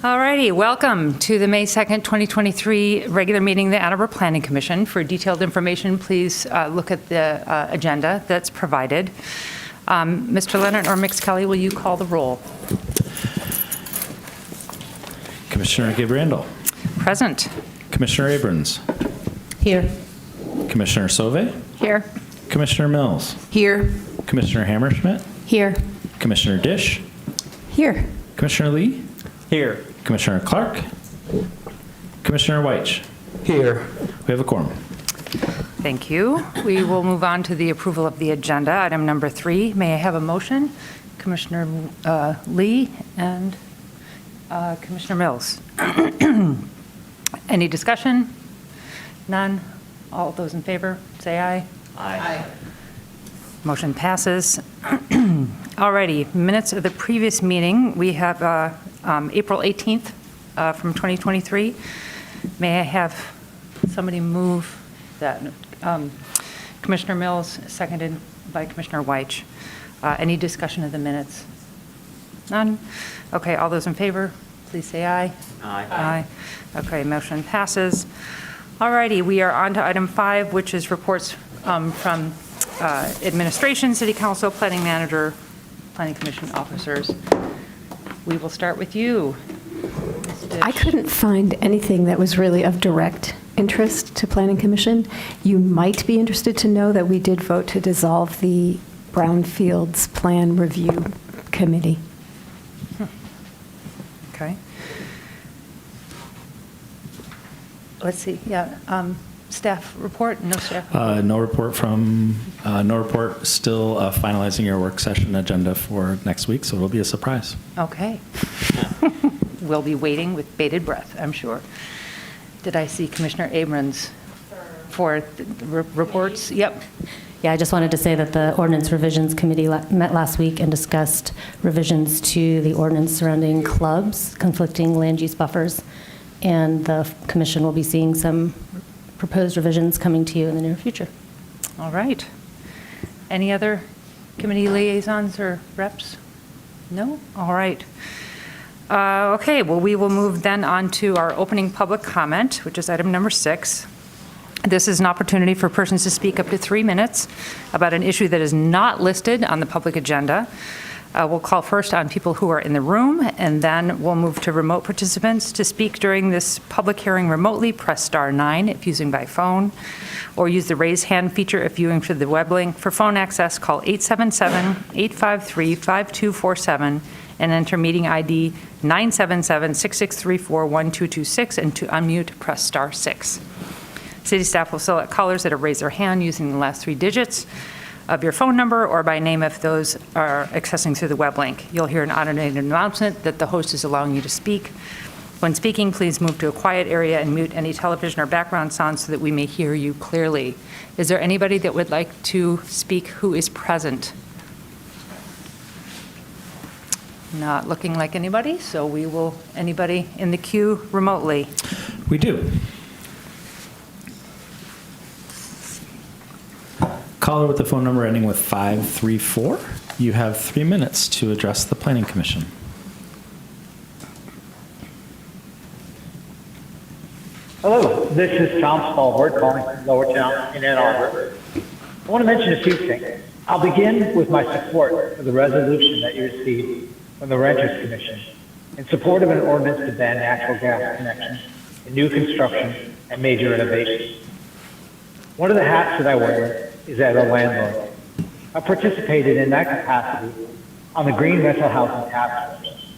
All righty, welcome to the May 2nd, 2023 regular meeting of the Arbor Planning Commission. For detailed information, please look at the agenda that's provided. Mr. Leonard or Mix Kelly, will you call the roll? Commissioner Gabriel. Present. Commissioner Abrams. Here. Commissioner Sauvé. Here. Commissioner Mills. Here. Commissioner Hammerschmidt. Here. Commissioner Dish. Here. Commissioner Lee. Here. Commissioner Clark. Commissioner Weich. Here. We have a quorum. Thank you. We will move on to the approval of the agenda. Item number 3. May I have a motion? Commissioner Lee and Commissioner Mills. Any discussion? None? All those in favor, say aye. Aye. Motion passes. Alrighty, minutes of the previous meeting. We have April 18th from 2023. May I have somebody move that? Commissioner Mills, seconded by Commissioner Weich. Any discussion of the minutes? None? Okay, all those in favor, please say aye. Aye. Okay, motion passes. Alrighty, we are on to item 5, which is reports from administration, city council, planning manager, planning commission officers. We will start with you, Ms. Dish. I couldn't find anything that was really of direct interest to Planning Commission. You might be interested to know that we did vote to dissolve the Brownfields Plan Review Committee. Okay. Let's see, yeah, staff report, no staff? No report, still finalizing your work session agenda for next week, so it'll be a surprise. Okay. We'll be waiting with bated breath, I'm sure. Did I see Commissioner Abrams for the reports? Yep. Yeah, I just wanted to say that the Ordinance Revisions Committee met last week and discussed revisions to the ordinance surrounding clubs, conflicting land use buffers, and the commission will be seeing some proposed revisions coming to you in the near future. All right. Any other committee liaisons or reps? No? All right. Okay, well, we will move then on to our opening public comment, which is item number 6. This is an opportunity for persons to speak up to 3 minutes about an issue that is not listed on the public agenda. We'll call first on people who are in the room, and then we'll move to remote participants. To speak during this public hearing remotely, press *9 if using by phone, or use the raise hand feature if viewing through the web link. For phone access, call 877-853-5247 and enter meeting ID 977-6634-1226, and to unmute, press *6. City staff will select callers that have raised their hand using the last 3 digits of your phone number or by name if those are accessing through the web link. You'll hear an automated announcement that the host is allowing you to speak. When speaking, please move to a quiet area and mute any television or background sound so that we may hear you clearly. Is there anybody that would like to speak who is present? Not looking like anybody, so we will, anybody in the queue remotely? We do. Caller with the phone number ending with 534. You have 3 minutes to address the Planning Commission. Hello, this is Tom Smallwood calling from Lower Town in Ann Arbor. I want to mention a few things. I'll begin with my support for the resolution that you received from the Renters Commission in support of an ordinance to ban natural gas connections in new construction and major renovations. One of the hats that I wear is as a landlord. I participated in that capacity on the Green Rental Housing Task Force.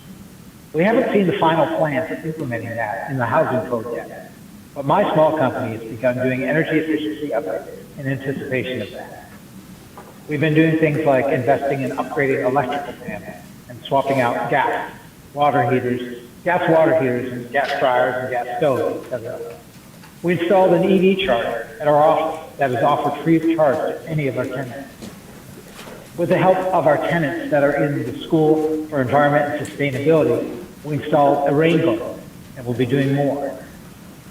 We haven't seen the final plan for implementing that in the housing code yet, but my small company has begun doing energy efficiency upgrades in anticipation of that. We've been doing things like investing in upgrading electrical panels and swapping out gas water heaters, and gas fryers and gas stoves, etc. We installed an EV charger at our office that is offered free of charge to any of our tenants. With the help of our tenants that are in the School for Environment and Sustainability, we installed a rain garden, and we'll be doing more.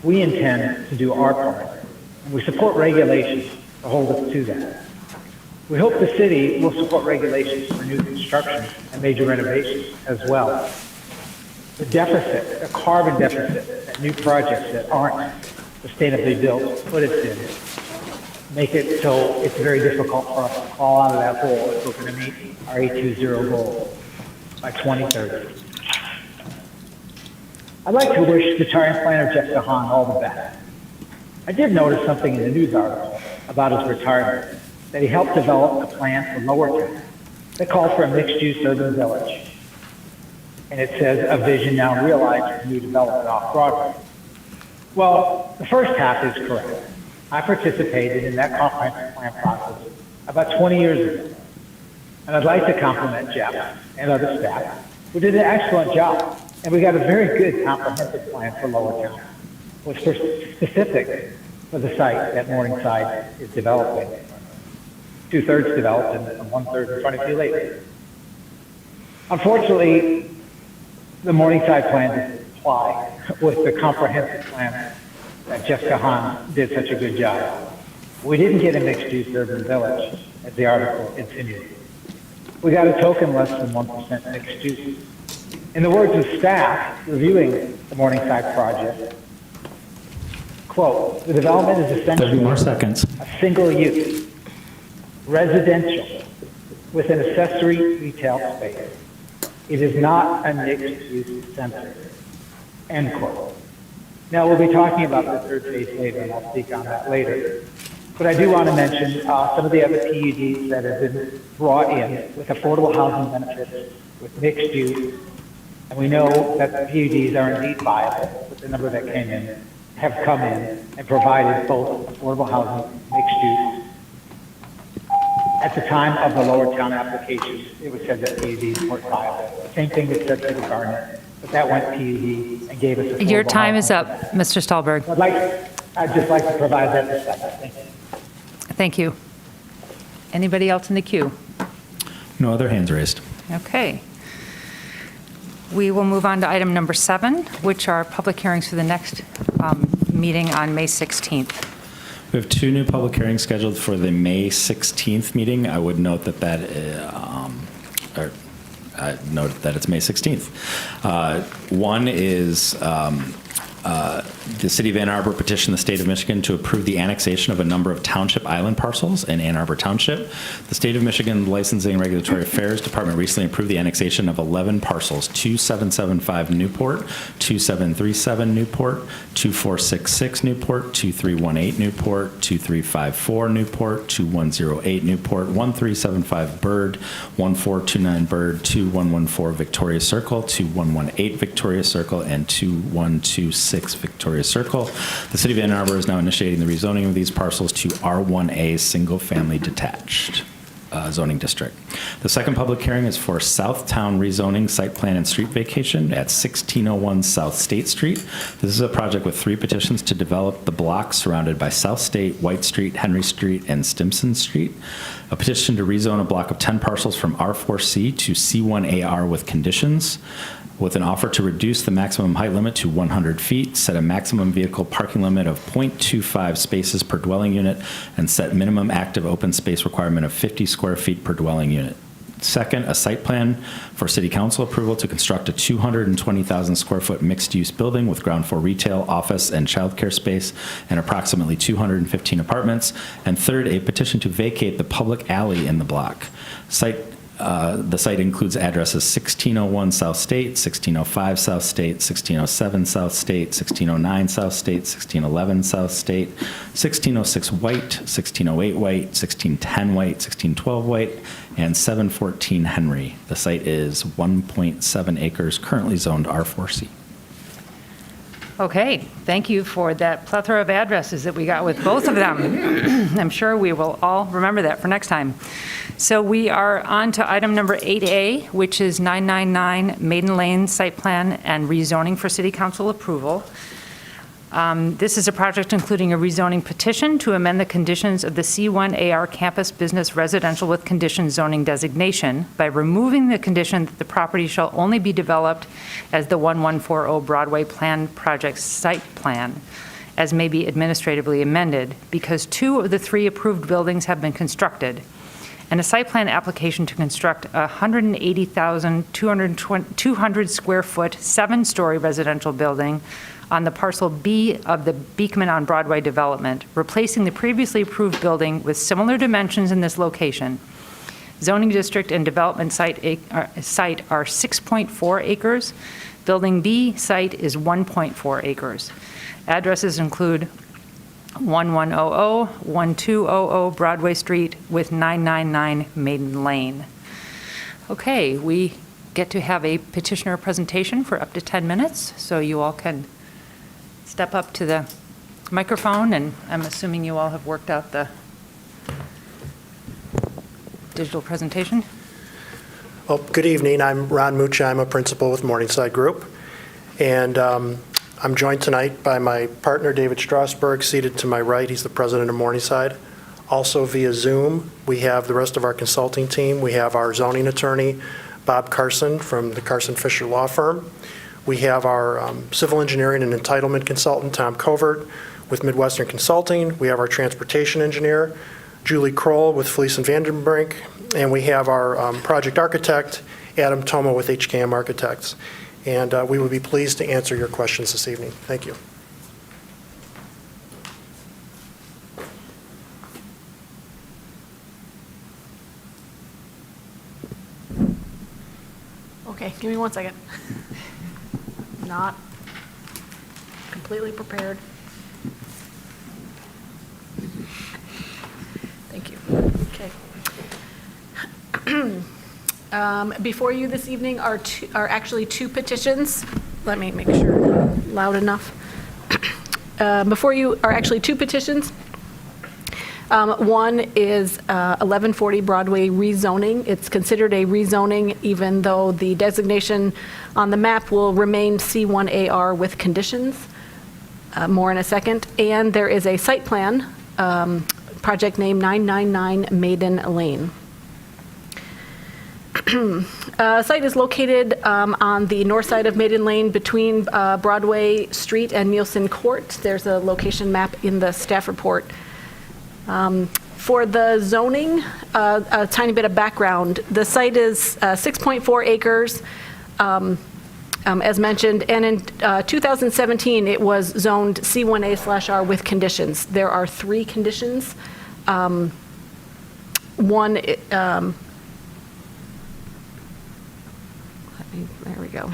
We intend to do our part, and we support regulations to hold us to that. We hope the city will support regulations for new construction and major renovations as well. the deficit, the carbon deficit that new projects that aren't sustainably built put us in, make it so it's very difficult for us to fall out of that hole if we're going to meet our 820 goal by 2030. I'd like to wish the retiring planner Jeff DeHaan all the best. I did notice something in the news article about his retirement, that he helped develop a plan for Lower Town that called for a mixed-use urban village. And it says, a vision now realized for new development off Broadway. Well, the first half is correct. I participated in that comprehensive plan process about 20 years ago. And I'd like to compliment Jeff and other staff who did an excellent job. And we got a very good comprehensive plan for Lower Town, which was specific for the site that Morningside is developing. 2/3 developed and 1/3 in front of you later. Unfortunately, the Morningside plan doesn't apply with the comprehensive plan that Jeff DeHaan did such a good job. We didn't get a mixed-use urban village, as the article insinuated. We got a token less than 1% mixed use. In the words of staff reviewing the Morningside project, quote, the development is 30 essentially more seconds. a single use, residential, with an accessory retail space. It is not a mixed-use center, end quote. Now, we'll be talking about the third phase later, and I'll speak on that later. But I do want to mention some of the other PUDs that have been brought in with affordable housing benefits, with mixed use. And we know that the PUDs are indeed viable, with the number that came in, have come in and provided both affordable housing, mixed use. At the time of the Lower Town application, it was said that PUDs weren't viable. Same thing was said for the Garnet, but that went PUD and gave us affordable Your time is housing. up, Mr. Stahlberg. I'd just like to provide that perspective. Thank you. Thank you. Anybody else in the queue? No other hands raised. Okay. We will move on to item number 7, which are public hearings for the next meeting on May 16th. We have 2 new public hearings scheduled for the May 16th meeting. I would note that note that it's May 16th. One is the City of Ann Arbor petitioned the State of Michigan to approve the annexation of a number of township island parcels in Ann Arbor Township. The State of Michigan Licensing and Regulatory Affairs Department recently approved the annexation of 11 parcels: 2775 Newport, 2737 Newport, 2466 Newport, 2318 Newport, 2354 Newport, 2108 Newport, 1375 Bird, 1429 Bird, 2114 Victoria Circle, 2118 Victoria Circle, and 2126 Victoria Circle. The City of Ann Arbor is now initiating the rezoning of these parcels to R1A Single Family Detached zoning district. The second public hearing is for Southtown rezoning site plan and street vacation at 1601 South State Street. This is a project with 3 petitions to develop the block surrounded by South State, White Street, Henry Street, and Stimson Street. A petition to rezone a block of 10 parcels from R4C to C1AR with conditions, with an offer to reduce the maximum height limit to 100 feet, set a maximum vehicle parking limit of 0.25 spaces per dwelling unit, and set minimum active open space requirement of 50 square feet per dwelling unit. Second, a site plan for City Council approval to construct a 220,000 square foot mixed-use building with ground floor retail, office, and childcare space, and approximately 215 apartments. And third, a petition to vacate the public alley in the block. The site includes addresses 1601 South State, 1605 South State, 1607 South State, 1609 South State, 1611 South State, 1606 White, 1608 White, 1610 White, 1612 White, and 714 Henry. The site is 1.7 acres, currently zoned R4C. Okay, thank you for that plethora of addresses that we got with both of them. I'm sure we will all remember that for next time. So we are on to item number 8A, which is 999 Maiden Lane site plan and rezoning for City Council approval. This is a project including a rezoning petition to amend the conditions of the C1AR Campus Business Residential with Conditions zoning designation by removing the condition that the property shall only be developed as the 1140 Broadway Plan Project site plan, as may be administratively amended, because 2 of the 3 approved buildings have been constructed, and a site plan application to construct a 180,200 square foot, 7-story residential building on the parcel B of the Beekman on Broadway development, replacing the previously approved building with similar dimensions in this location. Zoning district and development site are 6.4 acres. Building B site is 1.4 acres. Addresses include 1100, 1200 Broadway Street with 999 Maiden Lane. Okay, we get to have a petitioner presentation for up to 10 minutes, so you all can step up to the microphone, and I'm assuming you all have worked out the digital presentation. Well, good evening. I'm Ron Mucha. I'm a principal with Morningside Group. And I'm joined tonight by my partner, David Strasberg, seated to my right. He's the president of Morningside. Also via Zoom, we have the rest of our consulting team. We have our zoning attorney, Bob Carson from the Carson Fisher Law Firm. We have our civil engineering and entitlement consultant, Tom Covert, with Midwestern Consulting. We have our transportation engineer, Julie Kroll with Fleece and Vandenbrink. And we have our project architect, Adam Toma with HKM Architects. And we would be pleased to answer your questions this evening. Thank you. Okay, give me 1 second. Not completely prepared. Thank you. Okay. Before you this evening are actually two petitions. Let me make sure I'm loud enough. Before you are actually two petitions. One is 1140 Broadway rezoning. It's considered a rezoning even though the designation on the map will remain C1AR with conditions. More in a second. And there is a site plan, project name 999 Maiden Lane. Site is located on the north side of Maiden Lane between Broadway Street and Nielsen Court. There's a location map in the staff report. For the zoning, a tiny bit of background. The site is 6.4 acres, as mentioned, and in 2017, it was zoned C1A/R with conditions. There are 3 conditions. One, there we go,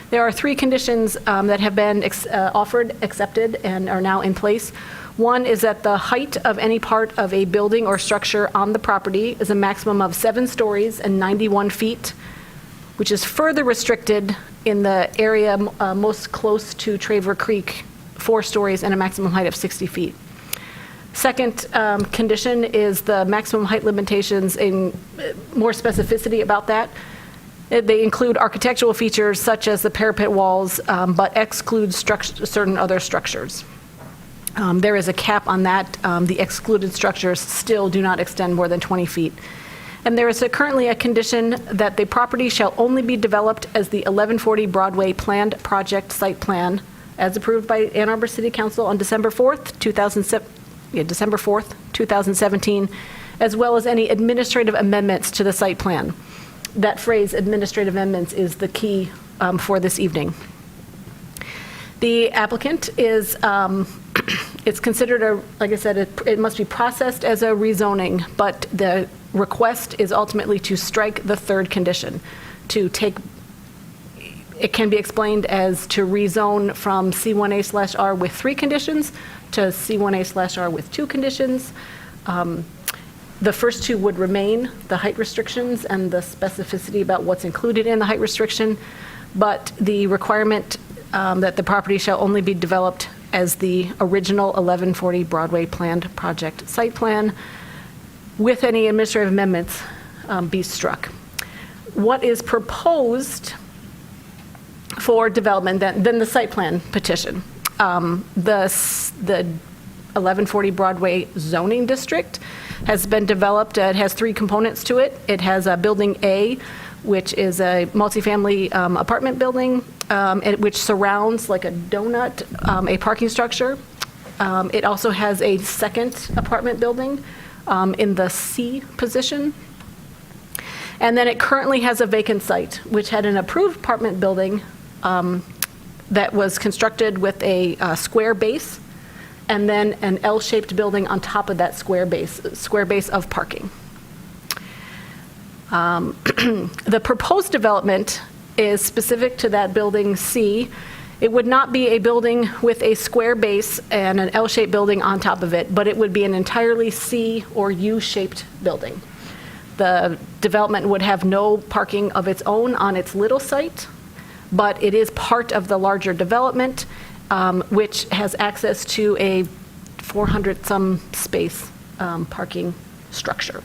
there are 3 conditions that have been offered, accepted, and are now in place. One is that the height of any part of a building or structure on the property is a maximum of 7 stories and 91 feet, which is further restricted in the area most close to Traver Creek, 4 stories and a maximum height of 60 feet. Second condition is the maximum height limitations, in more specificity about that. They include architectural features such as the parapet walls, but exclude certain other structures. There is a cap on that. The excluded structures still do not extend more than 20 feet. And there is currently a condition that the property shall only be developed as the 1140 Broadway planned project site plan as approved by Ann Arbor City Council on December 4th, 2017, as well as any administrative amendments to the site plan. That phrase, administrative amendments, is the key for this evening. The applicant is, it's considered like I said, it must be processed as a rezoning, but the request is ultimately to strike the 3rd condition, it can be explained as to rezone from C1A/R with 3 conditions to C1A/R with 2 conditions. The first 2 would remain, the height restrictions and the specificity about what's included in the height restriction, but the requirement that the property shall only be developed as the original 1140 Broadway planned project site plan with any administrative amendments be struck. What is proposed for development, then the site plan petition. The 1140 Broadway zoning district has been developed. It has 3 components to it. It has a building A, which is a multifamily apartment building, which surrounds like a donut, a parking structure. It also has a second apartment building, in the C position. And then it currently has a vacant site, which had an approved apartment building that was constructed with a square base, and then an L-shaped building on top of that square base of parking. The proposed development is specific to that building C. It would not be a building with a square base and an L-shaped building on top of it, but it would be an entirely C or U-shaped building. The development would have no parking of its own on its little site, but it is part of the larger development, which has access to a 400-some space parking structure.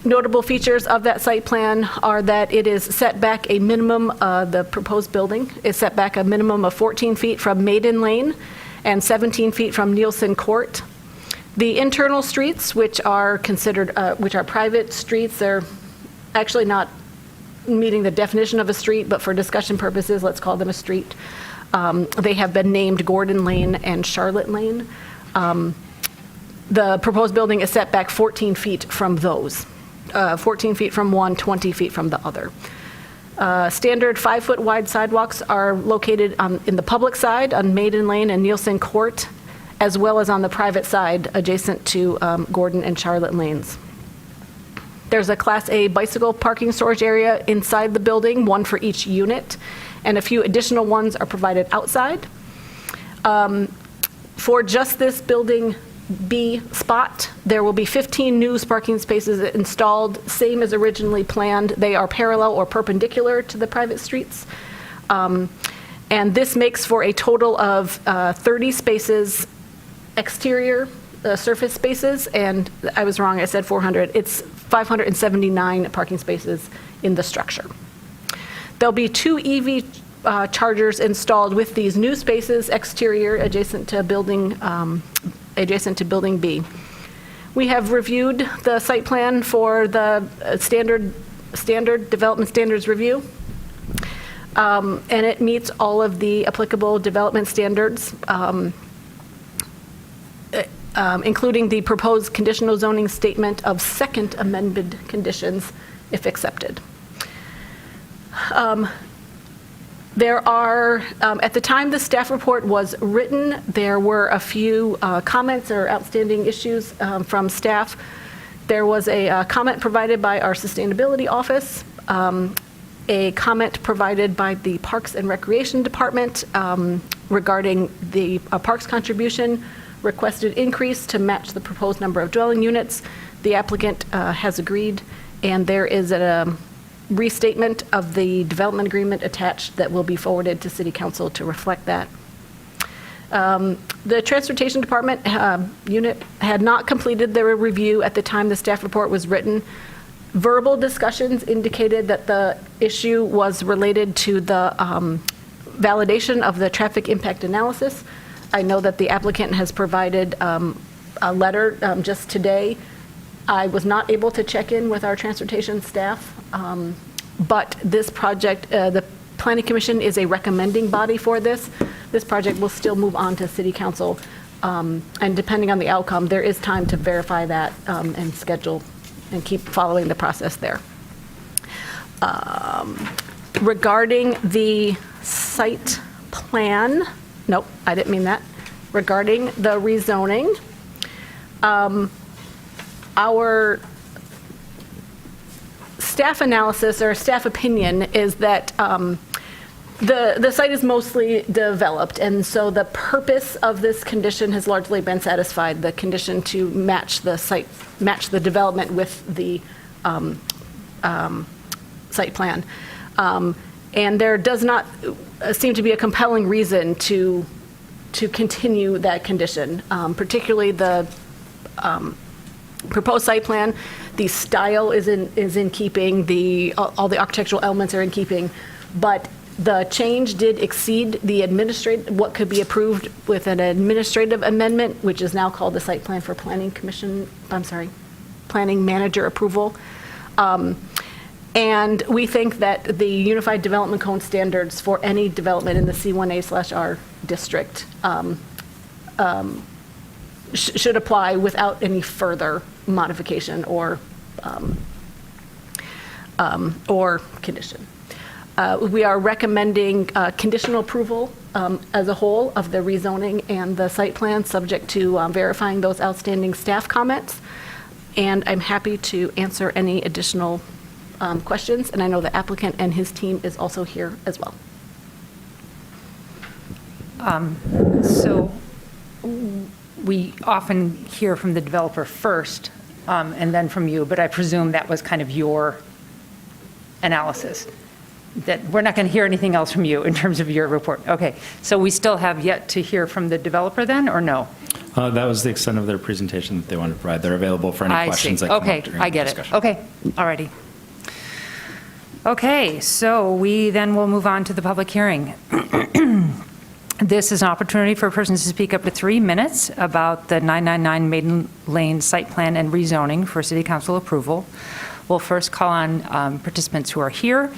Notable features of that site plan are that it is set back a minimum, the proposed building is set back a minimum of 14 feet from Maiden Lane and 17 feet from Nielsen Court. The internal streets, which are considered, which are private streets, they're actually not meeting the definition of a street, but for discussion purposes, let's call them a street. They have been named Gordon Lane and Charlotte Lane. The proposed building is set back 14 feet from those, 14 feet from one, 20 feet from the other. Standard 5-foot wide sidewalks are located in the public side on Maiden Lane and Nielsen Court, as well as on the private side adjacent to Gordon and Charlotte Lanes. There's a Class A bicycle parking storage area inside the building, one for each unit, and a few additional ones are provided outside. For just this building B spot, there will be 15 new parking spaces installed, same as originally planned. They are parallel or perpendicular to the private streets. And this makes for a total of 30 spaces exterior surface spaces, and I was wrong, I said 400. It's 579 parking spaces in the structure. There'll be 2 EV chargers installed with these new spaces exterior adjacent to building B. We have reviewed the site plan for the standard development standards review, and it meets all of the applicable development standards, including the proposed conditional zoning statement of second amended conditions, if accepted. There are, at the time the staff report was written, there were a few comments or outstanding issues from staff. There was a comment provided by our sustainability office, a comment provided by the Parks and Recreation Department regarding the parks contribution requested increase to match the proposed number of dwelling units. The applicant has agreed, and there is a restatement of the development agreement attached that will be forwarded to City Council to reflect that. The Transportation Department unit had not completed their review at the time the staff report was written. Verbal discussions indicated that the issue was related to the validation of the traffic impact analysis. I know that the applicant has provided a letter just today. I was not able to check in with our transportation staff, but this project, the Planning Commission is a recommending body for this. This project will still move on to City Council, and depending on the outcome, there is time to verify that and schedule and keep following the process there. Regarding the site plan, nope, I didn't mean that. Regarding the rezoning, our staff analysis or staff opinion is that the site is mostly developed, and so the purpose of this condition has largely been satisfied. The condition to match the site, match the development with the site plan, and there does not seem to be a compelling reason to continue that condition, particularly the proposed site plan. The style is in keeping, all the architectural elements are in keeping, but the change did exceed the what could be approved with an administrative amendment, which is now called the site plan for planning manager approval. And we think that the Unified Development Code standards for any development in the C1A/R district should apply without any further modification or condition. We are recommending conditional approval as a whole of the rezoning and the site plan, subject to verifying those outstanding staff comments. And I'm happy to answer any additional questions. And I know the applicant and his team is also here as well. So we often hear from the developer first and then from you, but I presume that was kind of your analysis, that we're not going to hear anything else from you in terms of your report. Okay, so we still have yet to hear from the developer then, or no? That was the extent of their presentation that they wanted to provide. They're available for any I questions see. that come Okay, up during I the get it. discussion. Okay, all righty. Okay, so we then will move on to the public hearing. This is an opportunity for persons to speak up to 3 minutes about the 999 Maiden Lane site plan and rezoning for city council approval. We'll first call on participants who are here,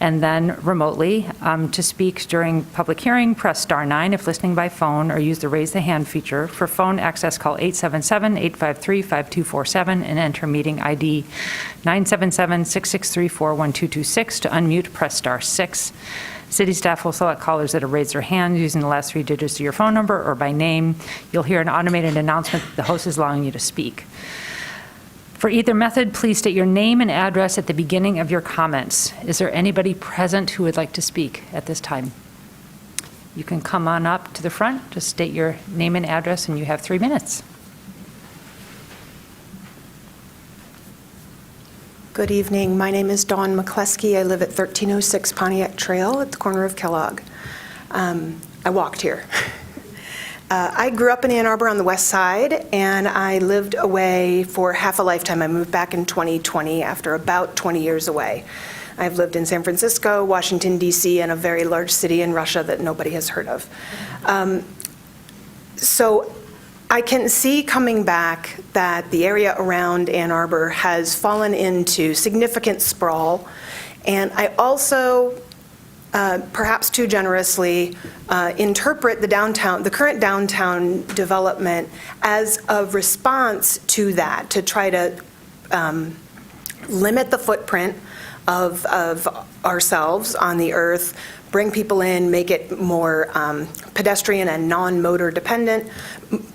and then remotely. To speak during public hearing, press *9 if listening by phone, or use the raise the hand feature. For phone access, call 877-853-5247 and enter meeting ID 977-6634-1226. To unmute, press *6. City staff will select callers that have raised their hand using the last 3 digits of your phone number or by name. You'll hear an automated announcement that the host is allowing you to speak. For either method, please state your name and address at the beginning of your comments. Is there anybody present who would like to speak at this time? You can come on up to the front, just state your name and address, and you have 3 minutes. Good evening. My name is Dawn McCleskey. I live at 1306 Pontiac Trail at the corner of Kellogg. I walked here. I grew up in Ann Arbor on the west side, and I lived away for half a lifetime. I moved back in 2020 after about 20 years away. I've lived in San Francisco, Washington, D.C., and a very large city in Russia that nobody has heard of. So I can see coming back that the area around Ann Arbor has fallen into significant sprawl, and I also, perhaps too generously, interpret the current downtown development as a response to that, to try to limit the footprint of ourselves on the earth, bring people in, make it more pedestrian and non-motor dependent,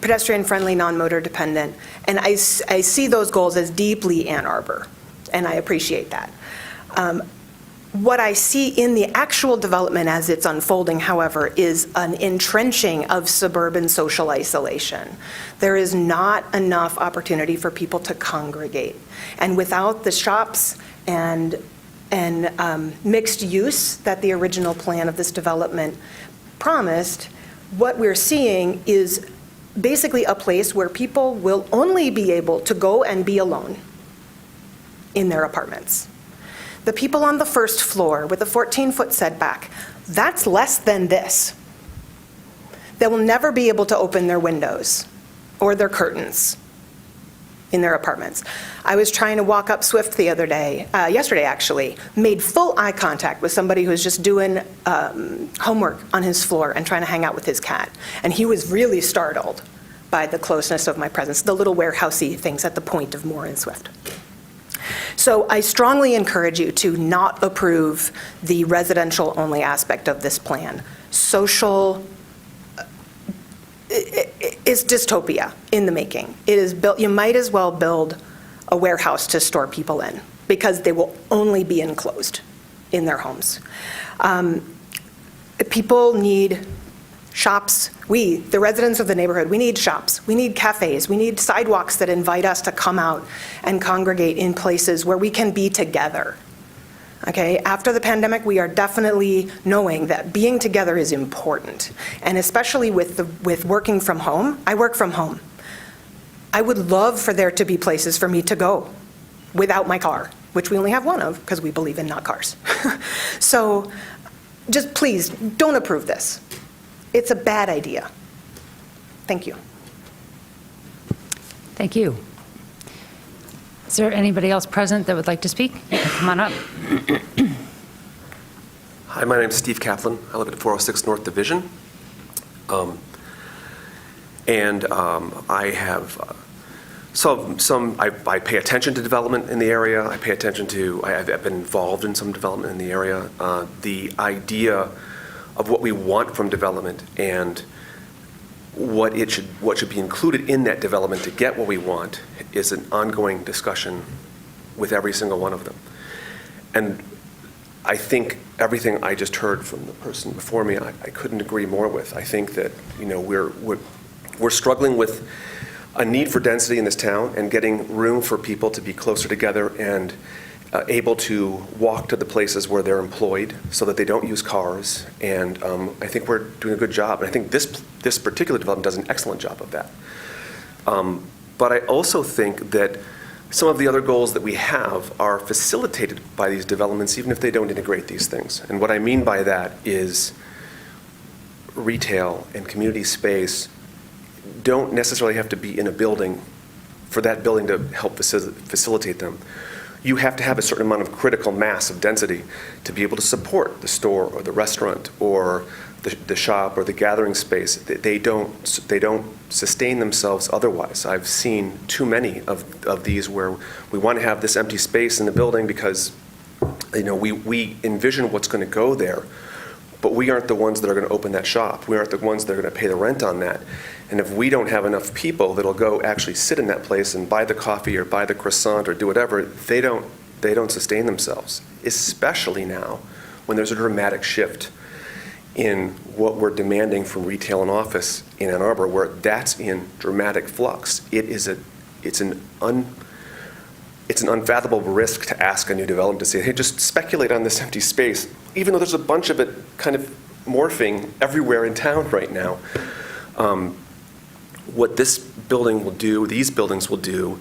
pedestrian-friendly, non-motor dependent. And I see those goals as deeply Ann Arbor, and I appreciate that. What I see in the actual development as it's unfolding, however, is an entrenching of suburban social isolation. There is not enough opportunity for people to congregate. And without the shops and mixed use that the original plan of this development promised, what we're seeing is basically a place where people will only be able to go and be alone in their apartments. The people on the first floor with a 14-foot setback, that's less than this. They will never be able to open their windows or their curtains in their apartments. I was trying to walk up Swift the other day, yesterday actually, made full eye contact with somebody who was just doing homework on his floor and trying to hang out with his cat. And he was really startled by the closeness of my presence, the little warehousey things at the point of Moore and Swift. So I strongly encourage you to not approve the residential-only aspect of this plan. Social is dystopia in the making. It is built. You might as well build a warehouse to store people in, because they will only be enclosed in their homes. People need shops. We, the residents of the neighborhood, we need shops. We need cafes. We need sidewalks that invite us to come out and congregate in places where we can be together. Okay, after the pandemic, we are definitely knowing that being together is important. And especially with working from home, I work from home. I would love for there to be places for me to go without my car, which we only have one of because we believe in not cars. So just please don't approve this. It's a bad idea. Thank you. Thank you. Is there anybody else present that would like to speak? You can come on up. Hi, my name is Steve Kaplan. I live at 406 North Division. And I have I pay attention to development in the area. I pay attention to, I've been involved in some development in the area. The idea of what we want from development and what should be included in that development to get what we want is an ongoing discussion with every single one of them. And I think everything I just heard from the person before me, I couldn't agree more with. I think that, you know, we're struggling with a need for density in this town and getting room for people to be closer together and able to walk to the places where they're employed so that they don't use cars. And I think we're doing a good job. And I think this particular development does an excellent job of that. But I also think that some of the other goals that we have are facilitated by these developments, even if they don't integrate these things. And what I mean by that is retail and community space don't necessarily have to be in a building for that building to help facilitate them. You have to have a certain amount of critical mass of density to be able to support the store or the restaurant or the shop or the gathering space. They don't sustain themselves otherwise. I've seen too many of these where we want to have this empty space in the building because, you know, we envision what's going to go there, but we aren't the ones that are going to open that shop. We aren't the ones that are going to pay the rent on that. And if we don't have enough people that'll go actually sit in that place and buy the coffee or buy the croissant or do whatever, they don't sustain themselves, especially now when there's a dramatic shift in what we're demanding from retail and office in Ann Arbor, where that's in dramatic flux. It's an unfathomable risk to ask a new development to say, hey, just speculate on this empty space, even though there's a bunch of it kind of morphing everywhere in town right now. What this building will do, these buildings will do,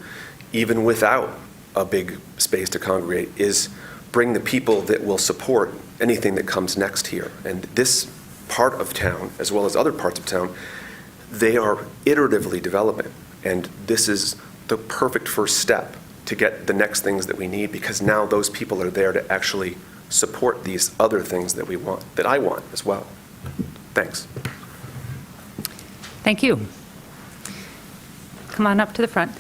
even without a big space to congregate, is bring the people that will support anything that comes next here. And this part of town, as well as other parts of town, they are iteratively developing. And this is the perfect first step to get the next things that we need, because now those people are there to actually support these other things that we want, that I want as well. Thanks. Thank you. Come on up to the front.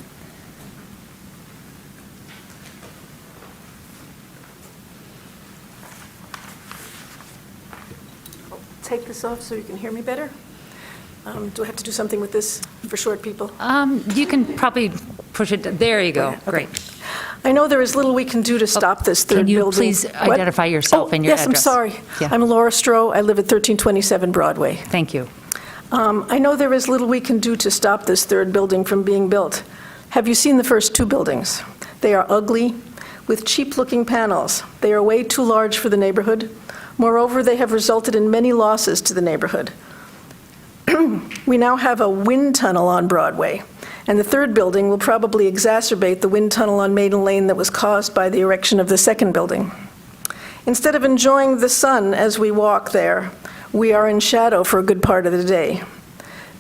Take this off so you can hear me better? Do I have to do something with this for short people? You can probably push it, there you go, Okay. great. I know there is little we can do to stop this third Can you building. please What? identify yourself and your Yes, I'm address? sorry. Yeah. I'm Laura Stroh. I live at 1327 Broadway. Thank you. I know there is little we can do to stop this third building from being built. Have you seen the first two buildings? They are ugly, with cheap-looking panels. They are way too large for the neighborhood. Moreover, they have resulted in many losses to the neighborhood. We now have a wind tunnel on Broadway, and the third building will probably exacerbate the wind tunnel on Maiden Lane that was caused by the erection of the second building. Instead of enjoying the sun as we walk there, we are in shadow for a good part of the day.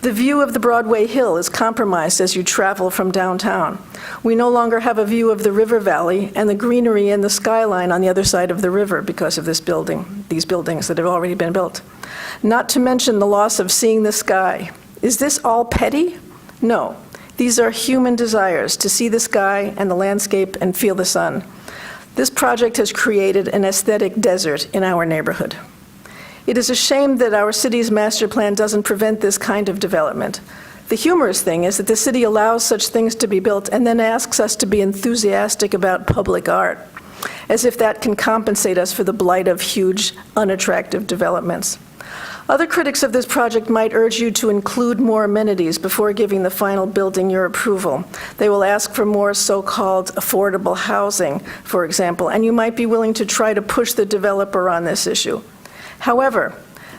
The view of the Broadway Hill is compromised as you travel from downtown. We no longer have a view of the river valley and the greenery and the skyline on the other side of the river because of these buildings that have already been built. Not to mention the loss of seeing the sky. Is this all petty? No. These are human desires to see the sky and the landscape and feel the sun. This project has created an aesthetic desert in our neighborhood. It is a shame that our city's master plan doesn't prevent this kind of development. The humorous thing is that the city allows such things to be built and then asks us to be enthusiastic about public art, as if that can compensate us for the blight of huge, unattractive developments. Other critics of this project might urge you to include more amenities before giving the final building your approval. They will ask for more so-called affordable housing, for example, and you might be willing to try to push the developer on this issue. However,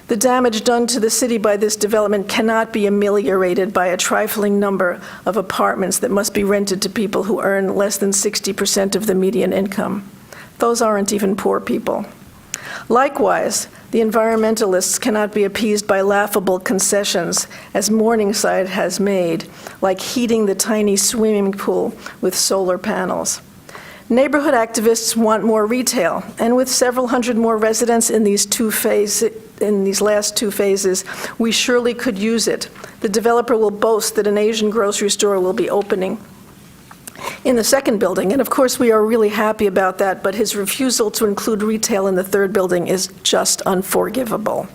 the damage done to the city by this development cannot be ameliorated by a trifling number of apartments that must be rented to people who earn less than 60% of the median income. Those aren't even poor people. Likewise, the environmentalists cannot be appeased by laughable concessions, as Morningside has made, like heating the tiny swimming pool with solar panels. Neighborhood activists want more retail, and with several hundred more residents in these last two phases, we surely could use it. The developer will boast that an Asian grocery store will be opening in the second building, and of course we are really happy about that, but his refusal to include retail in the third building is just unforgivable.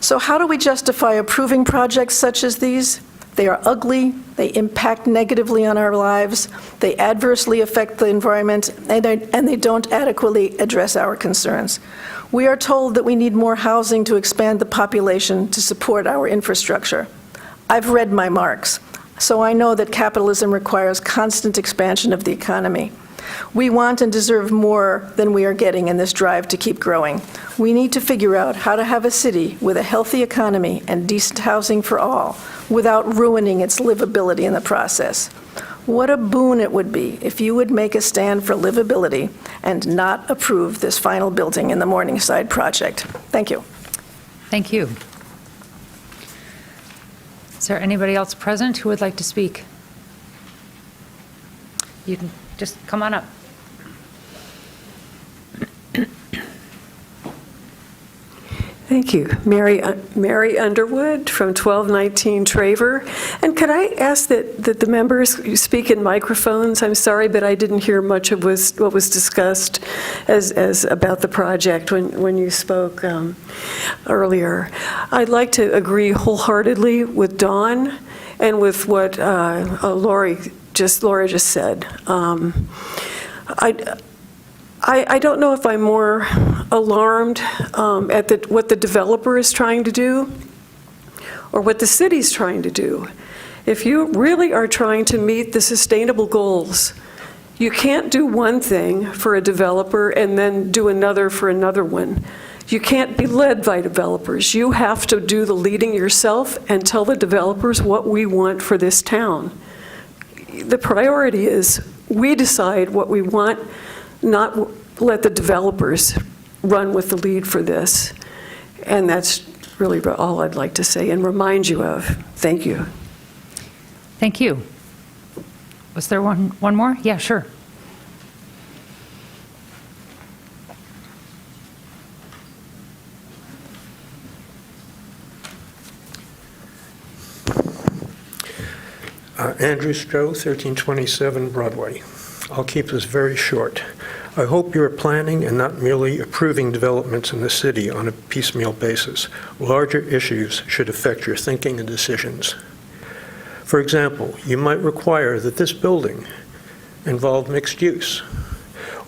So how do we justify approving projects such as these? They are ugly, they impact negatively on our lives, they adversely affect the environment, and they don't adequately address our concerns. We are told that we need more housing to expand the population to support our infrastructure. I've read my Marx, so I know that capitalism requires constant expansion of the economy. We want and deserve more than we are getting in this drive to keep growing. We need to figure out how to have a city with a healthy economy and decent housing for all, without ruining its livability in the process. What a boon it would be if you would make a stand for livability and not approve this final building in the Morningside project. Thank you. Thank you. Is there anybody else present who would like to speak? You can just come on up. Thank you. Mary Underwood from 1219 Traver. And could I ask that the members speak in microphones? I'm sorry, but I didn't hear much of what was discussed as about the project when you spoke earlier. I'd like to agree wholeheartedly with Dawn and with what Laura just said. I don't know if I'm more alarmed at what the developer is trying to do or what the city's trying to do. If you really are trying to meet the sustainable goals, you can't do one thing for a developer and then do another for another one. You can't be led by developers. You have to do the leading yourself and tell the developers what we want for this town. The priority is we decide what we want, not let the developers run with the lead for this. And that's really all I'd like to say and remind you of. Thank you. Thank you. Was there one more? Yeah, sure. Andrew Stroh, 1327 Broadway. I'll keep this very short. I hope you're planning and not merely approving developments in the city on a piecemeal basis. Larger issues should affect your thinking and decisions. For example, you might require that this building involve mixed use,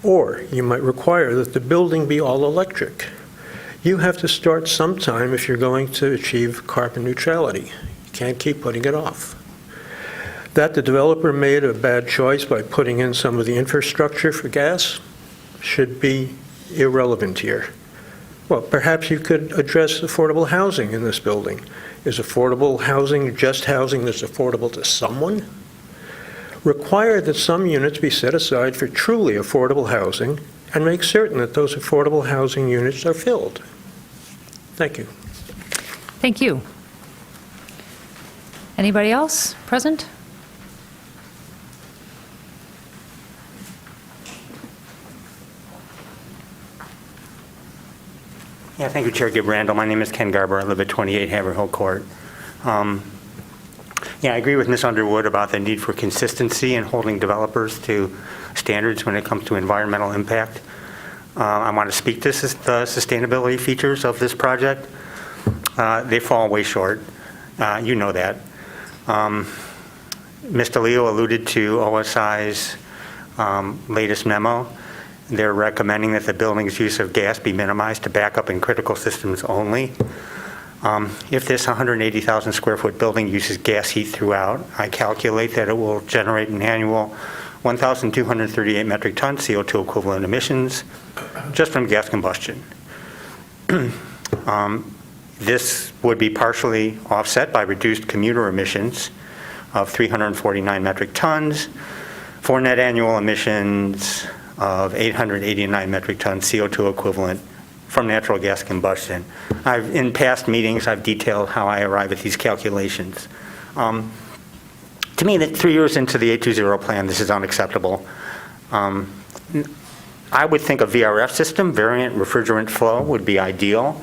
or you might require that the building be all electric. You have to start sometime if you're going to achieve carbon neutrality. You can't keep putting it off. That the developer made a bad choice by putting in some of the infrastructure for gas should be irrelevant here. Well, perhaps you could address affordable housing in this building. Is affordable housing just housing that's affordable to someone? Require that some units be set aside for truly affordable housing and make certain that those affordable housing units are filled. Thank you. Thank you. Anybody else present? Yeah, thank you, Chair Gibrandal. My name is Ken Garber. I live at 28 Haverhill Court. Yeah, I agree with Ms. Underwood about the need for consistency in holding developers to standards when it comes to environmental impact. I want to speak to the sustainability features of this project. They fall way short. You know that. Mr. Leo alluded to OSI's latest memo. They're recommending that the building's use of gas be minimized to backup and critical systems only. If this 180,000 square foot building uses gas heat throughout, I calculate that it will generate an annual 1,238 metric ton CO2 equivalent emissions just from gas combustion. This would be partially offset by reduced commuter emissions of 349 metric tons for net annual emissions of 889 metric tons CO2 equivalent from natural gas combustion. In past meetings, I've detailed how I arrive at these calculations. To me, that 3 years into the 820 plan, this is unacceptable. I would think a VRF system, variant refrigerant flow, would be ideal.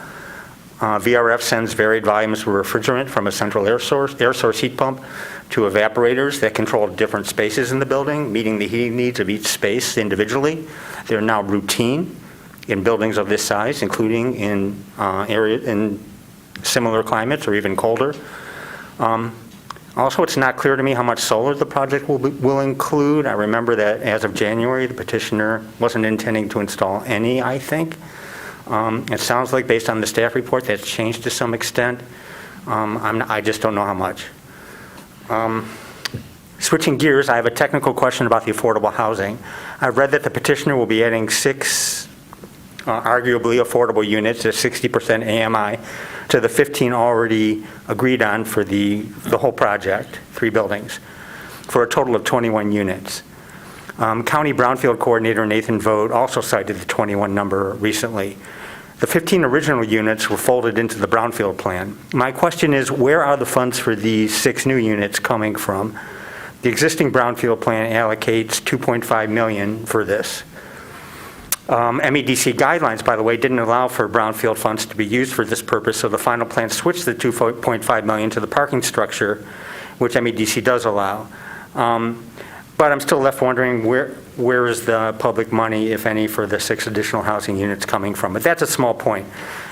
VRF sends varied volumes of refrigerant from a central air source heat pump to evaporators that control different spaces in the building, meeting the heating needs of each space individually. They're now routine in buildings of this size, including in similar climates or even colder. Also, it's not clear to me how much solar the project will include. I remember that as of January, the petitioner wasn't intending to install any, I think. It sounds like, based on the staff report, that's changed to some extent. I just don't know how much. Switching gears, I have a technical question about the affordable housing. I've read that the petitioner will be adding 6 arguably affordable units at 60% AMI to the 15 already agreed on for the whole project, 3 buildings, for a total of 21 units. County Brownfield Coordinator Nathan Vogt also cited the 21 number recently. The 15 original units were folded into the Brownfield plan. My question is, where are the funds for these 6 new units coming from? The existing Brownfield plan allocates $2.5 million for this. MEDC guidelines, by the way, didn't allow for brownfield funds to be used for this purpose, so the final plan switched the $2.5 million to the parking structure, which MEDC does allow. But I'm still left wondering where is the public money, if any, for the 6 additional housing units coming from? But that's a small point.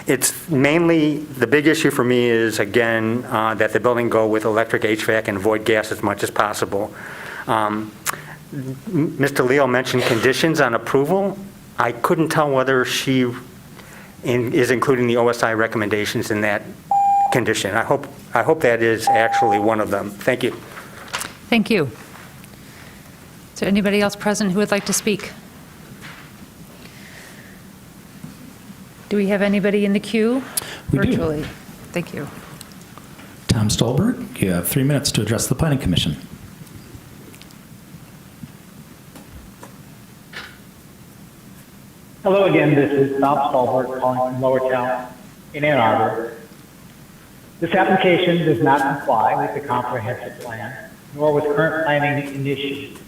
It's mainly, the big issue for me is, again, that the building go with electric HVAC and avoid gas as much as possible. Mr. Leo mentioned conditions on approval. I couldn't tell whether she is including the OSI recommendations in that condition. I hope that is actually one of them. Thank you. Thank you. Is there anybody else present who would like to speak? Do we have anybody in the queue We do. virtually? Thank you. Tom Stolberg, you have 3 minutes to address the Planning Commission. Hello again, this is Tom Stolberg calling from Lower Town in Ann Arbor. This application does not comply with the comprehensive plan, nor with current planning initiatives.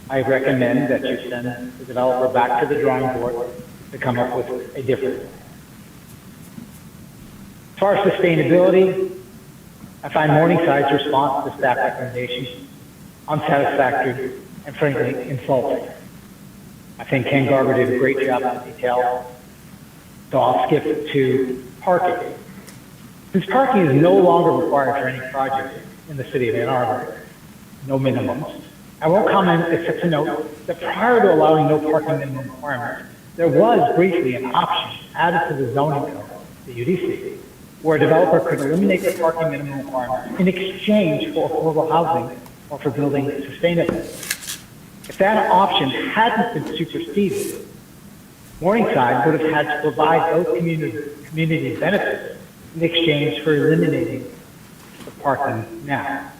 I recommend that you send the developer back to the drawing board to come up with a different plan. As far as sustainability, I find Morningside's response to staff recommendations unsatisfactory and frankly insulting. I think Ken Garber did a great job on the detail, so I'll skip to parking. Since parking is no longer required for any project in the city of Ann Arbor, no minimums, I won't comment except to note that prior to allowing no parking minimum requirements, there was briefly an option added to the zoning code, the UDC, where a developer could eliminate the parking minimum requirements in exchange for affordable housing or for building sustainably. If that option hadn't been superseded, Morningside would have had to provide those community benefits in exchange for eliminating the parking now.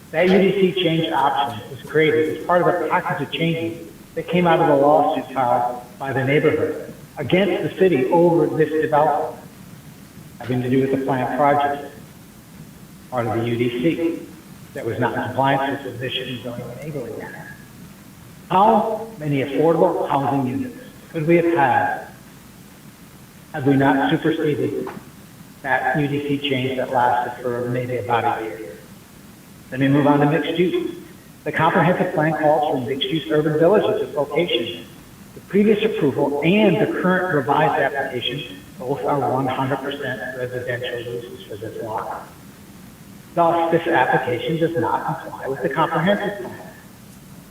That UDC change option was created as part of a package of changes that came out of the lawsuit filed by the neighborhood against the city over this development, having to do with the plant project, part of the UDC, that was not in compliance with the Mission Zoning Enabling Act. How many affordable housing units could we have had we not superseded that UDC change that lasted for maybe about a year? Then we move on to mixed use. The comprehensive plan calls for mixed-use urban villages at locations. The previous approval and the current revised application both are 100% residential uses for this lot. Thus, this application does not comply with the comprehensive plan.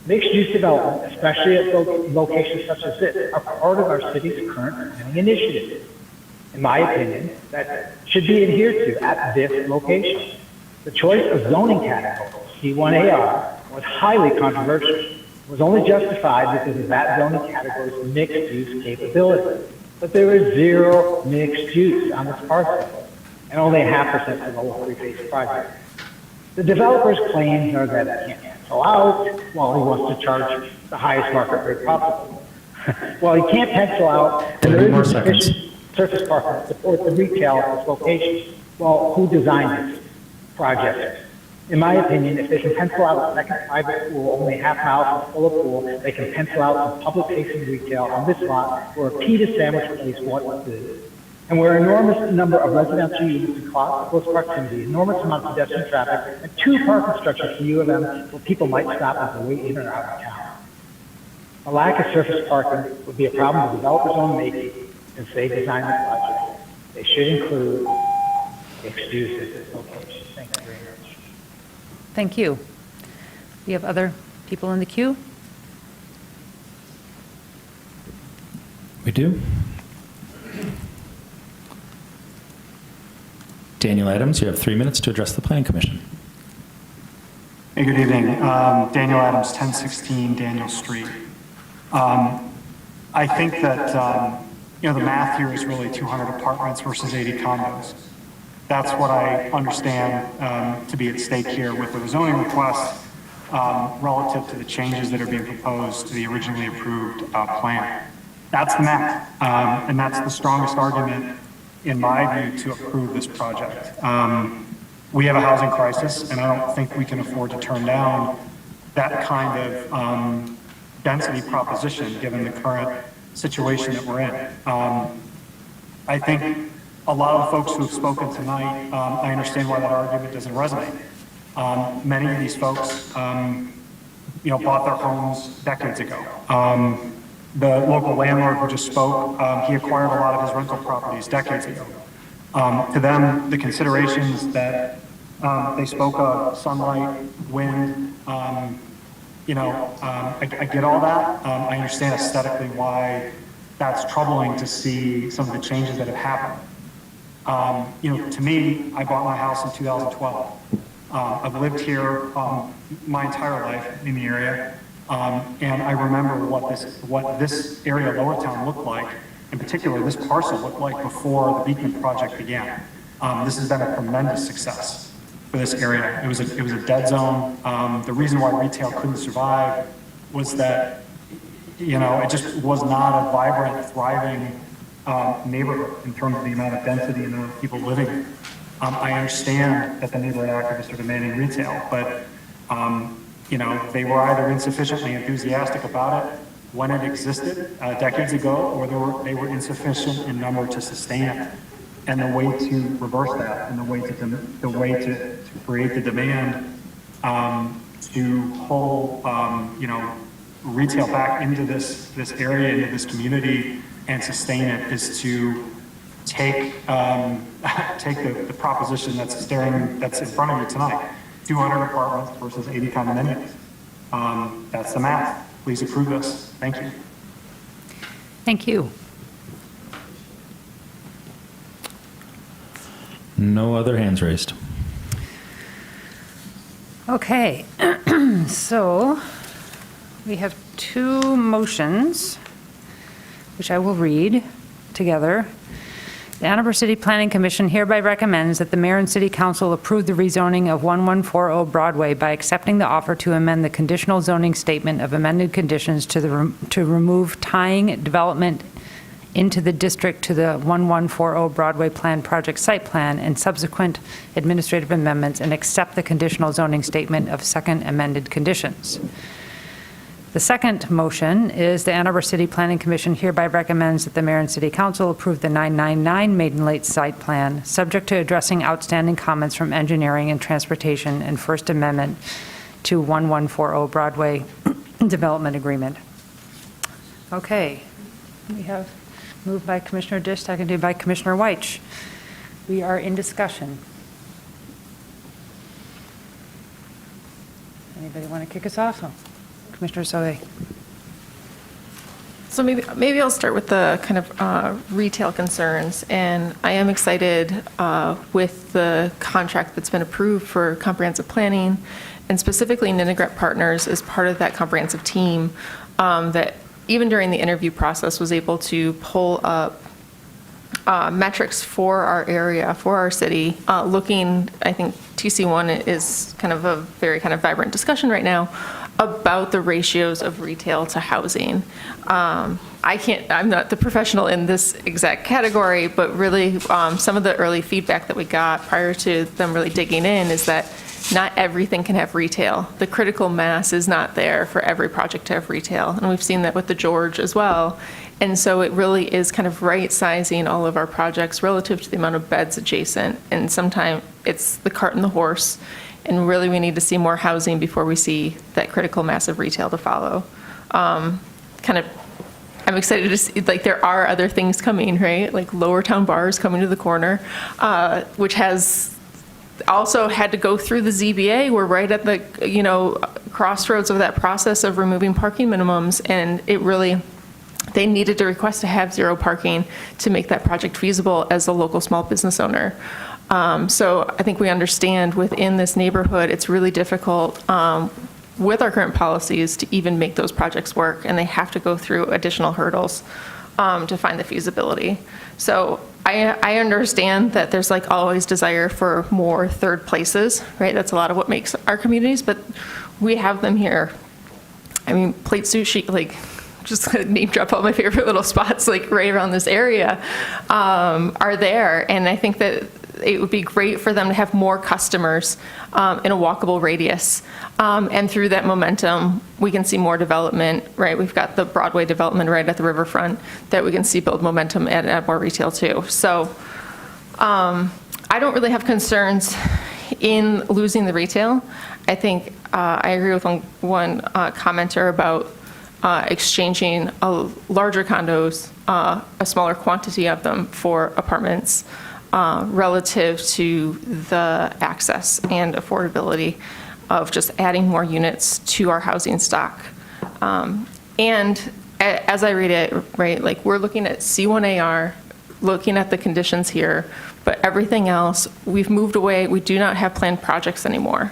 Mixed-use development, especially at locations such as this, are part of our city's current planning initiative. In my opinion, that should be adhered to at this location. The choice of zoning category, C1AR, was highly controversial. It was only justified because of that zoning category's mixed-use capability. But there is zero mixed use on this parcel, and only 0.5% for the whole three-phase project. The developer's claims are that he can't pencil out while he wants to charge the highest market rate possible. While he can't pencil out, there is sufficient surface parking to support the retail at this location. Well, who designed this project? In my opinion, if they can pencil out a second private pool only half mile from full pool, they can pencil out some public-facing retail on this lot where a pita sandwich place once is. And where enormous number of residential units in close proximity, enormous amount of pedestrian traffic, and 2 parking structures for U of M where people might stop on their way in or out of town. A lack of surface parking would be a problem the developer's own making since they designed the project. They should include mixed-use at this location. Thank you very much. Thank you. We have other people in the queue? We do. Daniel Adams, you have 3 minutes to address the Planning Commission. Hey, good evening. Daniel Adams, 1016 Daniel Street. I think that, the math here is really 200 apartments versus 80 condos. That's what I understand to be at stake here with the zoning request relative to the changes that are being proposed to the originally approved plan. That's the math, and that's the strongest argument, in my view, to approve this project. We have a housing crisis, and I don't think we can afford to turn down that kind of density proposition, given the current situation that we're in. I think a lot of the folks who have spoken tonight, I understand why that argument doesn't resonate. Many of these folks, bought their homes decades ago. The local landlord who just spoke, he acquired a lot of his rental properties decades ago. To them, the considerations that they spoke of, sunlight, wind, I get all that. I understand aesthetically why that's troubling to see some of the changes that have happened. To me, I bought my house in 2012. I've lived here my entire life in the area, and I remember what this area of Lower Town looked like. In particular, this parcel looked like before the Beekman project began. This has been a tremendous success for this area. It was a dead zone. The reason why retail couldn't survive was that it just was not a vibrant, thriving neighborhood in terms of the amount of density and the amount of people living in. I understand that the neighborhood activists are demanding retail, but they were either insufficiently enthusiastic about it when it existed decades ago, or they were insufficient in number to sustain it. And the way to reverse that, and the way to create the demand to pull retail back into this area, into this community, and sustain it, is to take the proposition that's in front of you tonight: 200 apartments versus 80 condominiums. That's the math. Please approve this. Thank you. Thank you. No other hands raised. Okay, so we have 2 motions, which I will read together. The Ann Arbor City Planning Commission hereby recommends that the mayor and city council approve the rezoning of 1140 Broadway by accepting the offer to amend the conditional zoning statement of amended conditions to remove tying development into the district to the 1140 Broadway Plan Project Site Plan and subsequent administrative amendments, and accept the conditional zoning statement of second amended conditions. The second motion is the Ann Arbor City Planning Commission hereby recommends that the mayor and city council approve the 999 Maiden Lake site plan, subject to addressing outstanding comments from engineering and transportation and First Amendment to 1140 Broadway Development Agreement. Okay, we have moved by Commissioner Dish, seconded by Commissioner Weich. We are in discussion. Anybody want to kick us off? Commissioner Soe. So maybe I'll start with the kind of retail concerns. And I am excited with the contract that's been approved for comprehensive planning, and specifically Ninigret Partners is part of that comprehensive team that even during the interview process was able to pull up metrics for our area, for our city, looking, I think TC1 is kind of a very kind of vibrant discussion right now about the ratios of retail to housing. I'm not the professional in this exact category, but really some of the early feedback that we got prior to them really digging in is that not everything can have retail. The critical mass is not there for every project to have retail. And we've seen that with the George as well. And so it really is kind of right-sizing all of our projects relative to the amount of beds adjacent. And sometimes it's the cart and the horse. And really, we need to see more housing before we see that critical mass of retail to follow. I'm excited to see, like, there are other things coming, right? Like Lower Town Bar is coming to the corner, which has also had to go through the ZBA. We're right at the, crossroads of that process of removing parking minimums. And it really, they needed to request to have 0 parking to make that project feasible as a local small business owner. So I think we understand within this neighborhood, it's really difficult with our current policies to even make those projects work, and they have to go through additional hurdles to find the feasibility. So I understand that there's like always desire for more third places, right? That's a lot of what makes our communities, but we have them here. I mean, Plate Sushi, like, just name drop all my favorite little spots, like right around this area, are there. And I think that it would be great for them to have more customers in a walkable radius. And through that momentum, we can see more development, right? We've got the Broadway development right at the riverfront that we can see build momentum and add more retail too. So I don't really have concerns in losing the retail. I think I agree with one commenter about exchanging larger condos, a smaller quantity of them for apartments relative to the access and affordability of just adding more units to our housing stock. And as I read it, right, like we're looking at C1AR, looking at the conditions here, but everything else, we've moved away. We do not have planned projects anymore.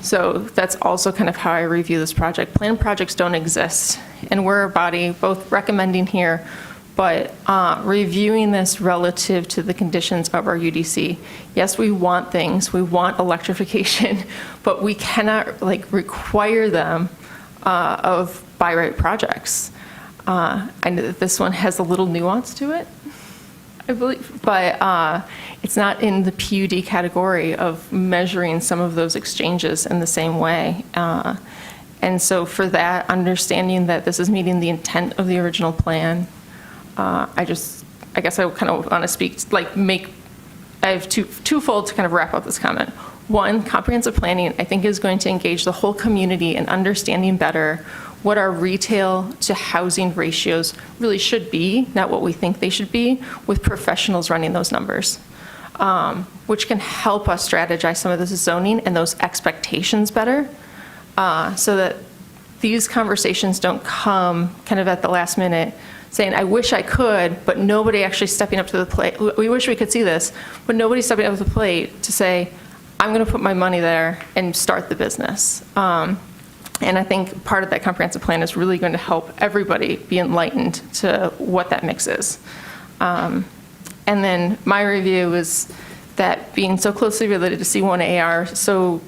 So that's also kind of how I review this project. Planned projects don't exist, and we're a body both recommending here, but reviewing this relative to the conditions of our UDC. Yes, we want things, we want electrification, but we cannot like require them of by right projects. I know that this one has a little nuance to it, I believe, but it's not in the PUD category of measuring some of those exchanges in the same way. And so for that, understanding that this is meeting the intent of the original plan, I guess I kind of want to speak, I have twofold to kind of wrap up this comment. One, comprehensive planning, I think, is going to engage the whole community in understanding better what our retail to housing ratios really should be, not what we think they should be, with professionals running those numbers, which can help us strategize some of this zoning and those expectations better, so that these conversations don't come kind of at the last minute saying, I wish I could, but nobody actually stepping up to the plate. We wish we could see this, but nobody stepping up to the plate to say, I'm going to put my money there and start the business. And I think part of that comprehensive plan is really going to help everybody be enlightened to what that mix is. And then my review is that being so closely related to C1AR, so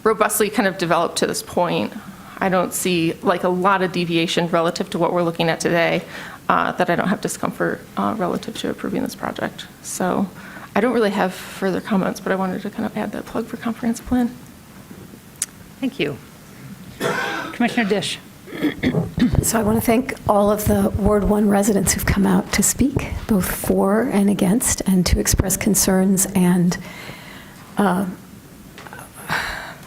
robustly kind of developed to this point, I don't see like a lot of deviation relative to what we're looking at today, that I don't have discomfort relative to approving this project. So I don't really have further comments, but I wanted to kind of add that plug for comprehensive plan. Thank you. Commissioner Dish. So I want to thank all of the Ward 1 residents who've come out to speak, both for and against, and to express concerns and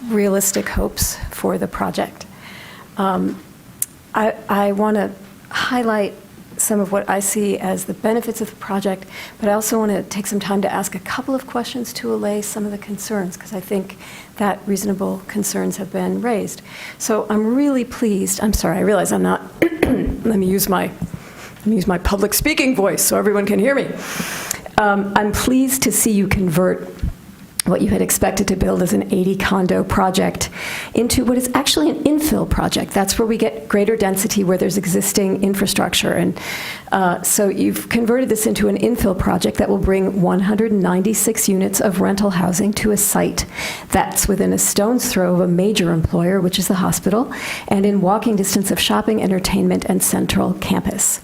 realistic hopes for the project. I want to highlight some of what I see as the benefits of the project, but I also want to take some time to ask a couple of questions to allay some of the concerns, because I think that reasonable concerns have been raised. So I'm really pleased. I'm sorry, I realize I'm not, let me use my public speaking voice so everyone can hear me. I'm pleased to see you convert what you had expected to build as an 80 condo project into what is actually an infill project. That's where we get greater density where there's existing infrastructure. And so you've converted this into an infill project that will bring 196 units of rental housing to a site that's within a stone's throw of a major employer, which is the hospital, and in walking distance of shopping, entertainment, and central campus.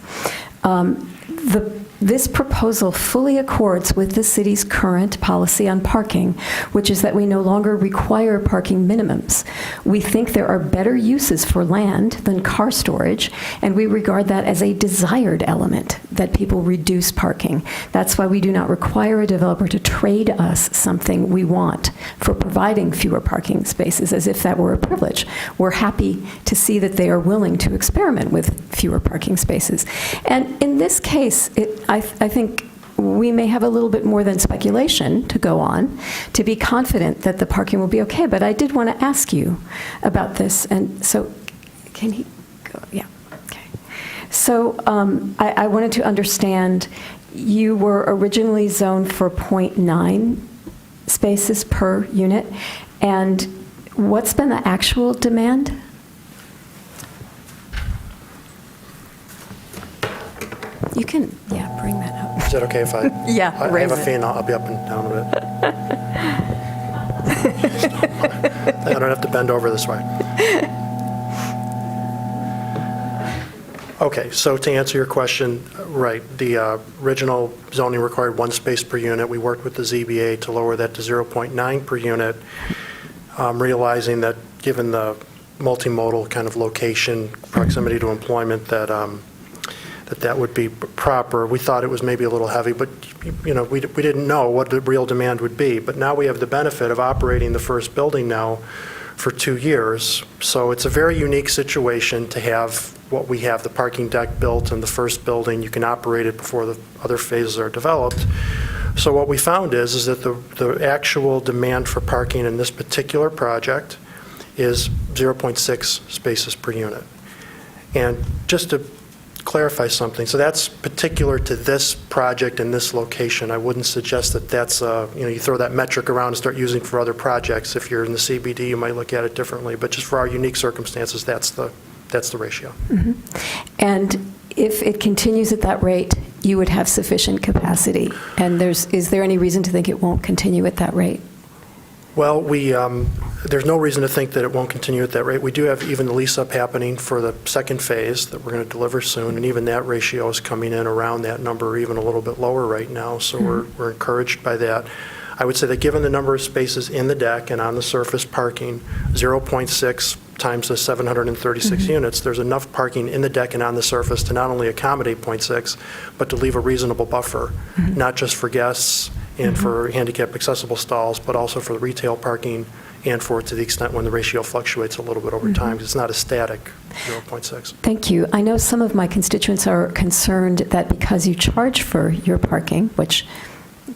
This proposal fully accords with the city's current policy on parking, which is that we no longer require parking minimums. We think there are better uses for land than car storage, and we regard that as a desired element, that people reduce parking. That's why we do not require a developer to trade us something we want for providing fewer parking spaces, as if that were a privilege. We're happy to see that they are willing to experiment with fewer parking spaces. And in this case, I think we may have a little bit more than speculation to go on to be confident that the parking will be okay. But I did want to ask you about this. And so, can he go? Yeah. Okay. So I wanted to understand, you were originally zoned for 0.9 spaces per unit. And what's been the actual demand? You can, yeah, bring that up. Is that okay if I? Yeah, I raise have a it. fan, I'll be up and down a bit. I don't have to bend over this way. Okay, so to answer your question, right, the original zoning required 1 space per unit. We worked with the ZBA to lower that to 0.9 per unit, realizing that given the multimodal kind of location, proximity to employment, that would be proper. We thought it was maybe a little heavy, but we didn't know what the real demand would be. But now we have the benefit of operating the first building now for 2 years. So it's a very unique situation to have what we have, the parking deck built in the first building. You can operate it before the other phases are developed. So what we found is that the actual demand for parking in this particular project is 0.6 spaces per unit. And just to clarify something, so that's particular to this project in this location. I wouldn't suggest that that's, you throw that metric around and start using for other projects. If you're in the CBD, you might look at it differently, but just for our unique circumstances, that's the ratio. Mm-hmm. And if it continues at that rate, you would have sufficient capacity. And is there any reason to think it won't continue at that rate? Well, there's no reason to think that it won't continue at that rate. We do have even the lease-up happening for the second phase that we're going to deliver soon, and even that ratio is coming in around that number, or even a little bit lower right now, so we're encouraged by that. I would say that given the number of spaces in the deck and on the surface parking, 0.6 times the 736 units, there's enough parking in the deck and on the surface to not only accommodate 0.6, but to leave a reasonable buffer, not just for guests and for handicap accessible stalls, but also for the retail parking and for, to the extent when the ratio fluctuates a little bit over time, because it's not a static 0.6. Thank you. I know some of my constituents are concerned that because you charge for your parking, which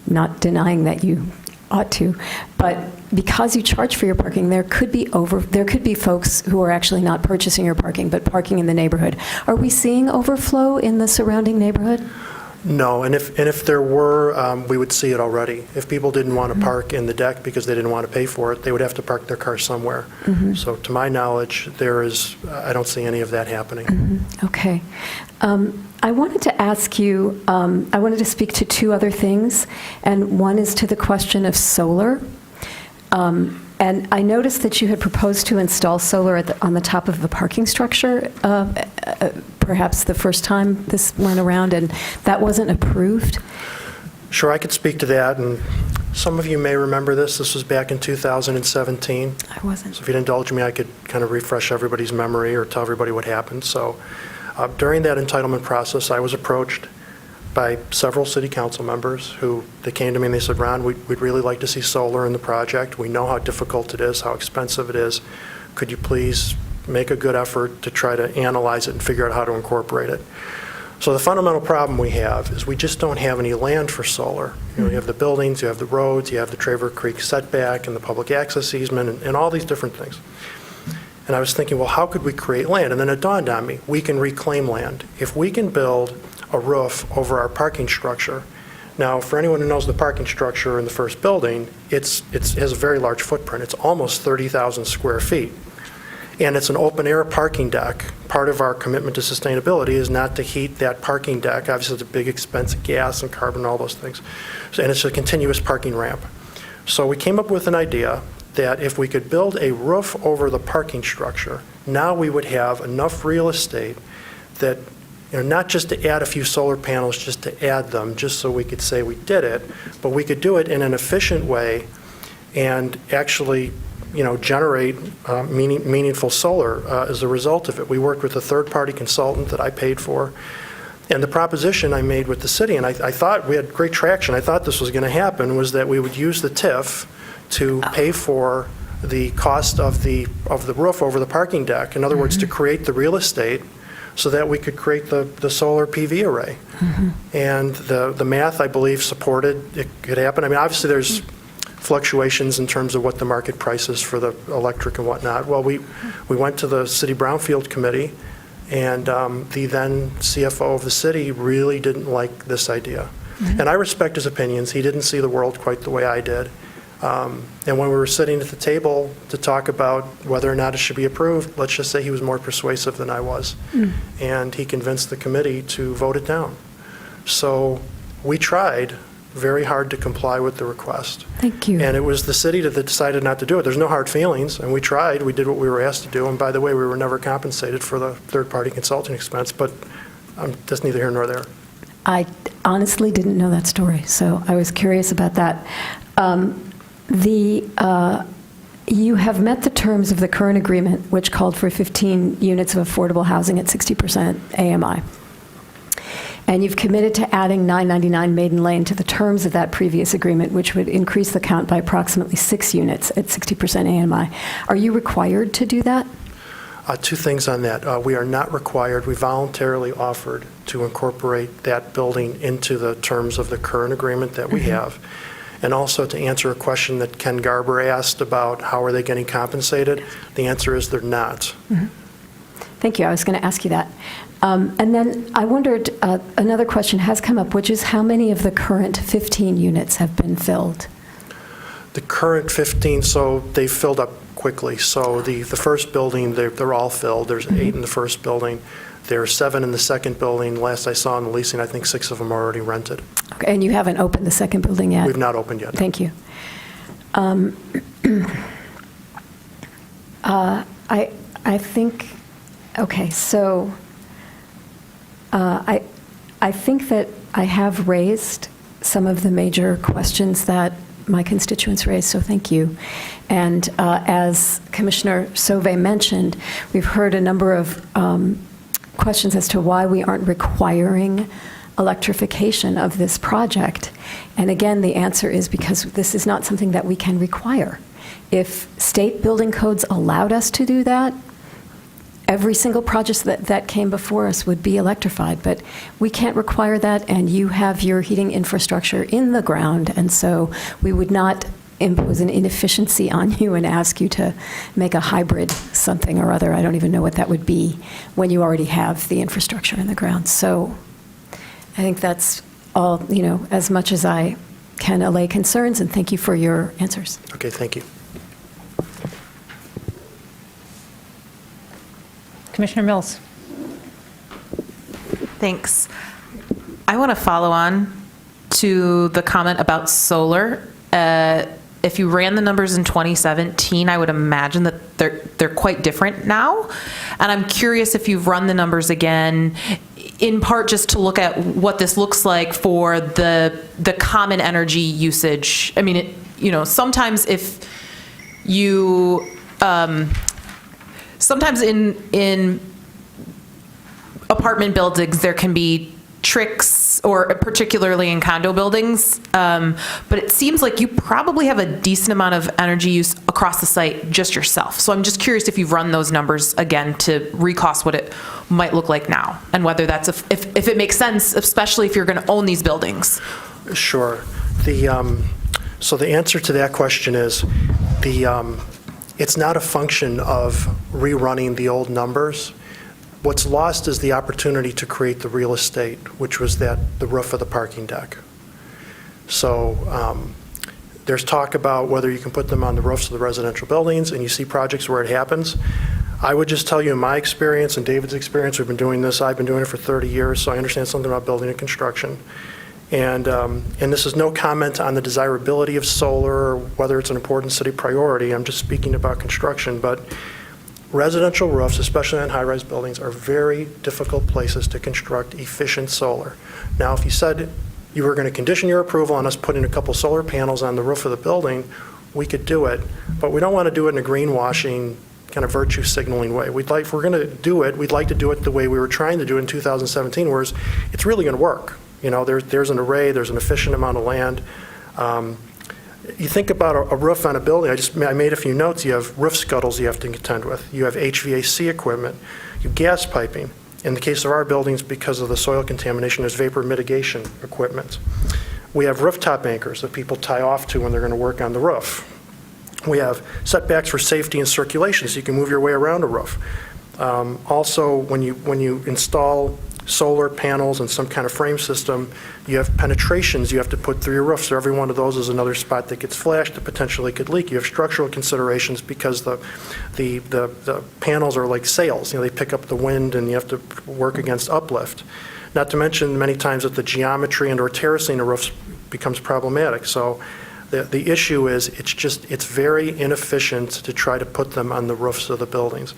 not denying that you ought to, but because you charge for your parking, there could be folks who are actually not purchasing your parking, but parking in the neighborhood. Are we seeing overflow in the surrounding neighborhood? No, and if there were, we would see it already. If people didn't want to park in the deck because they didn't want to pay for it, they would have to park their car somewhere. So to my knowledge, I don't see any of that happening. Okay. I wanted to ask you, I wanted to speak to 2 other things, and one is to the question of solar. And I noticed that you had proposed to install solar on the top of the parking structure, perhaps the first time this went around, and that wasn't approved. Sure, I could speak to that, and some of you may remember this. This was back in 2017. I wasn't. So if you'd indulge me, I could kind of refresh everybody's memory or tell everybody what happened. So during that entitlement process, I was approached by several city council members they came to me and they said, Ron, we'd really like to see solar in the project. We know how difficult it is, how expensive it is. Could you please make a good effort to try to analyze it and figure out how to incorporate it? So the fundamental problem we have is we just don't have any land for solar. You have the buildings, you have the roads, you have the Traver Creek setback and the public access easement and all these different things. And I was thinking, well, how could we create land? And then it dawned on me, we can reclaim land. If we can build a roof over our parking structure. Now, for anyone who knows the parking structure in the first building, it has a very large footprint. It's almost 30,000 square feet. And it's an open-air parking deck. Part of our commitment to sustainability is not to heat that parking deck. Obviously, it's a big expense of gas and carbon and all those things. And it's a continuous parking ramp. So we came up with an idea that if we could build a roof over the parking structure, now we would have enough real estate that not just to add a few solar panels, just to add them, just so we could say we did it, but we could do it in an efficient way and actually, generate meaningful solar as a result of it. We worked with a third-party consultant that I paid for. And the proposition I made with the city, and I thought we had great traction, I thought this was going to happen, was that we would use the TIF to pay for the cost of the roof over the parking deck. In other words, to create the real estate so that we could create the solar PV array. And the math, I believe, supported it could happen. I mean, obviously there's fluctuations in terms of what the market price is for the electric and whatnot. Well, we went to the City Brownfield Committee, and the then CFO of the city really didn't like this idea. And I respect his opinions. He didn't see the world quite the way I did. And when we were sitting at the table to talk about whether or not it should be approved, let's just say he was more persuasive than I was. And he convinced the committee to vote it down. So we tried very hard to comply with the request. Thank you. And it was the city that decided not to do it. There's no hard feelings, and we tried. We did what we were asked to do. And by the way, we were never compensated for the third-party consulting expense, but that's neither here nor there. I honestly didn't know that story, so I was curious about that. You have met the terms of the current agreement, which called for 15 units of affordable housing at 60% AMI. And you've committed to adding 999 Maiden Lane to the terms of that previous agreement, which would increase the count by approximately 6 units at 60% AMI. Are you required to do that? Two things on that. We are not required. We voluntarily offered to incorporate that building into the terms of the current agreement that we have. And also to answer a question that Ken Garber asked about how are they getting compensated, the answer is they're not. Thank you. I was going to ask you that. And then I wondered, another question has come up, which is how many of the current 15 units have been filled? The current 15, so they filled up quickly. So the first building, they're all filled. There's 8 in the first building. There are 7 in the second building. Last I saw in the leasing, I think 6 of them are already rented. Okay, and you haven't opened the second building yet? We've not opened yet. Thank you. I think, okay, so I think that I have raised some of the major questions that my constituents raised, so thank you. And as Commissioner Sauvé mentioned, we've heard a number of questions as to why we aren't requiring electrification of this project. And again, the answer is because this is not something that we can require. If state building codes allowed us to do that, every single project that came before us would be electrified, but we can't require that, and you have your heating infrastructure in the ground, and so we would not impose an inefficiency on you and ask you to make a hybrid something or other. I don't even know what that would be when you already have the infrastructure in the ground. So I think that's all, as much as I can allay concerns, and thank you for your answers. Okay, thank you. Commissioner Mills. Thanks. I want to follow on to the comment about solar. If you ran the numbers in 2017, I would imagine that they're quite different now. And I'm curious if you've run the numbers again, in part just to look at what this looks like for the common energy usage. I mean, sometimes if you, sometimes in apartment buildings, there can be tricks, or particularly in condo buildings, but it seems like you probably have a decent amount of energy use across the site just yourself. So I'm just curious if you've run those numbers again to recost what it might look like now, and whether that's if it makes sense, especially if you're going to own these buildings. Sure. So the answer to that question is it's not a function of rerunning the old numbers. What's lost is the opportunity to create the real estate, which was the roof of the parking deck. So there's talk about whether you can put them on the roofs of the residential buildings, and you see projects where it happens. I would just tell you, in my experience and David's experience, we've been doing this, I've been doing it for 30 years, so I understand something about building and construction. And this is no comment on the desirability of solar or whether it's an important city priority. I'm just speaking about construction. But residential roofs, especially on high-rise buildings, are very difficult places to construct efficient solar. Now, if you said you were going to condition your approval on us putting a couple solar panels on the roof of the building, we could do it, but we don't want to do it in a greenwashing kind of virtue signaling way. If we're going to do it, we'd like to do it the way we were trying to do it in 2017, whereas it's really going to work. You know, there's an array, there's an efficient amount of land. You think about a roof on a building, I made a few notes. You have roof scuttles you have to contend with. You have HVAC equipment. You have gas piping. In the case of our buildings, because of the soil contamination, there's vapor mitigation equipment. We have rooftop anchors that people tie off to when they're going to work on the roof. We have setbacks for safety and circulation, so you can move your way around a roof. Also, when you install solar panels and some kind of frame system, you have penetrations you have to put through your roof, so every one of those is another spot that gets flashed that potentially could leak. You have structural considerations because the panels are like sails. You know, they pick up the wind and you have to work against uplift. Not to mention many times that the geometry and or terracing of roofs becomes problematic. So the issue is it's very inefficient to try to put them on the roofs of the buildings.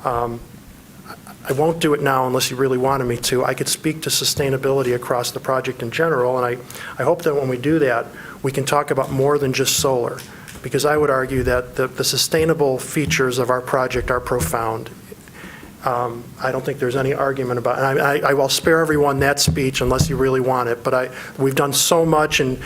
I won't do it now unless you really wanted me to. I could speak to sustainability across the project in general, and I hope that when we do that, we can talk about more than just solar, because I would argue that the sustainable features of our project are profound. I don't think there's any argument about it. I will spare everyone that speech unless you really want it, but we've done so much, and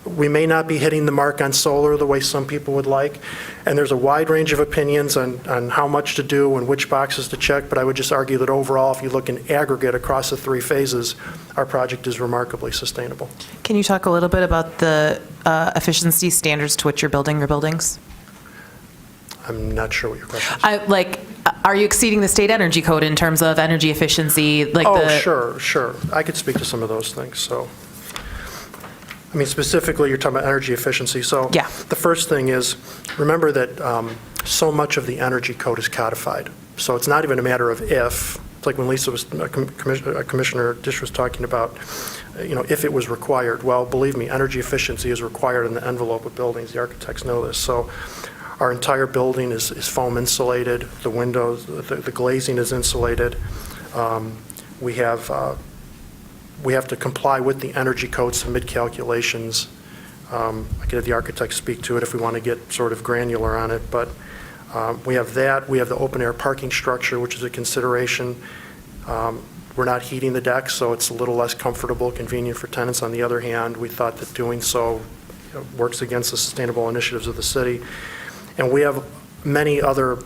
we may not be hitting the mark on solar the way some people would like, and there's a wide range of opinions on how much to do and which boxes to check, but I would just argue that overall, if you look in aggregate across the three phases, our project is remarkably sustainable. Can you talk a little bit about the efficiency standards to which you're building your buildings? I'm not sure what your question is. Are you exceeding the state energy code in terms of energy efficiency? Sure. I could speak to some of those things. So, I mean, specifically, you're talking about energy efficiency. So, yeah. The first thing is, remember that so much of the energy code is codified. So it's not even a matter of if. It's like when Lisa was, Commissioner Dish was talking about, if it was required. Well, believe me, energy efficiency is required in the envelope of buildings. The architects know this. So our entire building is foam insulated. The windows, the glazing is insulated. We have to comply with the energy code, submit calculations. I could have the architects speak to it if we want to get sort of granular on it, but we have that. We have the open air parking structure, which is a consideration. We're not heating the deck, so it's a little less comfortable, convenient for tenants. On the other hand, we thought that doing so works against the sustainable initiatives of the city. And we have many other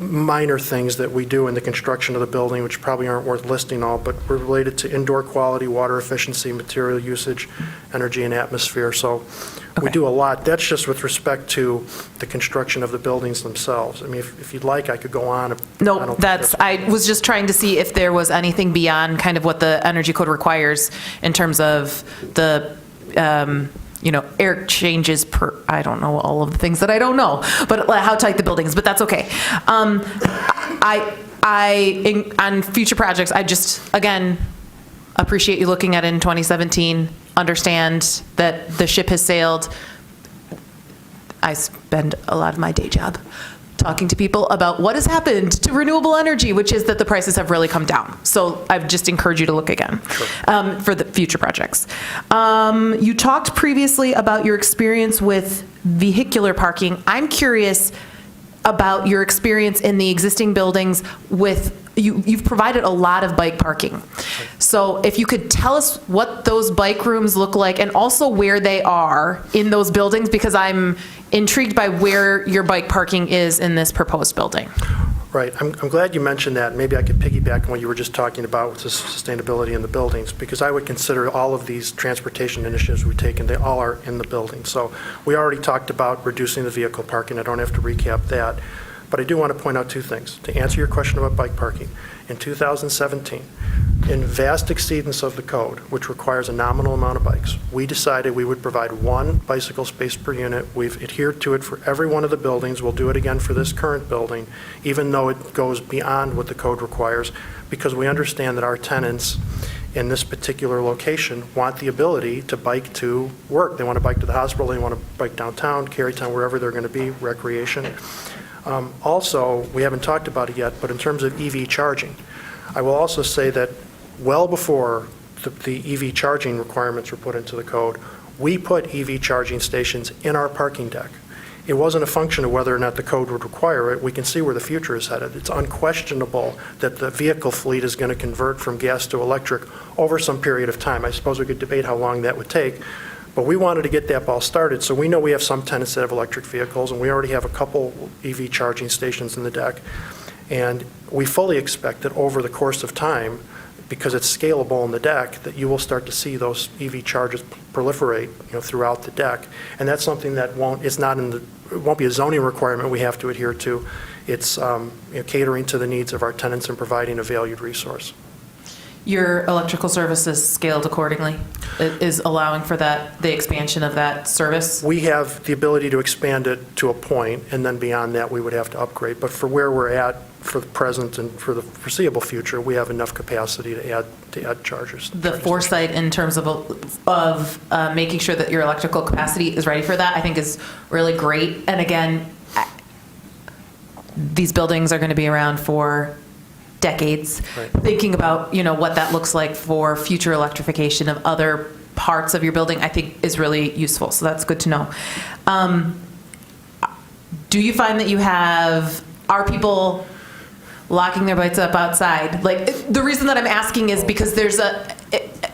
minor things that we do in the construction of the building, which probably aren't worth listing all, but we're related to indoor quality, water efficiency, material usage, energy and atmosphere. So we do a lot. That's just with respect to the construction of the buildings themselves. I mean, if you'd like, I could go on. No, I was just trying to see if there was anything beyond kind of what the energy code requires in terms of the air changes per, I don't know all of the things that I don't know, but how tight the building is, but that's okay. On future projects, I just, again, appreciate you looking at it in 2017, understand that the ship has sailed. I spend a lot of my day job talking to people about what has happened to renewable energy, which is that the prices have really come down. So I've just encouraged you to look again for the future projects. You talked previously about your experience with vehicular parking. I'm curious about your experience in the existing buildings with, you've provided a lot of bike parking. So if you could tell us what those bike rooms look like and also where they are in those buildings, because I'm intrigued by where your bike parking is in this proposed building. Right. I'm glad you mentioned that. Maybe I could piggyback on what you were just talking about with the sustainability in the buildings, because I would consider all of these transportation initiatives we've taken, they all are in the building. So we already talked about reducing the vehicle parking. I don't have to recap that. But I do want to point out two things. To answer your question about bike parking, in 2017, in vast exceedance of the code, which requires a nominal amount of bikes, we decided we would provide one bicycle space per unit. We've adhered to it for every one of the buildings. We'll do it again for this current building, even though it goes beyond what the code requires, because we understand that our tenants in this particular location want the ability to bike to work. They want to bike to the hospital, they want to bike downtown, Carytown, wherever they're going to be, recreation. Also, we haven't talked about it yet, but in terms of EV charging, I will also say that well before the EV charging requirements were put into the code, we put EV charging stations in our parking deck. It wasn't a function of whether or not the code would require it. We can see where the future is headed. It's unquestionable that the vehicle fleet is going to convert from gas to electric over some period of time. I suppose we could debate how long that would take, but we wanted to get that ball started. So we know we have some tenants that have electric vehicles, and we already have a couple EV charging stations in the deck. And we fully expect that over the course of time, because it's scalable in the deck, that you will start to see those EV chargers proliferate, throughout the deck. And that's something that it won't be a zoning requirement we have to adhere to. It's catering to the needs of our tenants and providing a valued resource. Your electrical service is scaled accordingly? It is allowing for that, the expansion of that service? We have the ability to expand it to a point, and then beyond that, we would have to upgrade. But for where we're at, for the present and for the foreseeable future, we have enough capacity to add chargers. The foresight in terms of making sure that your electrical capacity is ready for that, I think is really great. And again, these buildings are going to be around for decades. Right. Thinking about, what that looks like for future electrification of other parts of your building, I think is really useful. So that's good to know. Do you find that are people locking their bikes up outside? Like, the reason that I'm asking is because there's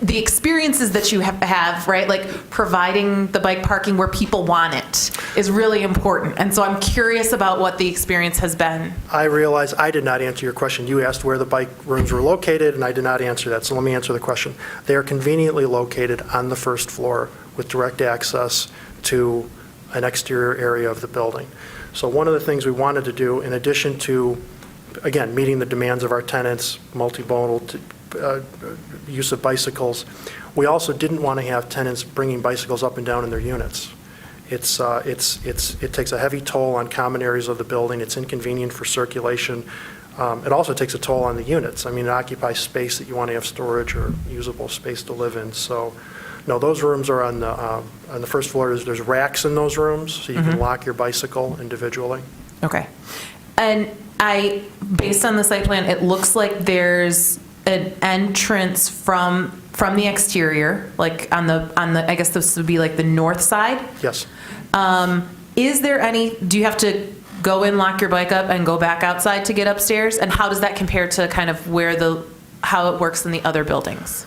the experiences that you have, right? Like providing the bike parking where people want it is really important. And so I'm curious about what the experience has been. I realize I did not answer your question. You asked where the bike rooms were located, and I did not answer that. So let me answer the question. They are conveniently located on the first floor with direct access to an exterior area of the building. So one of the things we wanted to do, in addition to, again, meeting the demands of our tenants, multimodal use of bicycles, we also didn't want to have tenants bringing bicycles up and down in their units. It takes a heavy toll on common areas of the building. It's inconvenient for circulation. It also takes a toll on the units. I mean, it occupies space that you want to have storage or usable space to live in. So, no, those rooms are on the first floor. There's racks in those rooms, so you can lock your bicycle individually. Okay. And based on the site plan, it looks like there's an entrance from the exterior, like on the I guess this would be like the north side. Yes. Do you have to go in, lock your bike up, and go back outside to get upstairs? And how does that compare to kind of how it works in the other buildings?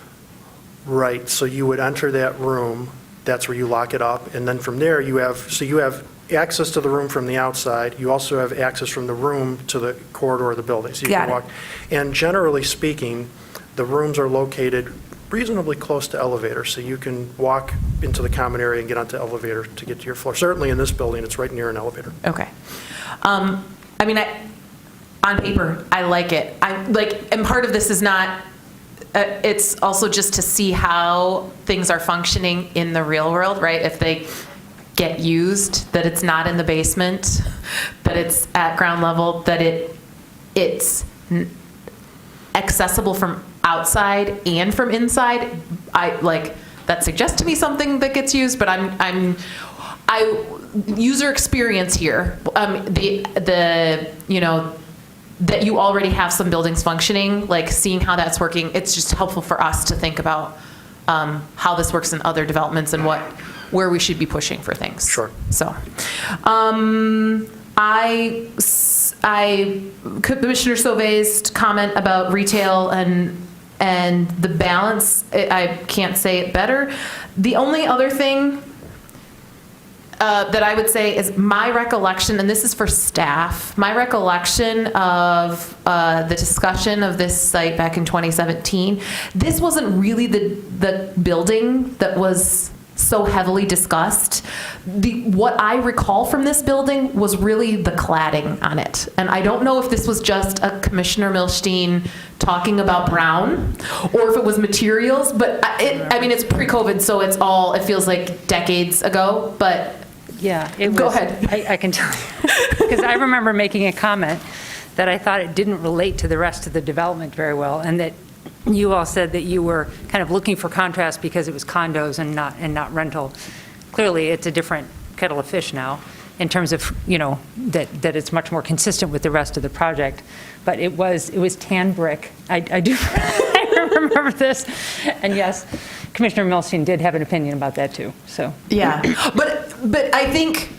Right. So you would enter that room. That's where you lock it up, and then from there you have access to the room from the outside. You also have access from the room to the corridor of the building. So you can walk. And generally speaking, the rooms are located reasonably close to elevators, so you can walk into the common area and get onto the elevator to get to your floor. Certainly in this building, it's right near an elevator. Okay. On paper, I like it. And part of this is not, it's also just to see how things are functioning in the real world, right? If they get used, that it's not in the basement, that it's at ground level, that it's accessible from outside and from inside. That suggests to me something that gets used, but user experience here, that you already have some buildings functioning, like seeing how that's working, it's just helpful for us to think about how this works in other developments and where we should be pushing for things. Sure. So, Commissioner Sauvé's comment about retail and the balance, I can't say it better. The only other thing that I would say is my recollection, and this is for staff, my recollection of the discussion of this site back in 2017, this wasn't really the building that was so heavily discussed. What I recall from this building was really the cladding on it. And I don't know if this was just a Commissioner Milstein talking about brown or if it was materials, but it's pre-COVID, so it feels like decades ago, but yeah, go ahead. I can tell you, because I remember making a comment that I thought it didn't relate to the rest of the development very well, and that you all said that you were kind of looking for contrast because it was condos and not rental. Clearly, it's a different kettle of fish now. in terms of, that it's much more consistent with the rest of the project. But it was tan brick. I do, I remember this. And yes, Commissioner Milstein did have an opinion about that too, so. Yeah, but I think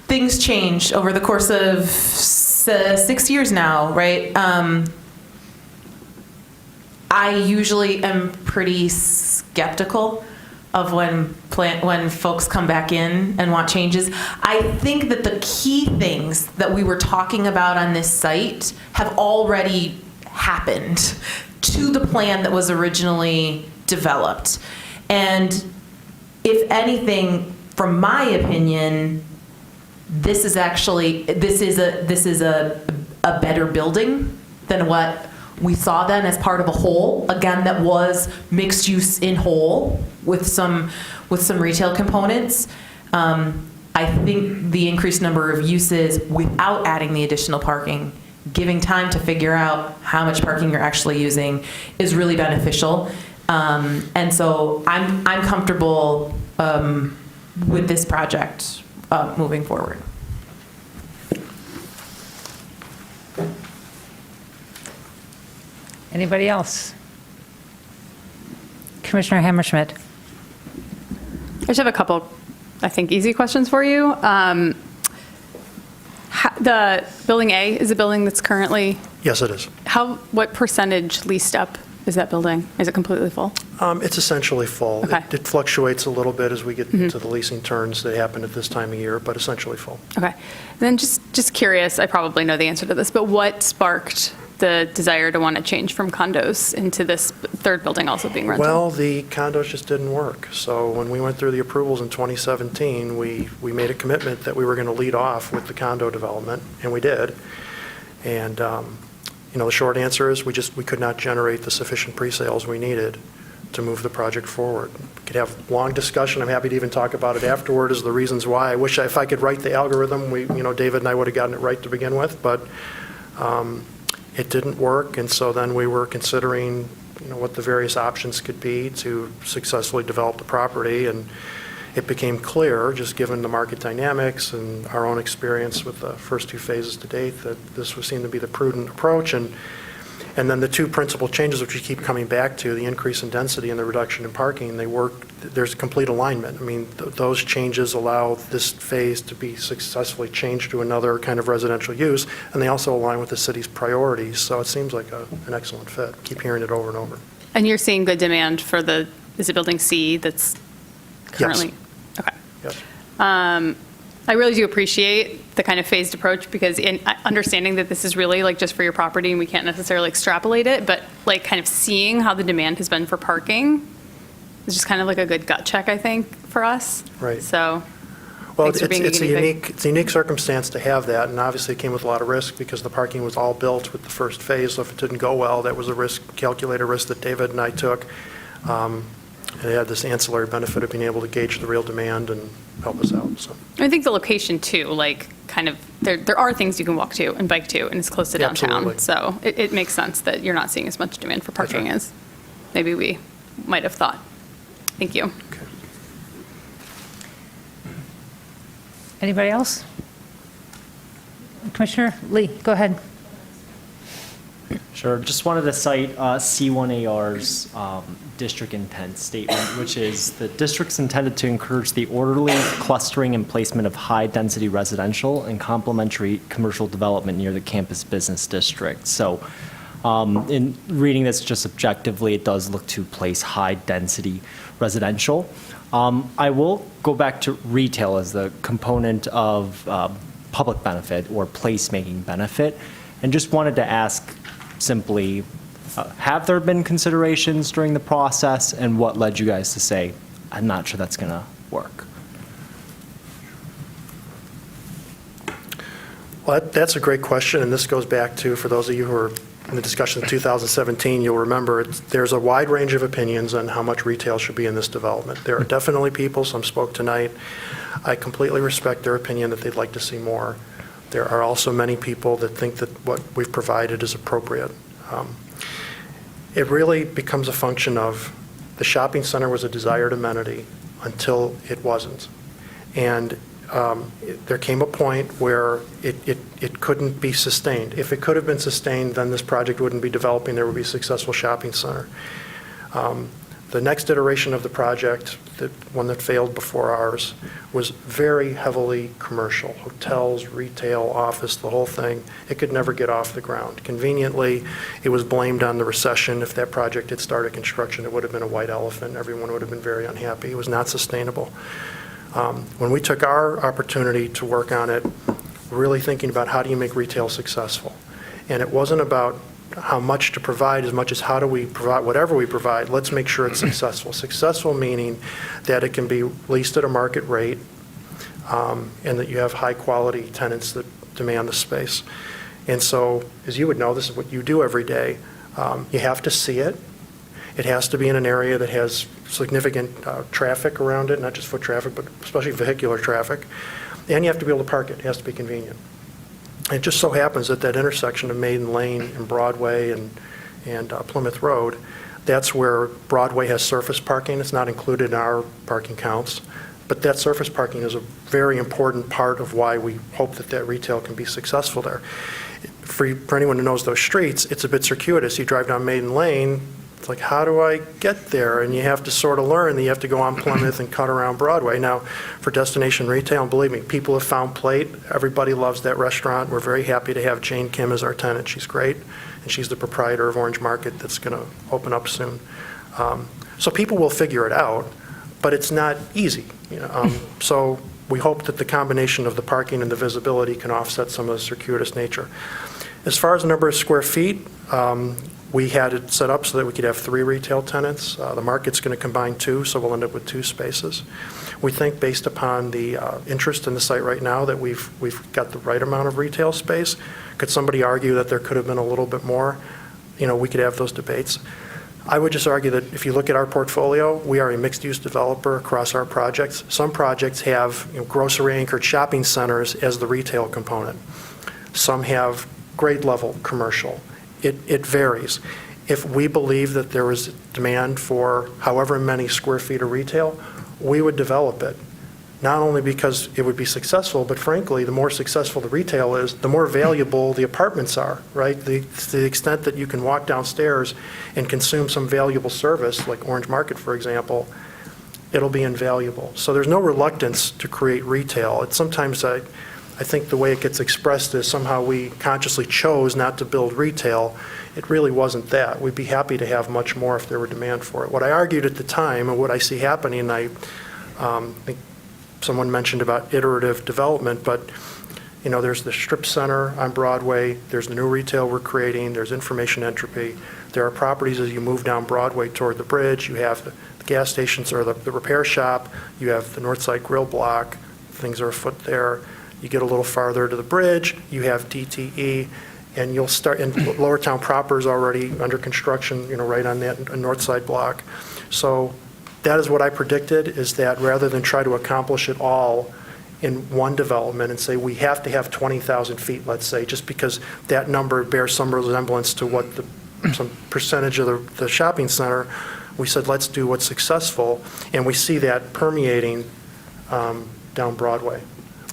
things change over the course of 6 years now, right? I usually am pretty skeptical of when folks come back in and want changes. I think that the key things that we were talking about on this site have already happened to the plan that was originally developed. And if anything, from my opinion, this is a better building than what we saw then as part of a whole, again, that was mixed use in whole with some retail components. I think the increased number of uses without adding the additional parking, giving time to figure out how much parking you're actually using, is really beneficial. And so I'm comfortable with this project moving forward. Anybody else? Commissioner Hammerschmidt. I just have a couple, I think, easy questions for you. The Building A is a building that's currently... Yes, it is. What percentage leased up is that building? Is it completely full? It's essentially full. Okay. It fluctuates a little bit as we get into the leasing turns that happen at this time of year, but essentially full. Okay. And then just curious, I probably know the answer to this, but what sparked the desire to want to change from condos into this third building also being rental? Well, the condos just didn't work. So when we went through the approvals in 2017, we made a commitment that we were going to lead off with the condo development, and we did. And, the short answer is we could not generate the sufficient pre-sales we needed to move the project forward. We could have long discussion. I'm happy to even talk about it afterward as the reasons why. I wish if I could write the algorithm, David and I would have gotten it right to begin with, but it didn't work, and so then we were considering, what the various options could be to successfully develop the property, and it became clear, just given the market dynamics and our own experience with the first two phases to date, that this would seem to be the prudent approach. And then the two principal changes, which we keep coming back to, the increase in density and the reduction in parking, there's complete alignment. I mean, those changes allow this phase to be successfully changed to another kind of residential use, and they also align with the city's priorities. So it seems like an excellent fit. Keep hearing it over and over. And you're seeing good demand for is it Building C that's currently? Yes. Okay. Yes. I really do appreciate the kind of phased approach, because in understanding that this is really like just for your property and we can't necessarily extrapolate it, but like kind of seeing how the demand has been for parking is just kind of like a good gut check, I think, for us. Right. So Well, thanks for being a guinea pig. it's a unique circumstance to have that, and obviously it came with a lot of risk because the parking was all built with the first phase, so if it didn't go well, that was a calculated risk that David and I took. And it had this ancillary benefit of being able to gauge the real demand and help us out. So I think the location too, like kind of, there are things you can walk to and bike to, and it's close to downtown. Absolutely. So it makes sense that you're not seeing as much demand for parking right. as maybe we might have thought. Thank you. Okay. Anybody else? Commissioner Lee, go ahead. Sure. Just wanted to cite C1AR's district intent statement, which is the district's intended to encourage the orderly clustering and placement of high-density residential and complementary commercial development near the campus business district. So in reading this just objectively, it does look to place high-density residential. I will go back to retail as the component of public benefit or placemaking benefit, and just wanted to ask simply, have there been considerations during the process, and what led you guys to say, I'm not sure that's going to work? Well, that's a great question, and this goes back to, for those of you who are in the discussion of 2017, you'll remember there's a wide range of opinions on how much retail should be in this development. There are definitely people, some spoke tonight, I completely respect their opinion that they'd like to see more. There are also many people that think that what we've provided is appropriate. It really becomes a function of the shopping center was a desired amenity until it wasn't. And there came a point where it couldn't be sustained. If it could have been sustained, then this project wouldn't be developing, there would be a successful shopping center. The next iteration of the project, the one that failed before ours, was very heavily commercial. Hotels, retail, office, the whole thing. It could never get off the ground. Conveniently, it was blamed on the recession. If that project had started construction, it would have been a white elephant. Everyone would have been very unhappy. It was not sustainable. When we took our opportunity to work on it, really thinking about how do you make retail successful. And it wasn't about how much to provide as much as how do we provide whatever we provide, let's make sure it's successful. Successful meaning that it can be leased at a market rate and that you have high quality tenants that demand the space. And so, as you would know, this is what you do every day. You have to see it. It has to be in an area that has significant traffic around it, not just foot traffic, but especially vehicular traffic. And you have to be able to park it. It has to be convenient. It just so happens that that intersection of Maiden Lane and Broadway and Plymouth Road, that's where Broadway has surface parking. It's not included in our parking counts. But that surface parking is a very important part of why we hope that that retail can be successful there. For anyone who knows those streets, it's a bit circuitous. You drive down Maiden Lane, it's like, how do I get there? And you have to sort of learn that you have to go on Plymouth and cut around Broadway. Now, for destination retail, and believe me, people have found Plate. Everybody loves that restaurant. We're very happy to have Jane Kim as our tenant. She's great, and she's the proprietor of Orange Market that's going to open up soon. So people will figure it out, but it's not easy. So we hope that the combination of the parking and the visibility can offset some of the circuitous nature. As far as the number of square feet, we had it set up so that we could have 3 retail tenants. The market's going to combine 2, so we'll end up with 2 spaces. We think based upon the interest in the site right now that we've got the right amount of retail space. Could somebody argue that there could have been a little bit more? We could have those debates. I would just argue that if you look at our portfolio, we are a mixed-use developer across our projects. Some projects have grocery-anchored shopping centers as the retail component. Some have grade-level commercial. It varies. If we believe that there is demand for however many square feet of retail, we would develop it. Not only because it would be successful, but frankly, the more successful the retail is, the more valuable the apartments are, right? To the extent that you can walk downstairs and consume some valuable service, like Orange Market, for example, it'll be invaluable. So there's no reluctance to create retail. It's sometimes I think the way it gets expressed is somehow we consciously chose not to build retail. It really wasn't that. We'd be happy to have much more if there were demand for it. What I argued at the time and what I see happening, I think someone mentioned about iterative development, but there's the strip center on Broadway, there's the new retail we're creating, there's information entropy. There are properties as you move down Broadway toward the bridge, you have the gas stations or the repair shop, you have the Northside Grill block, things are afoot there. You get a little farther to the bridge, you have DTE, and you'll start, and Lower Town proper is already under construction, right on that north side block. So that is what I predicted, is that rather than try to accomplish it all in one development and say we have to have 20,000 feet, let's say, just because that number bears some resemblance to what some percentage of the shopping center, we said let's do what's successful, and we see that permeating down Broadway.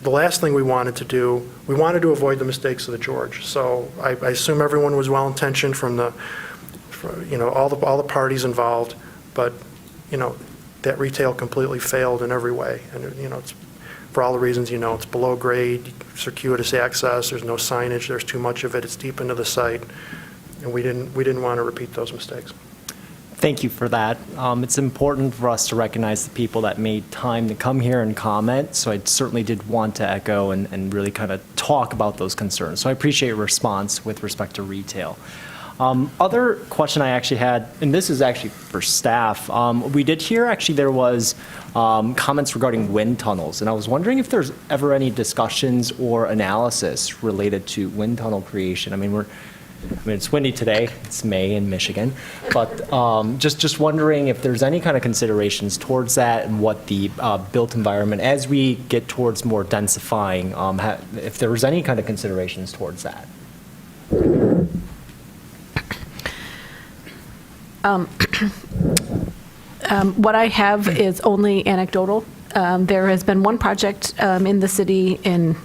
The last thing we wanted to do, we wanted to avoid the mistakes of the George. So I assume everyone was well-intentioned from all the parties involved, but that retail completely failed in every way. And it's for all the reasons it's below grade, circuitous access, there's no signage, there's too much of it, it's deep into the site, and we didn't want to repeat those mistakes. Thank you for that. It's important for us to recognize the people that made time to come here and comment, so I certainly did want to echo and really kind of talk about those concerns. So I appreciate your response with respect to retail. Other question I actually had, and this is actually for staff, we did hear actually there was comments regarding wind tunnels, and I was wondering if there's ever any discussions or analysis related to wind tunnel creation. I mean, it's windy today, it's May in Michigan, but just wondering if there's any kind of considerations towards that and what the built environment, as we get towards more densifying, if there was any kind of considerations towards that. What I have is only anecdotal. There has been one project in the city in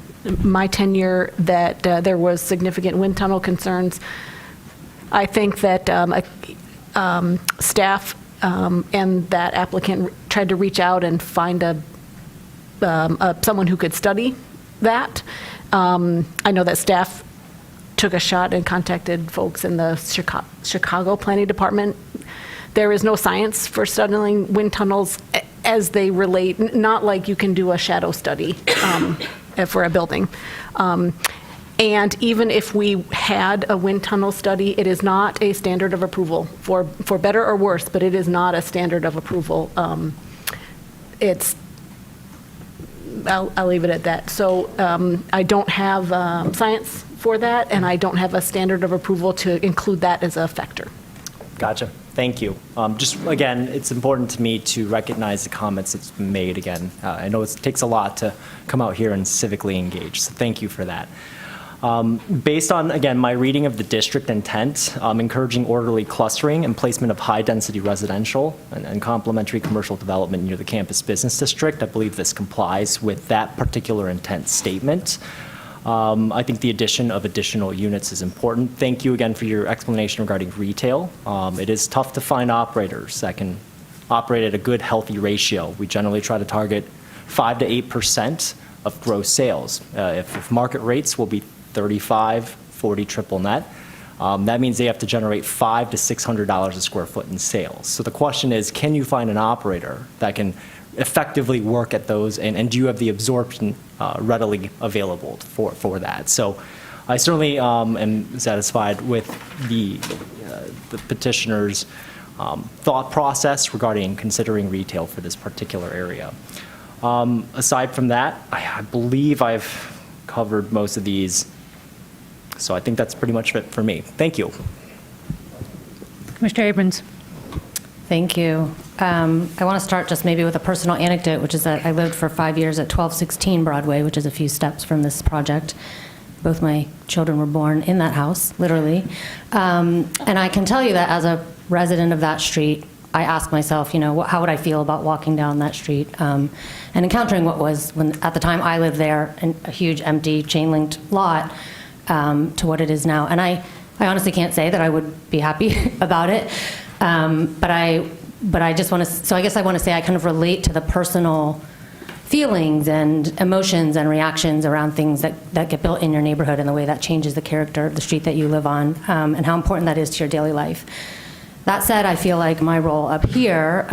my tenure that there was significant wind tunnel concerns. I think that staff and that applicant tried to reach out and find someone who could study that. I know that staff took a shot and contacted folks in the Chicago Planning Department. There is no science for studying wind tunnels as they relate, not like you can do a shadow study for a building. And even if we had a wind tunnel study, it is not a standard of approval, for better or worse, but it is not a standard of approval. I'll leave it at that. So I don't have science for that, and I don't have a standard of approval to include that as a factor. Gotcha. Thank you. Just again, it's important to me to recognize the comments that's been made again. I know it takes a lot to come out here and civically engage, so thank you for that. Based on, again, my reading of the district intent, encouraging orderly clustering and placement of high-density residential and complementary commercial development near the campus business district, I believe this complies with that particular intent statement. I think the addition of additional units is important. Thank you again for your explanation regarding retail. It is tough to find operators that can operate at a good, healthy ratio. We generally try to target 5 to 8% of gross sales. If market rates will be 35, 40 triple net, that means they have to generate $500 to $600 a square foot in sales. So the question is, can you find an operator that can effectively work at those, and do you have the absorption readily available for that? So I certainly am satisfied with the petitioner's thought process regarding considering retail for this particular area. Aside from that, I believe I've covered most of these, so I think that's pretty much it for me. Thank you. Commissioner Abrams. Thank you. I want to start just maybe with a personal anecdote, which is that I lived for 5 years at 1216 Broadway, which is a few steps from this project. Both my children were born in that house, literally. And I can tell you that as a resident of that street, I ask myself, how would I feel about walking down that street and encountering what was, when at the time I lived there, a huge empty chain-linked lot to what it is now. And I honestly can't say that I would be happy about it. But I just want to, so I guess I want to say I kind of relate to the personal feelings and emotions and reactions around things that get built in your neighborhood and the way that changes the character of the street that you live on, and how important that is to your daily life. That said, I feel like my role up here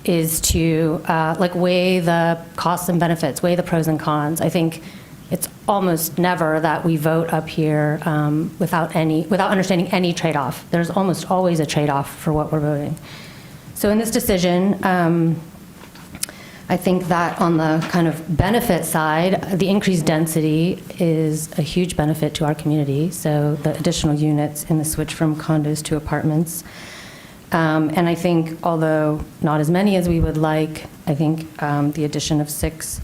is to weigh the costs and benefits, weigh the pros and cons. I think it's almost never that we vote up here without understanding any trade-off. There's almost always a trade-off for what we're voting. So in this decision, I think that on the kind of benefit side, the increased density is a huge benefit to our community. So the additional units in the switch from condos to apartments. And I think, although not as many as we would like, I think the addition of 6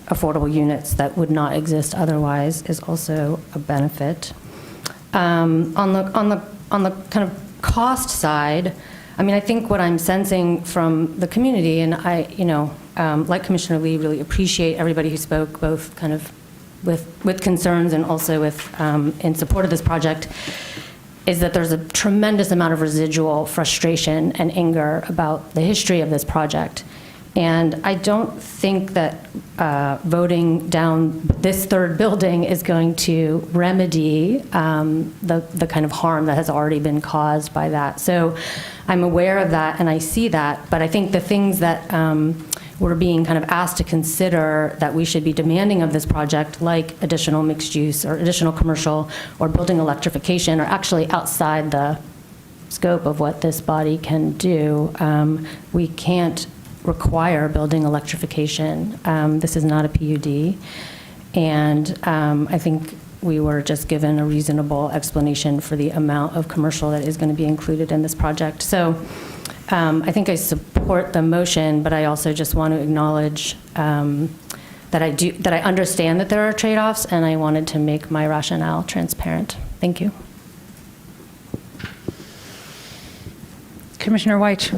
affordable units that would not exist otherwise is also a benefit. On the kind of cost side, I mean, I think what I'm sensing from the community, and I, like Commissioner Lee, really appreciate everybody who spoke, both kind of with concerns and also with in support of this project, is that there's a tremendous amount of residual frustration and anger about the history of this project. And I don't think that voting down this third building is going to remedy the kind of harm that has already been caused by that. So I'm aware of that and I see that, but I think the things that we're being kind of asked to consider that we should be demanding of this project, like additional mixed use or additional commercial or building electrification, are actually outside the scope of what this body can do. We can't require building electrification. This is not a PUD. And I think we were just given a reasonable explanation for the amount of commercial that is going to be included in this project. So I think I support the motion, but I also just want to acknowledge that I understand that there are trade-offs, and I wanted to make my rationale transparent. Thank you. Commissioner White.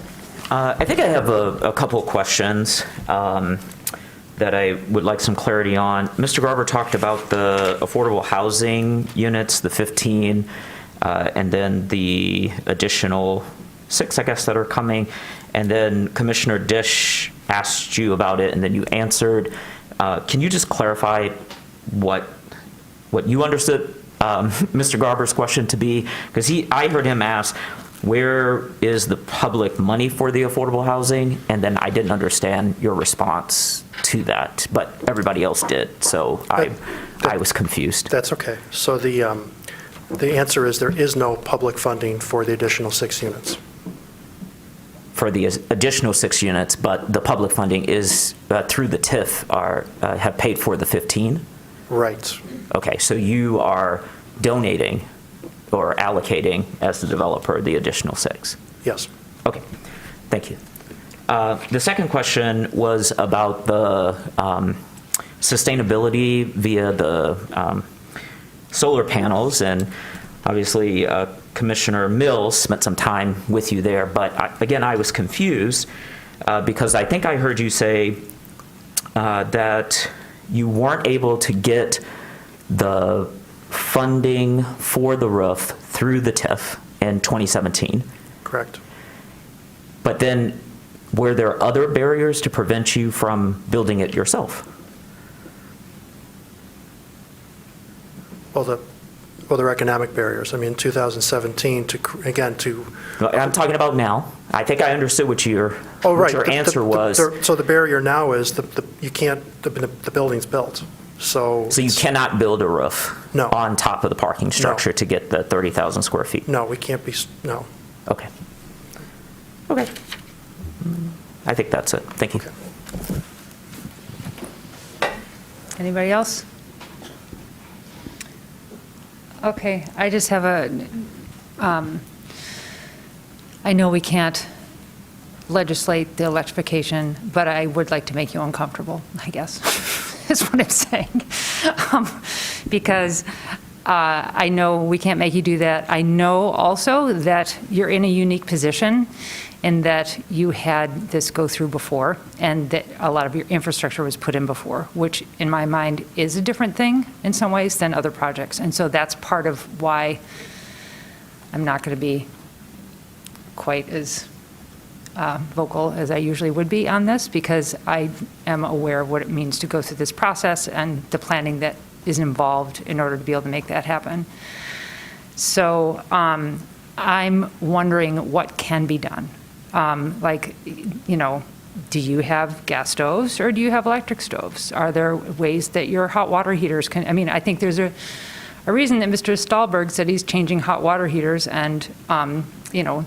I think I have a couple of questions that I would like some clarity on. Mr. Garber talked about the affordable housing units, the 15, and then the additional 6, I guess, that are coming. And then Commissioner Dish asked you about it, and then you answered. Can you just clarify what you understood Mr. Garber's question to be? Because I heard him ask, where is the public money for the affordable housing? And then I didn't understand your response to that, but everybody else did, so I was confused. That's okay. So the answer is there is no public funding for the additional 6 units. For the additional 6 units, but the public funding is through the TIF have paid for the 15? Right. Okay, so you are donating or allocating as the developer the additional 6? Yes. Okay, thank you. The second question was about the sustainability via the solar panels, and obviously Commissioner Mills spent some time with you there, but again, I was confused because I think I heard you say that you weren't able to get the funding for the roof through the TIF in 2017. Correct. But then, were there other barriers to prevent you from building it yourself? Well, there are economic barriers. I mean, in 2017, I'm talking about now. I think I understood what your answer was. So the barrier now is the building's built. So you cannot build a roof on top of the parking structure to get the 30,000 square feet? No, we can't be, no. Okay. Okay. I think that's it. Thank you. Anybody else? Okay, I just have I know we can't legislate the electrification, but I would like to make you uncomfortable, I guess, is what I'm saying. Because I know we can't make you do that. I know also that you're in a unique position in that you had this go through before, and that a lot of your infrastructure was put in before, which in my mind is a different thing in some ways than other projects. And so that's part of why I'm not going to be quite as vocal as I usually would be on this, because I am aware of what it means to go through this process and the planning that is involved in order to be able to make that happen. So I'm wondering what can be done. Do you have gas stoves or do you have electric stoves? Are there ways that your hot water heaters can, I think there's a reason that Mr. Stahlberg said he's changing hot water heaters and,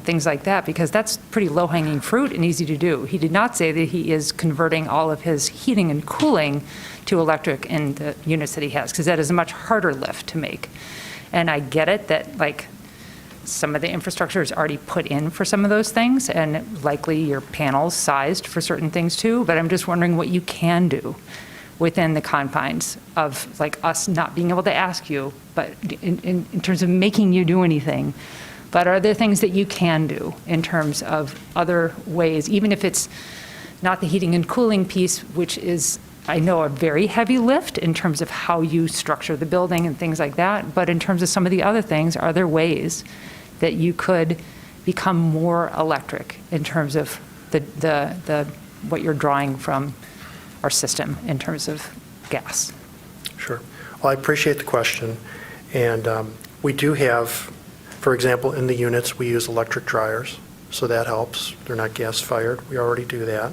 things like that, because that's pretty low-hanging fruit and easy to do. He did not say that he is converting all of his heating and cooling to electric in the units that he has, because that is a much harder lift to make. And I get it that, some of the infrastructure is already put in for some of those things, and likely your panels sized for certain things too, but I'm just wondering what you can do within the confines of us not being able to ask you, but in terms of making you do anything. But are there things that you can do in terms of other ways, even if it's not the heating and cooling piece, which is, I know, a very heavy lift in terms of how you structure the building and things like that, but in terms of some of the other things, are there ways that you could become more electric in terms of the what you're drawing from our system in terms of gas? Sure. Well, I appreciate the question. And we do have, for example, in the units, we use electric dryers, so that helps. They're not gas-fired. We already do that.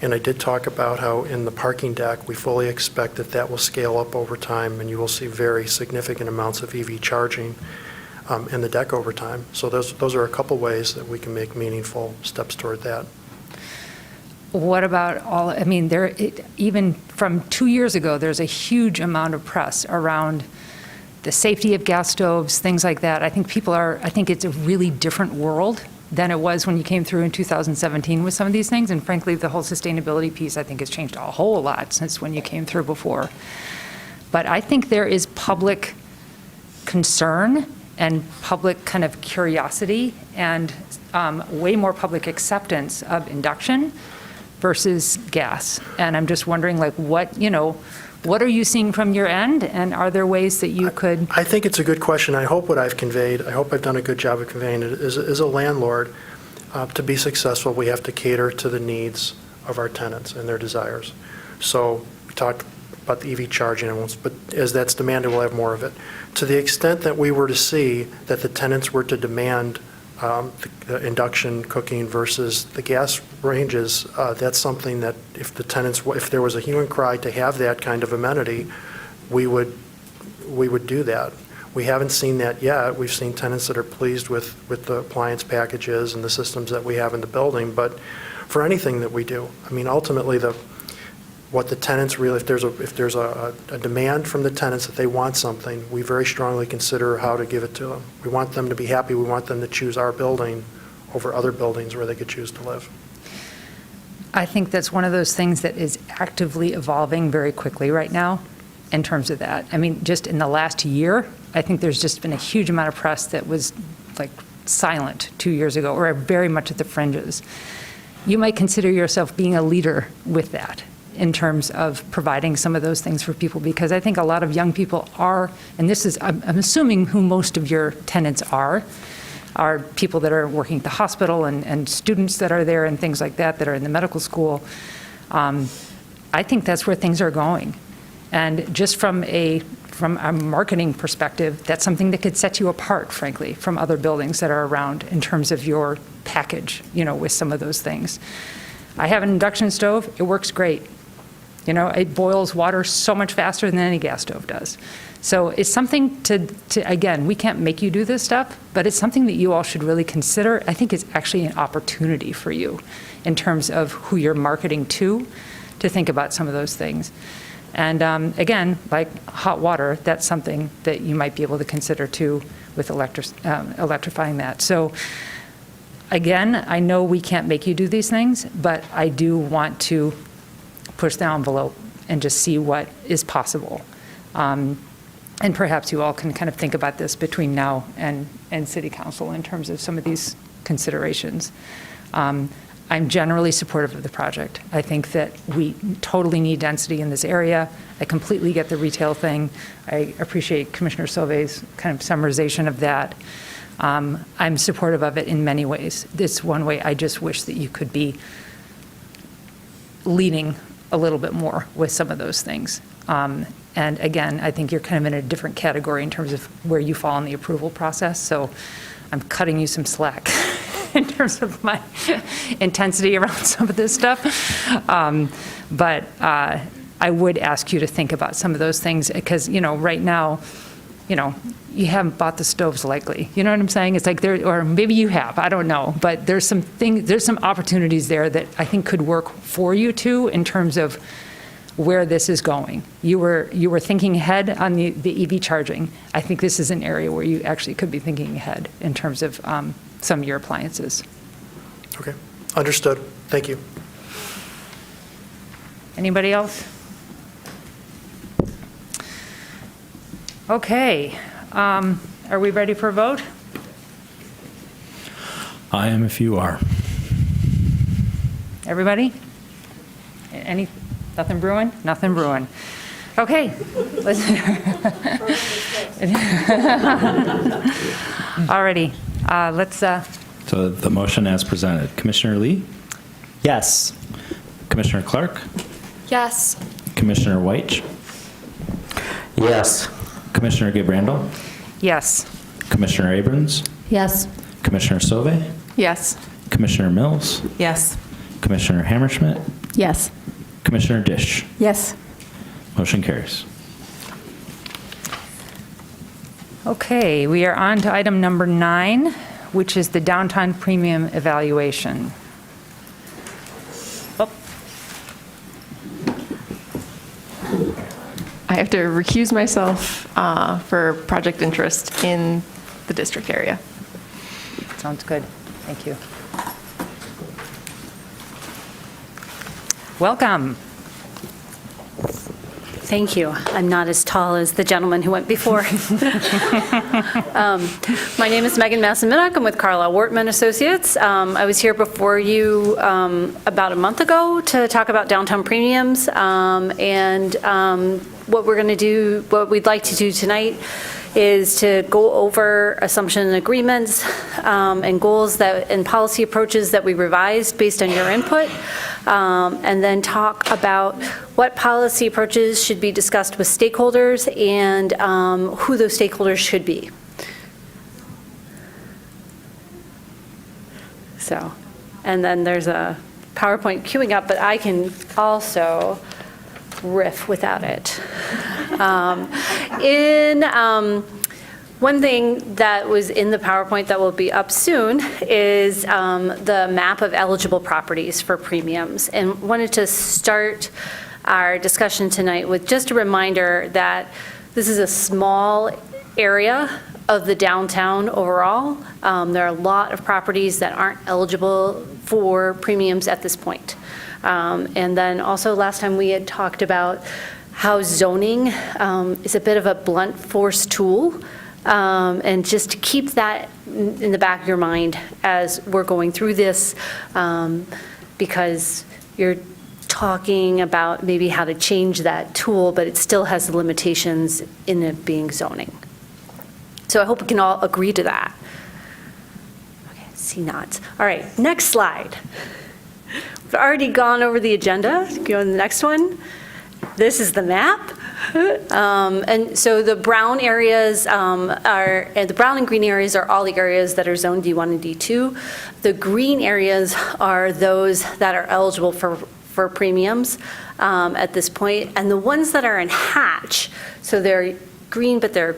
And I did talk about how in the parking deck, we fully expect that will scale up over time, and you will see very significant amounts of EV charging in the deck over time. So those are a couple ways that we can make meaningful steps toward that. What about even from 2 years ago, there's a huge amount of press around the safety of gas stoves, things like that. I think it's a really different world than it was when you came through in 2017 with some of these things. And frankly, the whole sustainability piece, I think, has changed a whole lot since when you came through before. But I think there is public concern and public kind of curiosity and way more public acceptance of induction versus gas. And I'm just wondering, like, what are you seeing from your end, and are there ways that you could? I think it's a good question. I hope what I've conveyed, I hope I've done a good job of conveying it, is as a landlord, to be successful, we have to cater to the needs of our tenants and their desires. So we talked about the EV charging, but as that's demanded, we'll have more of it. To the extent that we were to see that the tenants were to demand the induction cooking versus the gas ranges, that's something that if there was a hue and cry to have that kind of amenity, we would do that. We haven't seen that yet. We've seen tenants that are pleased with the appliance packages and the systems that we have in the building, but for anything that we do, I mean, ultimately what the tenants really, if there's a demand from the tenants that they want something, we very strongly consider how to give it to them. We want them to be happy. We want them to choose our building over other buildings where they could choose to live. I think that's one of those things that is actively evolving very quickly right now in terms of that. I mean, just in the last year, I think there's just been a huge amount of press that was like silent 2 years ago, or very much at the fringes. You might consider yourself being a leader with that in terms of providing some of those things for people, because I think a lot of young people are, and this is, I'm assuming who most of your tenants are people that are working at the hospital and students that are there and things like that are in the medical school. I think that's where things are going. And just from a marketing perspective, that's something that could set you apart, frankly, from other buildings that are around in terms of your package, with some of those things. I have an induction stove. It works great. It boils water so much faster than any gas stove does. So it's something to again, we can't make you do this stuff, but it's something that you all should really consider. I think it's actually an opportunity for you in terms of who you're marketing to think about some of those things. And again, like hot water, that's something that you might be able to consider too with electrifying that. So again, I know we can't make you do these things, but I do want to push the envelope and just see what is possible. And perhaps you all can kind of think about this between now and City Council in terms of some of these considerations. I'm generally supportive of the project. I think that we totally need density in this area. I completely get the retail thing. I appreciate Commissioner Sauvé's kind of summarization of that. I'm supportive of it in many ways. This one way, I just wish that you could be leaning a little bit more with some of those things. And again, I think you're kind of in a different category in terms of where you fall in the approval process. So I'm cutting you some slack in terms of my intensity around some of this stuff. But I would ask you to think about some of those things because, right now, you haven't bought the stoves likely. You know what I'm saying? It's like or maybe you have, I don't know. But there's some opportunities there that I think could work for you too in terms of where this is going. You were thinking ahead on the EV charging. I think this is an area where you actually could be thinking ahead in terms of some of your appliances. Okay, understood. Thank you. Anybody else? Okay, are we ready for a vote? I am if you are. Everybody? Nothing brewing? Nothing brewing. Okay. Alrighty, let's. So the motion as presented. Commissioner Lee? Yes. Commissioner Clark? Yes. Commissioner White? Yes. Commissioner Gabrandel? Yes. Commissioner Abrams? Yes. Commissioner Sauvé? Yes. Commissioner Mills? Yes. Commissioner Hammerschmidt? Yes. Commissioner Dish? Yes. Motion carries. Okay, we are on to item number 9, which is the downtown premium evaluation. I have to recuse myself for project interest in the district area. Sounds good. Thank you. Welcome. Thank you. I'm not as tall as the gentleman who went before. My name is Megan Masson-Minnock. I'm with Carlisle Wortman Associates. I was here before you about a month ago to talk about downtown premiums. What we'd like to do tonight is to go over assumption and agreements and goals and policy approaches that we revised based on your input, and then talk about what policy approaches should be discussed with stakeholders and who those stakeholders should be. So, and then there's a PowerPoint queuing up, but I can also riff without it. One thing that was in the PowerPoint that will be up soon is the map of eligible properties for premiums, and wanted to start our discussion tonight with just a reminder that this is a small area of the downtown overall. There are a lot of properties that aren't eligible for premiums at this point. And then also last time we had talked about how zoning is a bit of a blunt force tool, and just to keep that in the back of your mind as we're going through this, because you're talking about maybe how to change that tool, but it still has the limitations in it being zoning. So I hope we can all agree to that. Okay, see nods. All right, next slide. We've already gone over the agenda. Go to the next one. This is the map. And so the brown areas and the brown and green areas are all the areas that are zoned D1 and D2. The green areas are those that are eligible for premiums at this point. And the ones that are in hatch, so they're green, but they're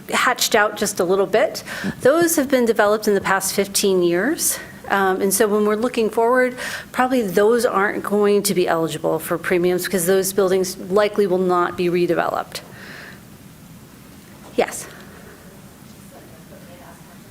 hatched out just a little bit, those have been developed in the past 15 years. And so when we're looking forward, probably those aren't going to be eligible for premiums because those buildings likely will not be redeveloped. Yes.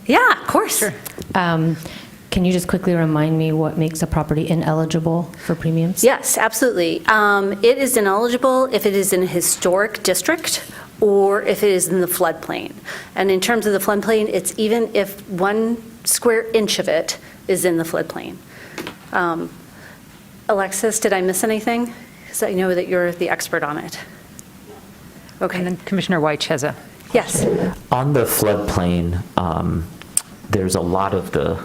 Yeah, of course. Sure. Can you just quickly remind me what makes a property ineligible for premiums? Yes, absolutely. It is ineligible if it is in a historic district or if it is in the floodplain. And in terms of the floodplain, it's even if 1 square inch of it is in the floodplain. Alexis, did I miss anything? Because I know that you're the expert on it. Okay. And then Commissioner Weich has a Yes. On the floodplain, there's a lot of the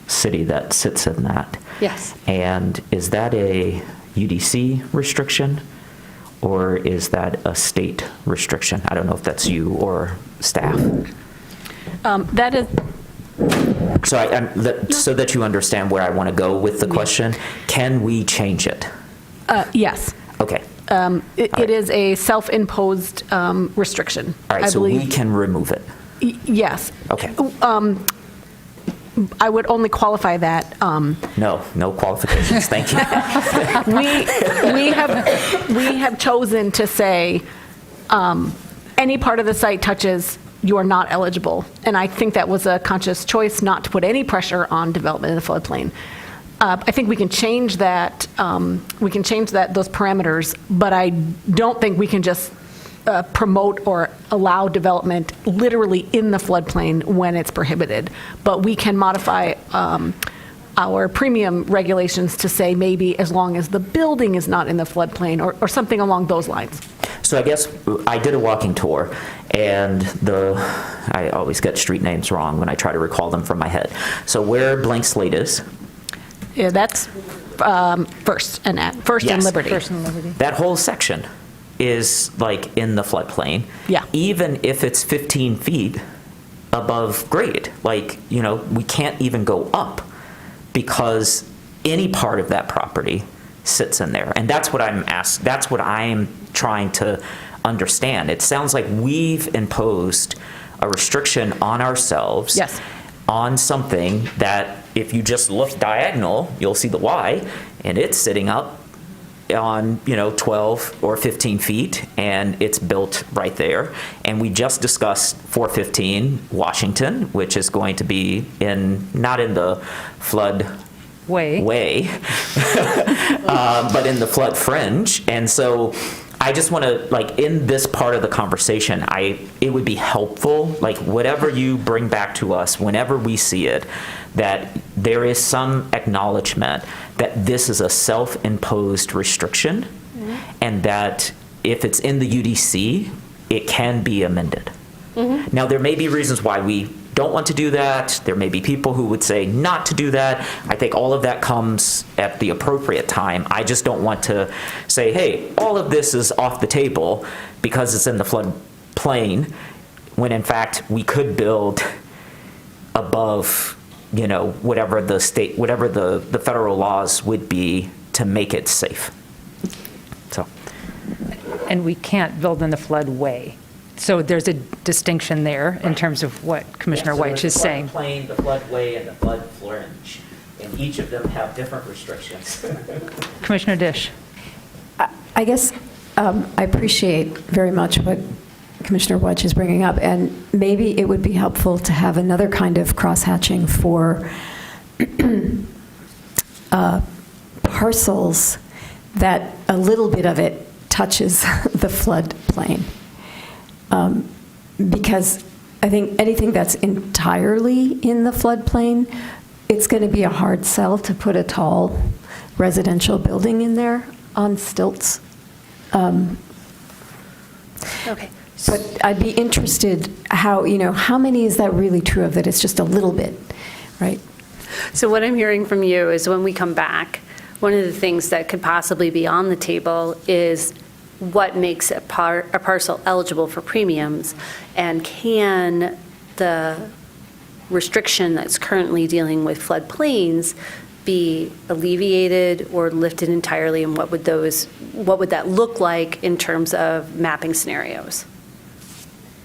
city that sits in that. Yes. And is that a UDC restriction or is that a state restriction? I don't know if that's you or staff. That is. So that you understand where I want to go with the question, can we change it? Yes. Okay. It is a self-imposed restriction. All right, so we can remove it. Yes. Okay. I would only qualify that. No qualifications. Thank you. we have chosen to say any part of the site touches, you are not eligible. And I think that was a conscious choice not to put any pressure on development in the floodplain. I think we can change that. Those parameters, but I don't think we can just promote or allow development literally in the floodplain when it's prohibited. But we can modify our premium regulations to say maybe as long as the building is not in the floodplain or something along those lines. So I guess I did a walking tour, and I always get street names wrong when I try to recall them from my head. So where Blank Slate is? Yeah, that's First and Liberty. First and Liberty. That whole section is like in the floodplain. Yeah. Even if it's 15 feet above grade, we can't even go up because any part of that property sits in there. And that's what I'm trying to understand. It sounds like we've imposed a restriction on ourselves. Yes. On something that if you just look diagonal, you'll see the Y, and it's sitting up on 12 or 15 feet, and it's built right there. And we just discussed 415 Washington, which is going to be not in the flood way, but in the flood fringe. And so I just want to, like, in this part of the conversation, it would be helpful, like, whatever you bring back to us, whenever we see it, that there is some acknowledgement that this is a self-imposed restriction, and that if it's in the UDC, it can be amended. Now, there may be reasons why we don't want to do that. There may be people who would say not to do that. I think all of that comes at the appropriate time. I just don't want to say, hey, all of this is off the table because it's in the floodplain, when in fact we could build above, whatever the federal laws would be to make it safe. So. And we can't build in the floodway. So there's a distinction there in terms of what Commissioner White is saying. The floodplain, the floodway, and the flood fringe, and each of them have different restrictions. Commissioner Dish. I guess I appreciate very much what Commissioner Wedge is bringing up, and maybe it would be helpful to have another kind of cross-hatching for parcels that a little bit of it touches the floodplain. Because I think anything that's entirely in the floodplain, it's going to be a hard sell to put a tall residential building in there on stilts. Okay. But I'd be interested how many is that really true of, that it's just a little bit, right? So what I'm hearing from you is when we come back, one of the things that could possibly be on the table is what makes a parcel eligible for premiums, and can the restriction that's currently dealing with floodplains be alleviated or lifted entirely, and what would that look like in terms of mapping scenarios?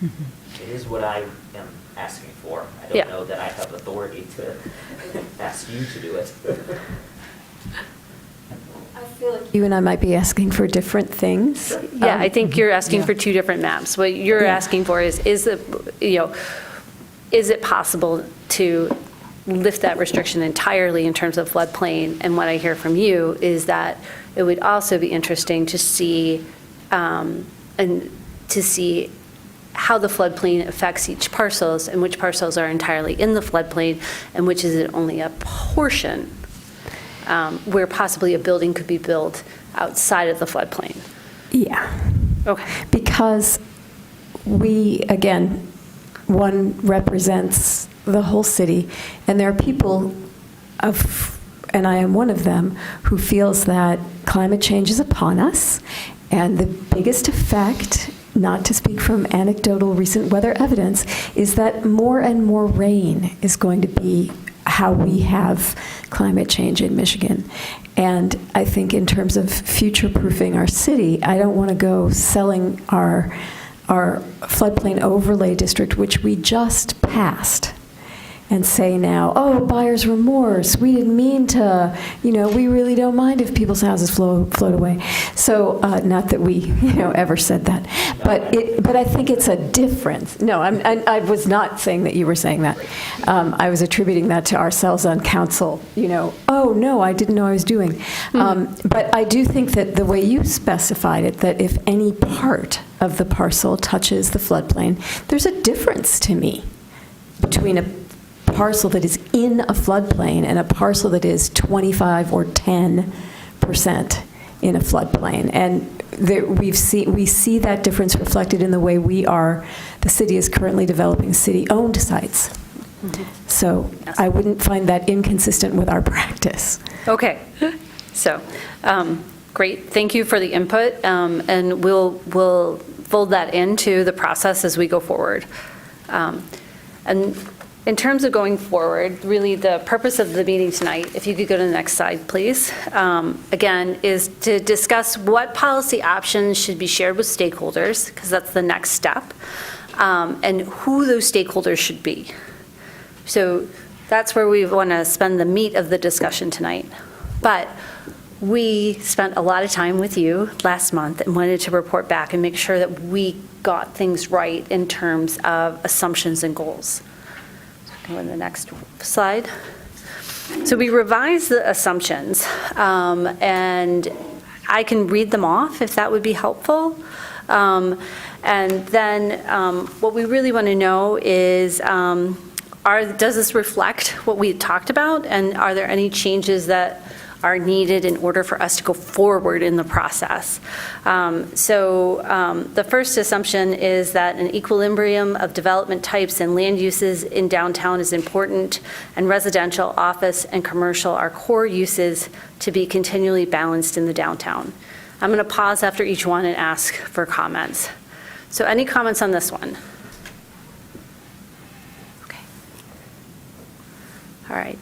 It is what I am asking for. I don't know that I have authority to ask you to do it. I feel like you and I might be asking for different things. Yeah, I think you're asking for two different maps. What you're asking for is it possible to lift that restriction entirely in terms of floodplain? And what I hear from you is that it would also be interesting to see how the floodplain affects each parcels, and which parcels are entirely in the floodplain, and which is it only a portion where possibly a building could be built outside of the floodplain. Yeah. Okay. Because one represents the whole city, and there are people and I am one of them, who feels that climate change is upon us, and the biggest effect, not to speak from anecdotal recent weather evidence, is that more and more rain is going to be how we have climate change in Michigan. And I think in terms of future-proofing our city, I don't want to go selling our floodplain overlay district, which we just passed, and say now, oh, buyer's remorse, we didn't mean to, we really don't mind if people's houses float away. So not that we, ever said that, but I think it's a difference. No, I was not saying that you were saying that. I was attributing that to ourselves on council, oh, no, I didn't know I was doing. But I do think that the way you specified it, that if any part of the parcel touches the floodplain, there's a difference to me between a parcel that is in a floodplain and a parcel that is 25 or 10% in a floodplain. And we see that difference reflected in the way the city is currently developing city-owned sites. Mm-hmm. So I wouldn't find that inconsistent with our practice. Okay. So, great. Thank you for the input, and we'll fold that into the process as we go forward. And in terms of going forward, really the purpose of the meeting tonight, if you could go to the next slide, please, again, is to discuss what policy options should be shared with stakeholders, because that's the next step, and who those stakeholders should be. So that's where we want to spend the meat of the discussion tonight. But we spent a lot of time with you last month and wanted to report back and make sure that we got things right in terms of assumptions and goals. Go to the next slide. So we revised the assumptions, and I can read them off if that would be helpful. And then what we really want to know is, does this reflect what we talked about? And are there any changes that are needed in order for us to go forward in the process? The first assumption is that an equilibrium of development types and land uses in downtown is important, and residential, office, and commercial are core uses to be continually balanced in the downtown. I'm going to pause after each one and ask for comments. So any comments on this one? Okay. All right.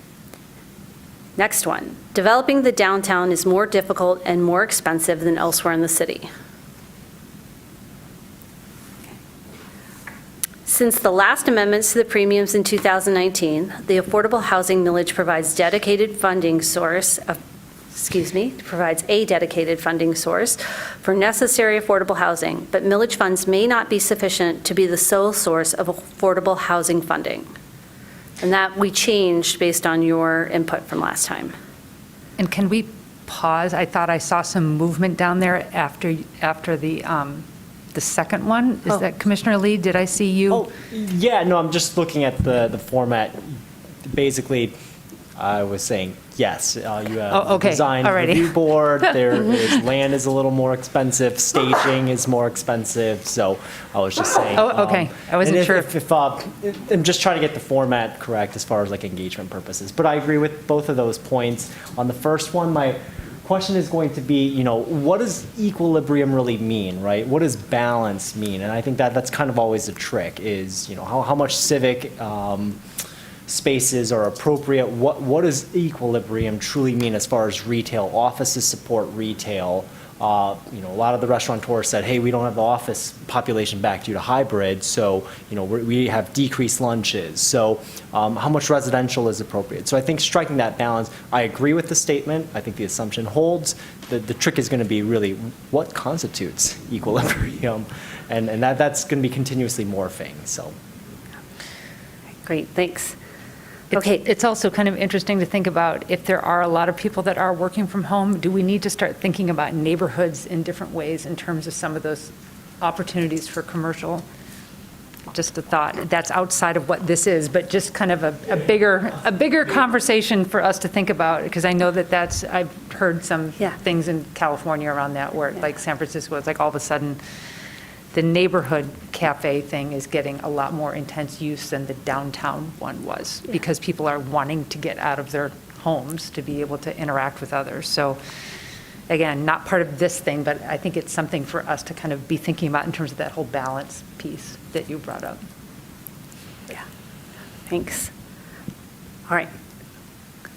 Next one. Developing the downtown is more difficult and more expensive than elsewhere in the city. Since the last amendments to the premiums in 2019, the affordable housing millage provides a dedicated funding source for necessary affordable housing, but millage funds may not be sufficient to be the sole source of affordable housing funding. And that we changed based on your input from last time. And can we pause? I thought I saw some movement down there after the second one. Is that Commissioner Lee? Did I see you? Oh, yeah, no, I'm just looking at the format. Basically, I was saying, yes, you have design review board, land is a little more expensive, staging is more expensive, so I was just saying. Oh, okay, I wasn't sure. I'm just trying to get the format correct as far as like engagement purposes, but I agree with both of those points. On the first one, my question is going to be, what does equilibrium really mean, right? What does balance mean? And I think that's kind of always the trick is, how much civic spaces are appropriate. What does equilibrium truly mean as far as retail? Offices support retail. A lot of the restaurateurs said, hey, we don't have the office population back due to hybrid, so we have decreased lunches. So how much residential is appropriate? So I think striking that balance, I agree with the statement. I think the assumption holds. The trick is going to be really what constitutes equilibrium, and that's going to be continuously morphing. So. Great, thanks. It's also kind of interesting to think about if there are a lot of people that are working from home, do we need to start thinking about neighborhoods in different ways in terms of some of those opportunities for commercial? Just a thought. That's outside of what this is, but just kind of a bigger conversation for us to think about, because I know I've heard some things in California around that where like San Francisco, it's like all of a sudden the neighborhood cafe thing is getting a lot more intense use than the downtown one was, because people are wanting to get out of their homes to be able to interact with others. So again, not part of this thing, but I think it's something for us to kind of be thinking about in terms of that whole balance piece that you brought up. Yeah, thanks. All right.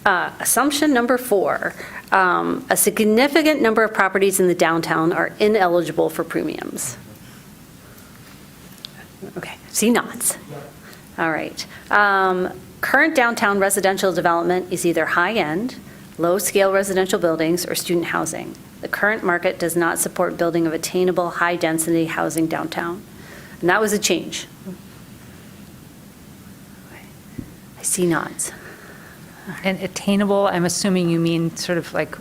Assumption number 4, a significant number of properties in the downtown are ineligible for premiums. Okay, see nods. All right. Current downtown residential development is either high-end, low-scale residential buildings, or student housing. The current market does not support building of attainable, high-density housing downtown. And that was a change. I see nods. And attainable, I'm assuming you mean sort of like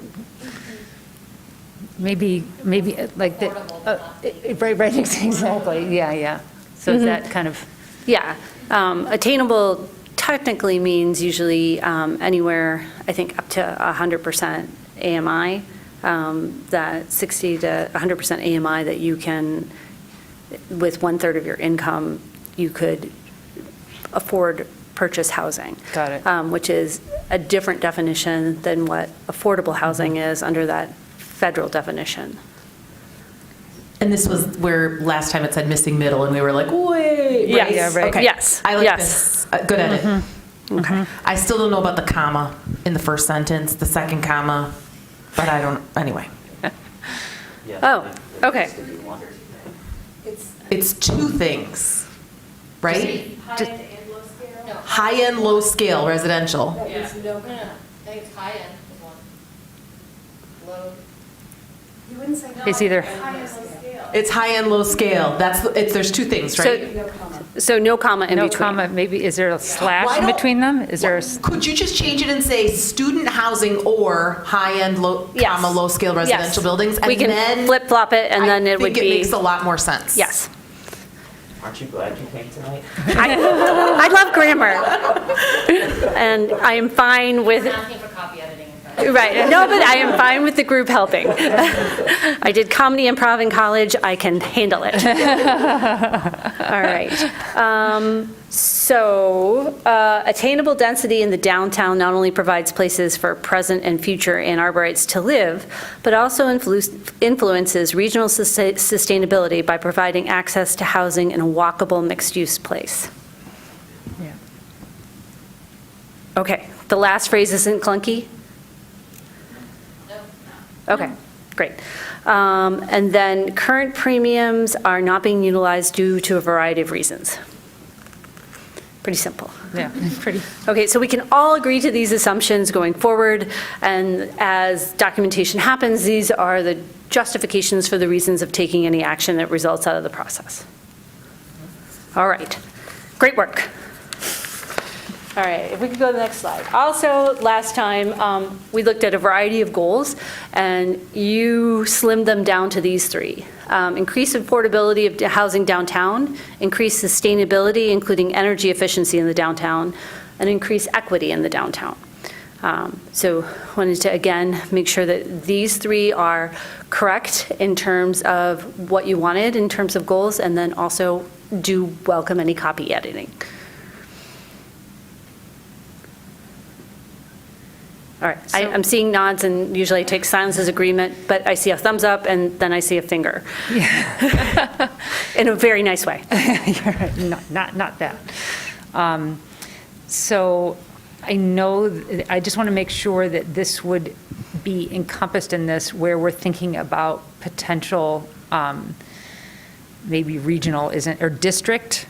maybe like the right, exactly. Yeah. So is that kind of? Yeah. Attainable technically means usually anywhere, I think, up to 100% AMI, that 60 to 100% AMI that you can, with 1/3 of your income, you could afford purchase housing. Got it. Which is a different definition than what affordable housing is under that federal definition. And this was where last time it said missing middle, and we were like, wait. Yes. Right? Yeah, right. Okay. Yes. I like Yes. this. Good at it. Okay. I still don't know about the comma in the first sentence, the second comma, but I don't, anyway. Oh, okay. It's two things, right? High-end, low-scale residential. I think it's high-end is one. Low. It's either, It's high and low scale. There's two things, right? So no comma in no between. comma, maybe, is there a Why slash in don't- between them? Is there a, Could you just change it and say student housing or high-end, comma, low-scale residential Yes. buildings? We can flip-flop it, and then it would be. I think it makes a lot more sense. Yes. Aren't you glad you came tonight? I love grammar. And I am fine with. Right, no, but I am fine with the group helping. I did comedy improv in college, I can handle it. All right. So attainable density in the downtown not only provides places for present and future Ann Arborites to live, but also influences regional sustainability by providing access to housing in a walkable mixed-use place. Yeah. Okay, the last phrase isn't clunky? Okay, great. And then current premiums are not being utilized due to a variety of reasons. Pretty simple. yeah, pretty. Okay, so we can all agree to these assumptions going forward, and as documentation happens, these are the justifications for the reasons of taking any action that results out of the process. All right, great work. All right, if we could go to the next slide. Also, last time, we looked at a variety of goals, and you slimmed them down to these three. Increase affordability of housing downtown, increase sustainability, including energy efficiency in the downtown, and increase equity in the downtown. So wanted to, again, make sure that these three are correct in terms of what you wanted in terms of goals, and then also do welcome any copy editing. All right, I'm seeing nods, and usually I take silence as agreement, but I see a thumbs up, and then I see a finger. Yeah. In a very nice way. You're right, not that. So I know, I just want to make sure that this would be encompassed in this, where we're thinking about potential, maybe regional, or district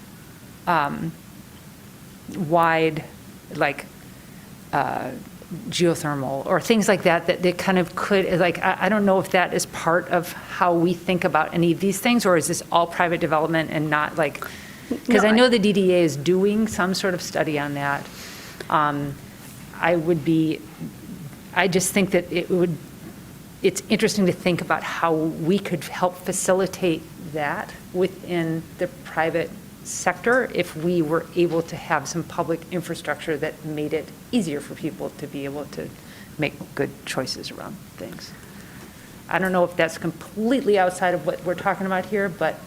wide, like, geothermal or things like that, that kind of could, like, I don't know if that is part of how we think about any of these things, or is this all private development and not like, because No, I know the DDA is doing some sort of study on that. I just think that it's interesting to think about how we could help facilitate that within the private sector if we were able to have some public infrastructure that made it easier for people to be able to make good choices around things. I don't know if that's completely outside of what we're talking about here, but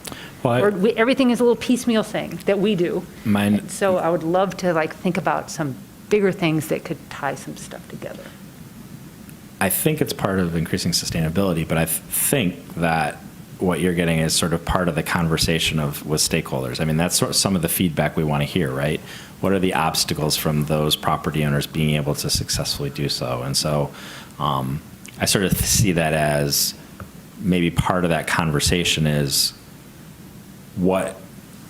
everything is a little piecemeal thing that we do. So I would love to think about some bigger things that could tie some stuff together. I think it's part of increasing sustainability, but I think that what you're getting is sort of part of the conversation with stakeholders. I mean, that's sort of some of the feedback we want to hear, right? What are the obstacles from those property owners being able to successfully do so? And so I sort of see that as maybe part of that conversation is what,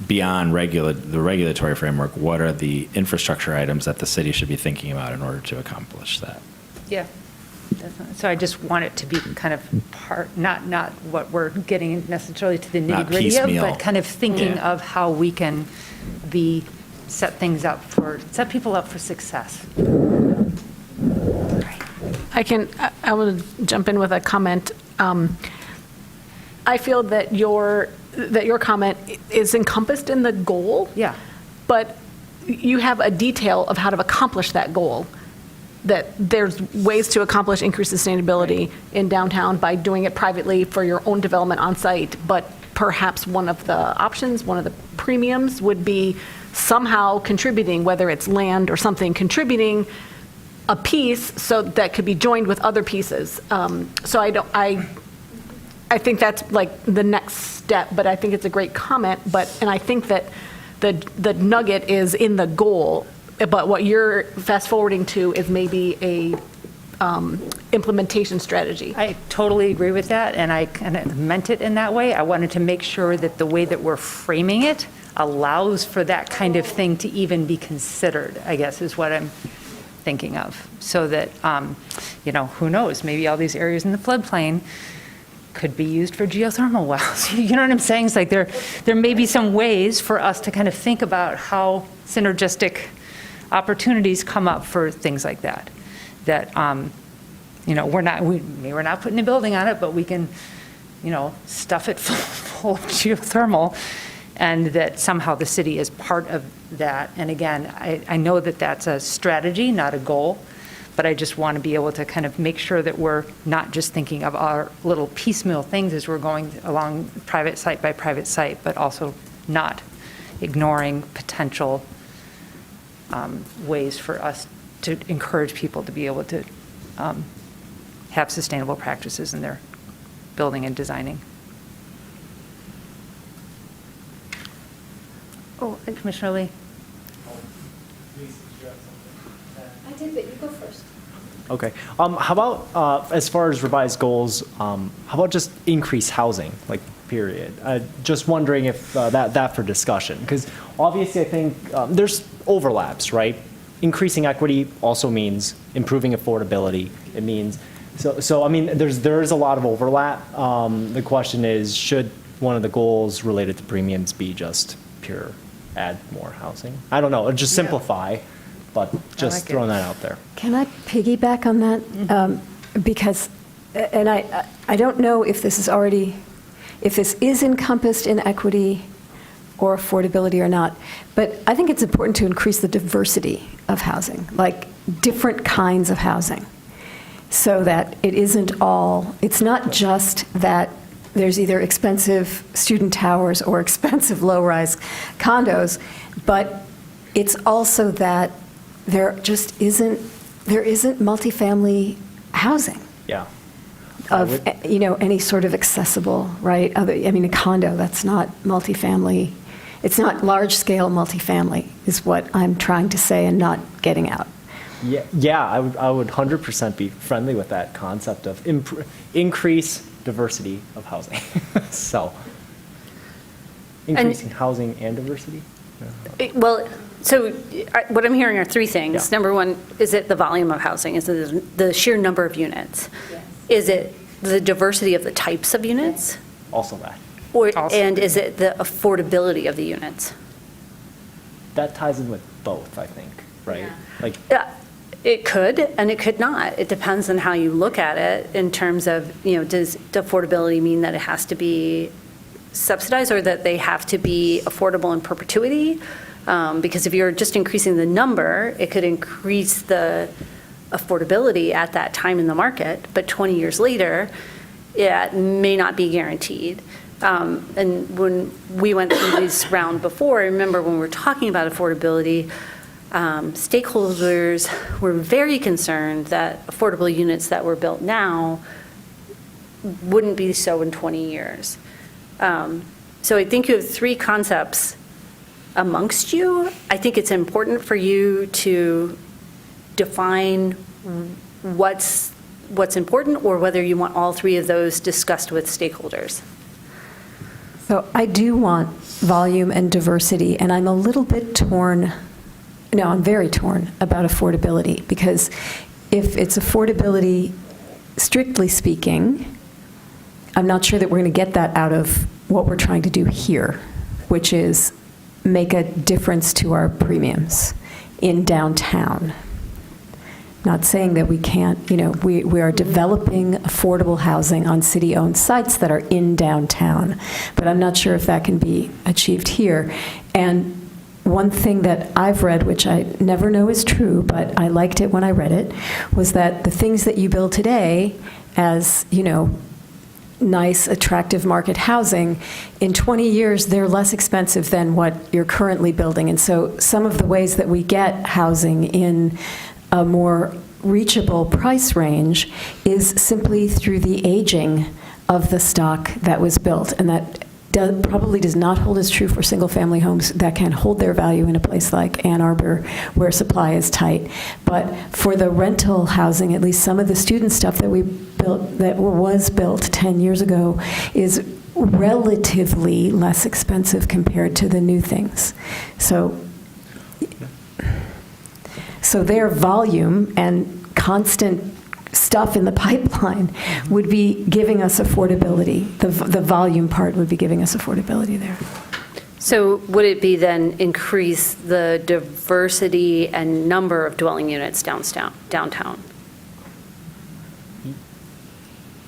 beyond the regulatory framework, what are the infrastructure items that the city should be thinking about in order to accomplish that? Yeah. So I just want it to be kind of not what we're getting necessarily to the Not nitty-gritty of, piecemeal. but kind of thinking of how we can set people up for success. I want to jump in with a comment. I feel that your comment is encompassed in the goal. Yeah. But you have a detail of how to accomplish that goal. That there's ways to accomplish increased sustainability in downtown by doing it privately for your own development on site, but perhaps one of the options, one of the premiums would be somehow contributing, whether it's land or something, contributing a piece so that could be joined with other pieces. So I think that's like the next step, but I think it's a great comment, and I think that the nugget is in the goal. But what you're fast forwarding to is maybe a implementation strategy. I totally agree with that, and I kind of meant it in that way. I wanted to make sure that the way that we're framing it allows for that kind of thing to even be considered, I guess, is what I'm thinking of. So that, who knows, maybe all these areas in the floodplain could be used for geothermal wells. You know what I'm saying? It's like there may be some ways for us to kind of think about how synergistic opportunities come up for things like that. That, we're not putting a building on it, but we can, stuff it full of geothermal, and that somehow the city is part of that. And again, I know that that's a strategy, not a goal, but I just want to be able to kind of make sure that we're not just thinking of our little piecemeal things as we're going along private site by private site, but also not ignoring potential ways for us to encourage people to be able to have sustainable practices in their building and designing. Oh, Commissioner Lee. I did, but you go first. Okay. How about, as far as revised goals, how about just increase housing, like, period? Just wondering if that for discussion, because obviously I think there's overlaps, right? Increasing equity also means improving affordability. It means, so I mean, there is a lot of overlap. The question is, should one of the goals related to premiums be just pure add more housing? I don't know, just simplify, but just throwing that out there. Can I piggyback on that? Because, and I don't know if this is encompassed in equity or affordability or not, but I think it's important to increase the diversity of housing, like different kinds of housing, so that it's not just that there's either expensive student towers or expensive low-rise condos, but it's also that there isn't multifamily housing. Yeah. Of any sort of accessible, right? A condo, that's not multifamily. It's not large-scale multifamily, is what I'm trying to say and not getting out. Yeah, I would 100% be friendly with that concept of increase diversity of housing. So, increasing housing and diversity? Well, so what I'm hearing are three things. Yeah. Number one, is it the volume of housing? Is it the sheer number of units? Yes. Is it the diversity of the types of units? Also that. And is it the affordability of the units? That ties in with both, I think, right? Yeah. It could, and it could not. It depends on how you look at it in terms of, does affordability mean that it has to be subsidized or that they have to be affordable in perpetuity? Because if you're just increasing the number, it could increase the affordability at that time in the market, but 20 years later, it may not be guaranteed. And when we went through this round before, I remember when we were talking about affordability, stakeholders were very concerned that affordable units that were built now wouldn't be so in 20 years. So I think you have three concepts amongst you. I think it's important for you to define what's important, or whether you want all three of those discussed with stakeholders. So I do want volume and diversity, and I'm a little bit torn. No, I'm very torn about affordability, because if it's affordability, strictly speaking, I'm not sure that we're going to get that out of what we're trying to do here, which is make a difference to our premiums in downtown. Not saying that we can't, we are developing affordable housing on city-owned sites that are in downtown, but I'm not sure if that can be achieved here. And one thing that I've read, which I never know is true, but I liked it when I read it, was that the things that you build today as, nice, attractive market housing, in 20 years, they're less expensive than what you're currently building. And so some of the ways that we get housing in a more reachable price range is simply through the aging of the stock that was built. And that probably does not hold as true for single-family homes that can hold their value in a place like Ann Arbor, where supply is tight. But for the rental housing, at least some of the student stuff that we built, that was built 10 years ago, is relatively less expensive compared to the new things. So their volume and constant stuff in the pipeline would be giving us affordability. The volume part would be giving us affordability there. So would it be then increase the diversity and number of dwelling units downtown?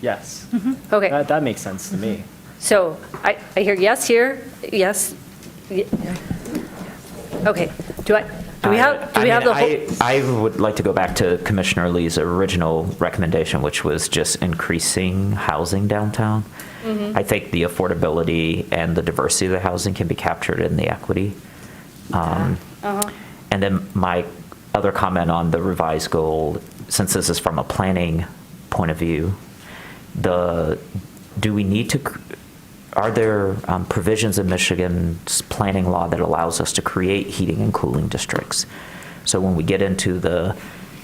Yes. Okay. That makes sense to me. So I hear yes here, yes. Okay. Do we have the whole? I would like to go back to Commissioner Lee's original recommendation, which was just increasing housing downtown. I think the affordability and the diversity of the housing can be captured in the equity. And then my other comment on the revised goal, since this is from a planning point of view, do we need to, are there provisions in Michigan's planning law that allows us to create heating and cooling districts? So when we get into the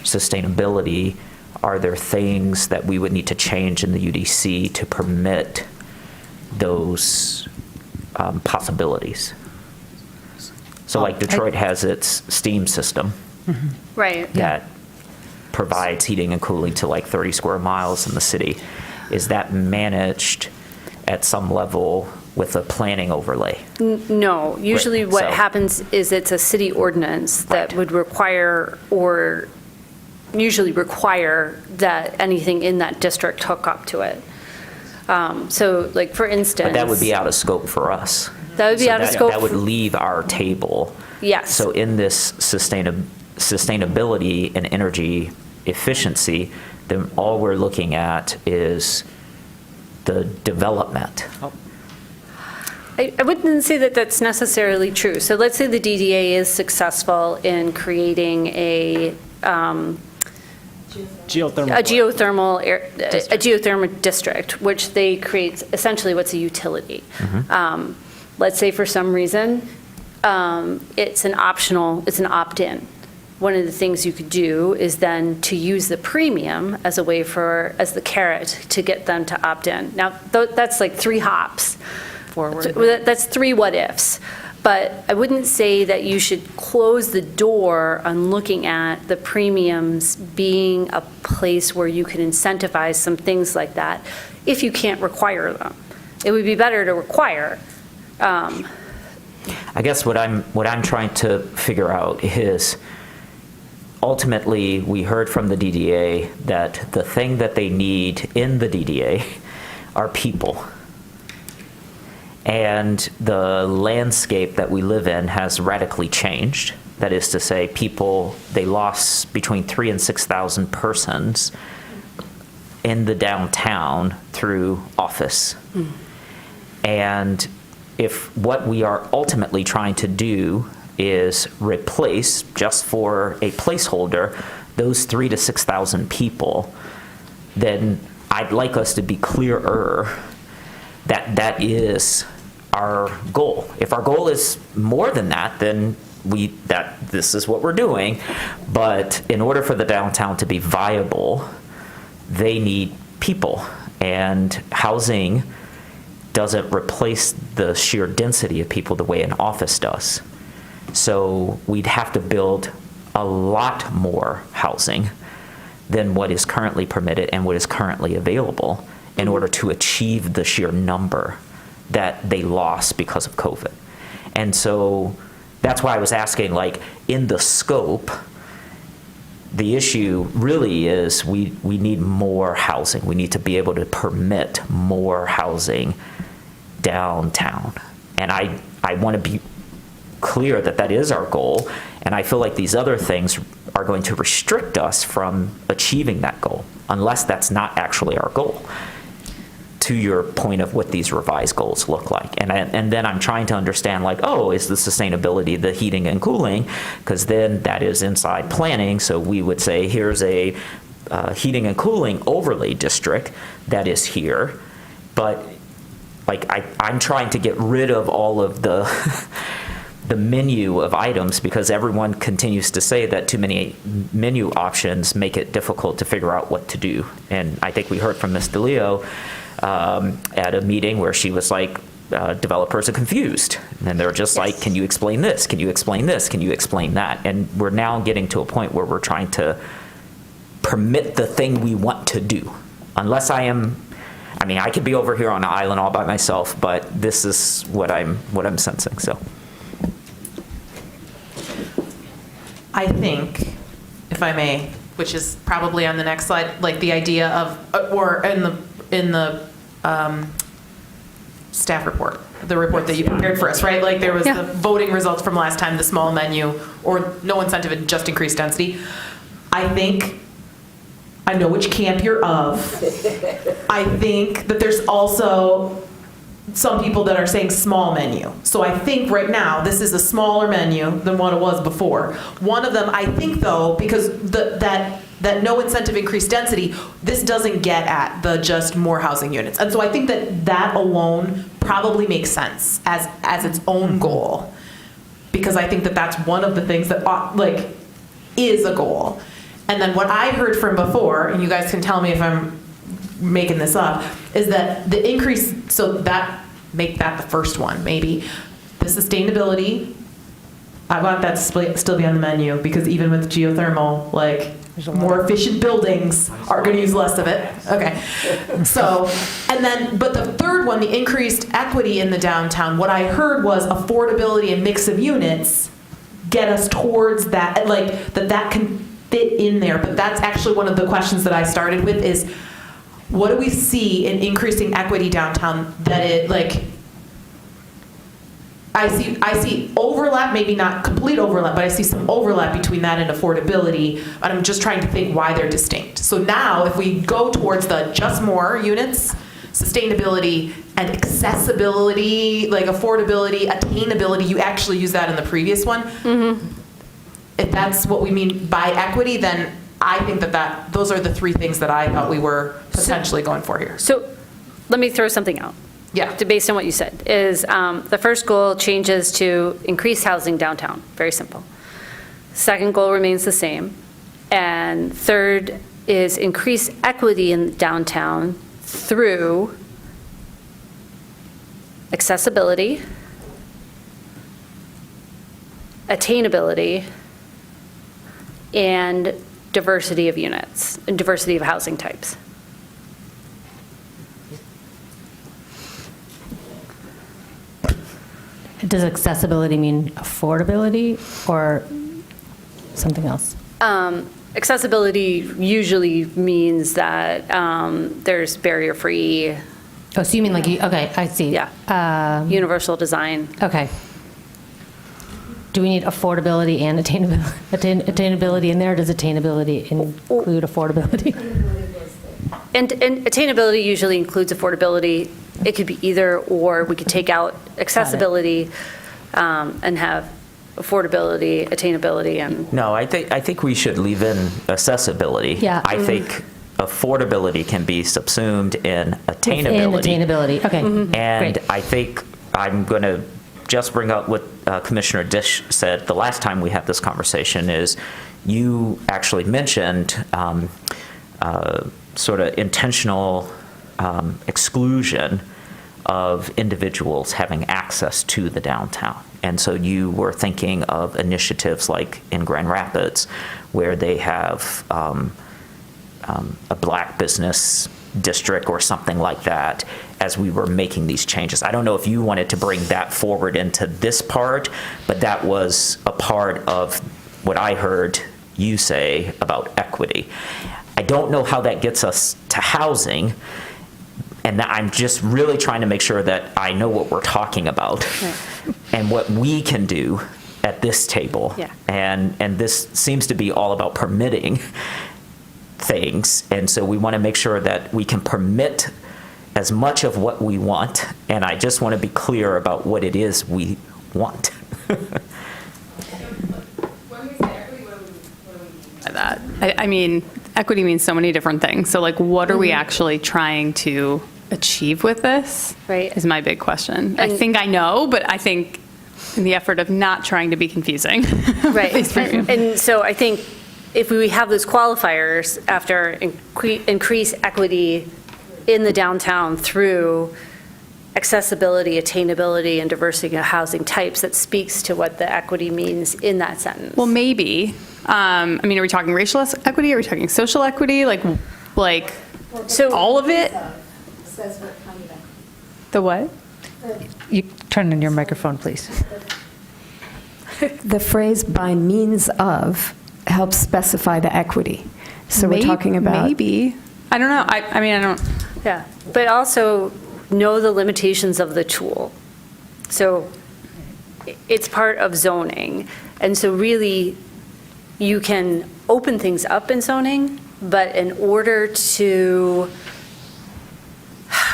sustainability, are there things that we would need to change in the UDC to permit those possibilities? So like Detroit has its steam system Right. that provides heating and cooling to like 30 square miles in the city. Is that managed at some level with a planning overlay? No, usually Right, what so- happens is it's a city ordinance that would require, or usually require, that anything in that district hook up to it. So like, for instance. But that would be out of scope for us. That would be So out of scope. That would leave our table. Yes. So in this sustainability and energy efficiency, then all we're looking at is the development. I wouldn't say that that's necessarily true. So let's say the DDA is successful in creating a geothermal district, which they create essentially what's a utility. Let's say for some reason, it's an opt-in. One of the things you could do is then to use the premium as a way as the carrot to get them to opt in. Now, that's like 3 hops. Forward. That's 3 what ifs. But I wouldn't say that you should close the door on looking at the premiums being a place where you can incentivize some things like that if you can't require them. It would be better to require. I guess what I'm trying to figure out is, ultimately, we heard from the DDA that the thing that they need in the DDA are people. And the landscape that we live in has radically changed. That is to say, people, they lost between 3,000 and 6,000 persons in the downtown through office. And if what we are ultimately trying to do is replace, just for a placeholder, those 3,000 to 6,000 people, then I'd like us to be clearer that that is our goal. If our goal is more than that, then this is what we're doing. But in order for the downtown to be viable, they need people, and housing doesn't replace the sheer density of people the way an office does. So we'd have to build a lot more housing than what is currently permitted and what is currently available in order to achieve the sheer number that they lost because of COVID. And so that's why I was asking, like, in the scope, the issue really is we need more housing. We need to be able to permit more housing downtown. And I want to be clear that that is our goal, and I feel like these other things are going to restrict us from achieving that goal, unless that's not actually our goal, to your point of what these revised goals look like. And then I'm trying to understand, like, oh, is the sustainability the heating and cooling? Because then that is inside planning, so we would say, here's a heating and cooling overlay district that is here, but like I'm trying to get rid of all of the the menu of items, because everyone continues to say that too many menu options make it difficult to figure out what to do. And I think we heard from Ms. DeLeo at a meeting where she was like, developers are confused. And they're just like, can you explain this? Can you explain this? Can you explain that? And we're now getting to a point where we're trying to permit the thing we want to do. Unless I could be over here on an island all by myself, but this is what I'm sensing, so. I think, if I may, which is probably on the next slide, like the idea of, or in the staff report, the report that you prepared for us, right? Like there was the voting results from last time, the small menu, or no incentive and just increased density. I think, I know which camp you're of. I think that there's also some people that are saying small menu. So I think right now, this is a smaller menu than what it was before. One of them, I think though, because that no incentive increased density, this doesn't get at the just more housing units. And so I think that alone probably makes sense as its own goal. Because I think that that's one of the things that like is a goal. And then what I heard from before, and you guys can tell me if I'm making this up, is that the increase, so that, make that the first one, maybe. The sustainability, I want that to still be on the menu, because even with geothermal, like, more efficient buildings are gonna use less of it. Okay. So, and then, but the third one, the increased equity in the downtown, what I heard was affordability and mix of units get us towards that, like, that can fit in there. But that's actually one of the questions that I started with is, what do we see in increasing equity downtown that it, like, I see overlap, maybe not complete overlap, but I see some overlap between that and affordability, and I'm just trying to think why they're distinct. So now, if we go towards the just more units, sustainability and accessibility, like affordability, attainability, you actually use that in the previous one. Mm-hmm. If that's what we mean by equity, then I think that those are the three things that I thought we were potentially going for here. So let me throw something out. Yeah. Based on what you said, is the first goal changes to increase housing downtown. Very simple. Second goal remains the same. And third is increase equity in downtown through accessibility, attainability, and diversity of units, and diversity of housing types. Does accessibility mean affordability or something else? Accessibility usually means that there's barrier-free. Oh, so you mean like, okay, I see. Yeah. Universal design. Okay. Do we need affordability and attainability in there? Or does attainability include affordability? And attainability usually includes affordability. It could be either, or we could take out accessibility and have affordability, attainability, and. No, I think we should leave in accessibility. Yeah. I think affordability can be subsumed in attainability. In attainability, okay. Mm-hmm. And Great. I think I'm going to just bring up what Commissioner Dish said the last time we had this conversation is you actually mentioned sort of intentional exclusion of individuals having access to the downtown. And so you were thinking of initiatives like in Grand Rapids, where they have a black business district or something like that, as we were making these changes. I don't know if you wanted to bring that forward into this part, but that was a part of what I heard you say about equity. I don't know how that gets us to housing, and I'm just really trying to make sure that I know what we're talking about and what we can do at this table. Yeah. And this seems to be all about permitting things, and so we want to make sure that we can permit as much of what we want, and I just want to be clear about what it is we want. By that, I mean, equity means so many different things. So like, what are we actually trying to achieve with this? Right. Is my big question. I think I know, but I think in the effort of not trying to be confusing. Right. And so I think if we have those qualifiers after increase equity in the downtown through accessibility, attainability, and diversity of housing types that speaks to what the equity means in that sentence. Well, maybe. I mean, are we talking racial equity? Are we talking social equity? Like so all of it? Says what kind of equity. The what? You turn on your microphone, please. The phrase "by means of" helps specify the equity. So we're talking about. Maybe. I don't know. I mean, I don't. Yeah, but also know the limitations of the tool. So it's part of zoning. And so really, you can open things up in zoning, but in order to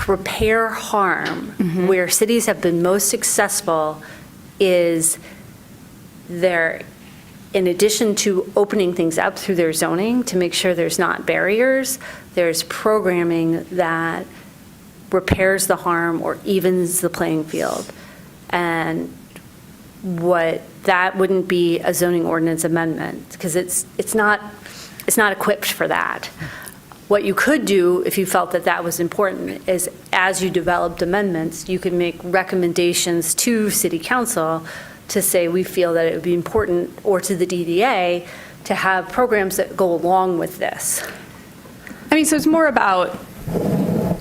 repair harm, where cities have been most successful is they're, in addition to opening things up through their zoning to make sure there's not barriers, there's programming that repairs the harm or evens the playing field. And that wouldn't be a zoning ordinance amendment because it's not equipped for that. What you could do, if you felt that that was important, is as you developed amendments, you could make recommendations to City Council to say, we feel that it would be important, or to the DDA, to have programs that go along with this. I mean, so it's more about, I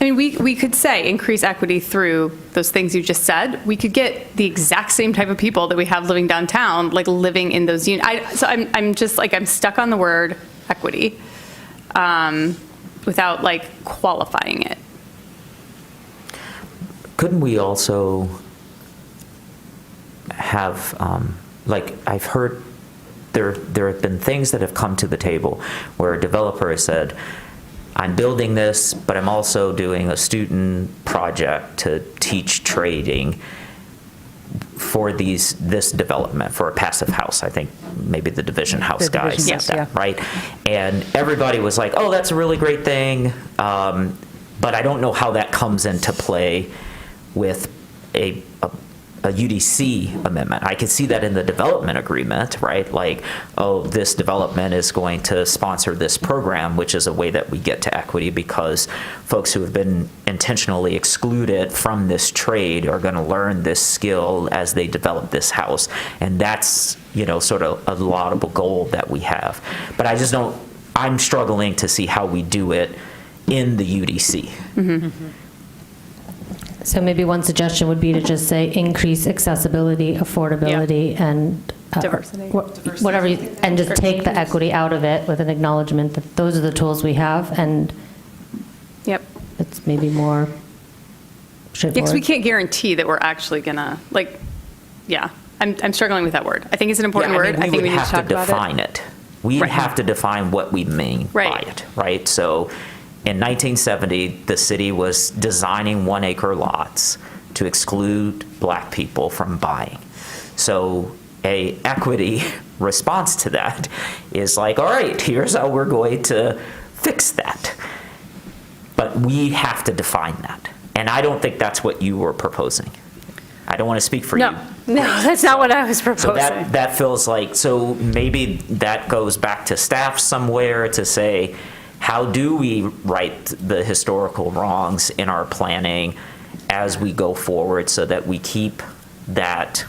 mean, we could say increase equity through those things you just said. We could get the exact same type of people that we have living downtown, like living in those units. So I'm just like, I'm stuck on the word equity without like qualifying it. Couldn't we also have, like, I've heard there have been things that have come to the table where a developer has said, I'm building this, but I'm also doing a student project to teach trading for this development, for a passive house. I think maybe the Division House guys said that, right? And everybody was like, oh, that's a really great thing, but I don't know how that comes into play with a UDC amendment. I could see that in the development agreement, right? Like, oh, this development is going to sponsor this program, which is a way that we get to equity because folks who have been intentionally excluded from this trade are going to learn this skill as they develop this house. And that's, sort of a laudable goal that we have. But I just don't, I'm struggling to see how we do it in the UDC. Mm-hmm. So maybe one suggestion would be to just say increase accessibility, affordability, and diversity. Whatever, and just take the equity out of it with an acknowledgement that those are the tools we have, and it's maybe more straightforward. Because we can't guarantee that we're actually gonna I'm struggling with that word. I think it's an important word. I think we need to talk about it. We would have to define it. We'd have to define what we mean by it, right? So in 1970, the city was designing 1-acre lots to exclude black people from buying. So a equity response to that is like, all right, here's how we're going to fix that. But we have to define that. And I don't think that's what you were proposing. I don't want to speak for you. No, that's not what I was proposing. So that feels like, so maybe that goes back to staff somewhere to say, how do we right the historical wrongs in our planning as we go forward so that we keep that,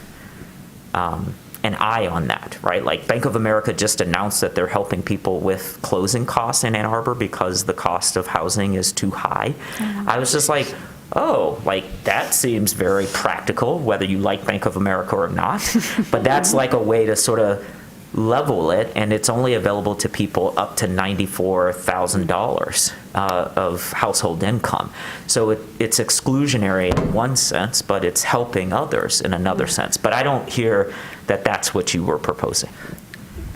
an eye on that, right? Like Bank of America just announced that they're helping people with closing costs in Ann Arbor because the cost of housing is too high. I was just like, oh, like that seems very practical, whether you like Bank of America or not. But that's like a way to sort of level it, and it's only available to people up to $94,000 of household income. So it's exclusionary in one sense, but it's helping others in another sense. But I don't hear that that's what you were proposing.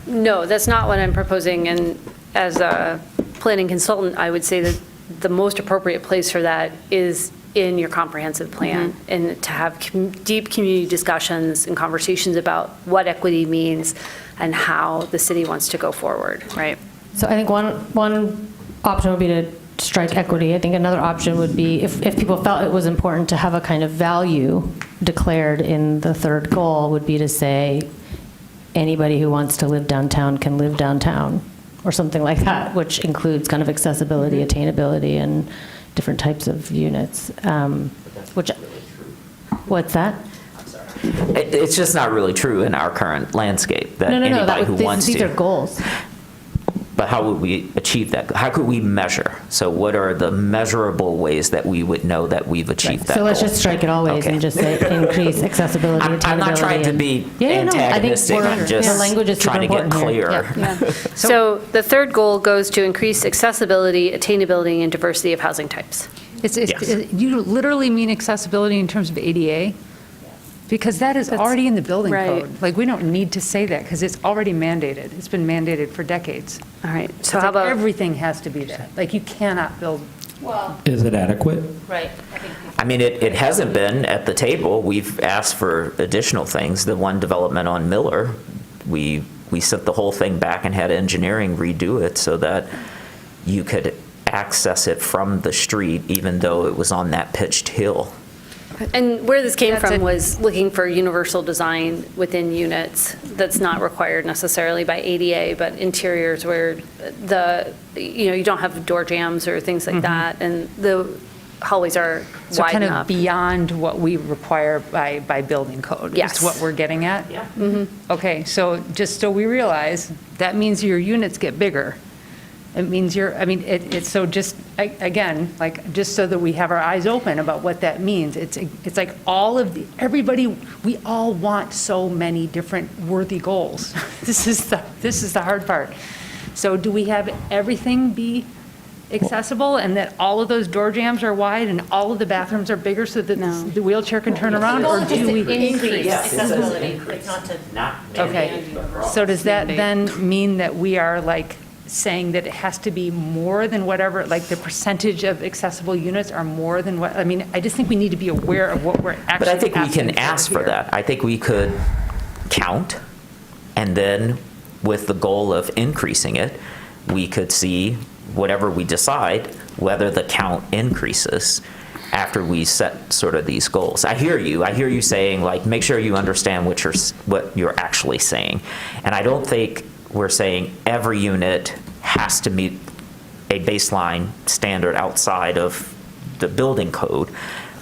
No, that's not what I'm proposing. And as a planning consultant, I would say that the most appropriate place for that is in your comprehensive plan, and to have deep community discussions and conversations about what equity means and how the city wants to go forward. Right. So I think one option would be to strike equity. I think another option would be if people felt it was important to have a kind of value declared in the third goal, would be to say anybody who wants to live downtown can live downtown, or something like that, which includes kind of accessibility, attainability, and different types of units, which, what's that? It's just not really true in our current landscape, that No, anybody who wants to. these are goals. But how would we achieve that? How could we measure? So what are the measurable ways that we would know that we've achieved that So let's goal? just strike it always Okay. and just say increase accessibility, attainability. I'm not trying to and- be Yeah, no, I think antagonistic. we're- I'm just the language is super trying to get important here. clear. So the third goal goes to increase accessibility, attainability, and diversity of housing types. You literally mean accessibility in terms of ADA? Because that is already in the building Right. code. Like, we don't need to say that because it's already mandated. It's been mandated for decades. All right, It's so how like about? everything has to be there. Like, you cannot build. Is it adequate? Right. I mean, it hasn't been at the table. We've asked for additional things. The one development on Miller, we sent the whole thing back and had engineering redo it so that you could access it from the street, even though it was on that pitched hill. And where this came from was looking for universal design within units that's not required necessarily by ADA, but interiors where you don't have door jams or things like that, and the hallways are So wide kind enough. of beyond what we require by building code. Yes. Is what we're getting at? Yeah. Okay, so just so we realize, that means your units get bigger. It means it's so just, again, like, just so that we have our eyes open about what that means. It's like everybody, we all want so many different worthy goals. This is the hard part. So do we have everything be accessible and that all of those door jams are wide and all of the bathrooms are bigger so that the wheelchair can turn around? Or do we increase? accessibility. It's not to not Okay, so does that then mean that we are like saying that it has to be more than whatever, like the percentage of accessible units are more than what, I mean, I just think we need to be aware of what we're actually But I think we can asking ask for here. that. I think we could count, and then with the goal of increasing it, we could see whatever we decide, whether the count increases after we set sort of these goals. I hear you saying, like, make sure you understand what you're actually saying. And I don't think we're saying every unit has to meet a baseline standard outside of the building code.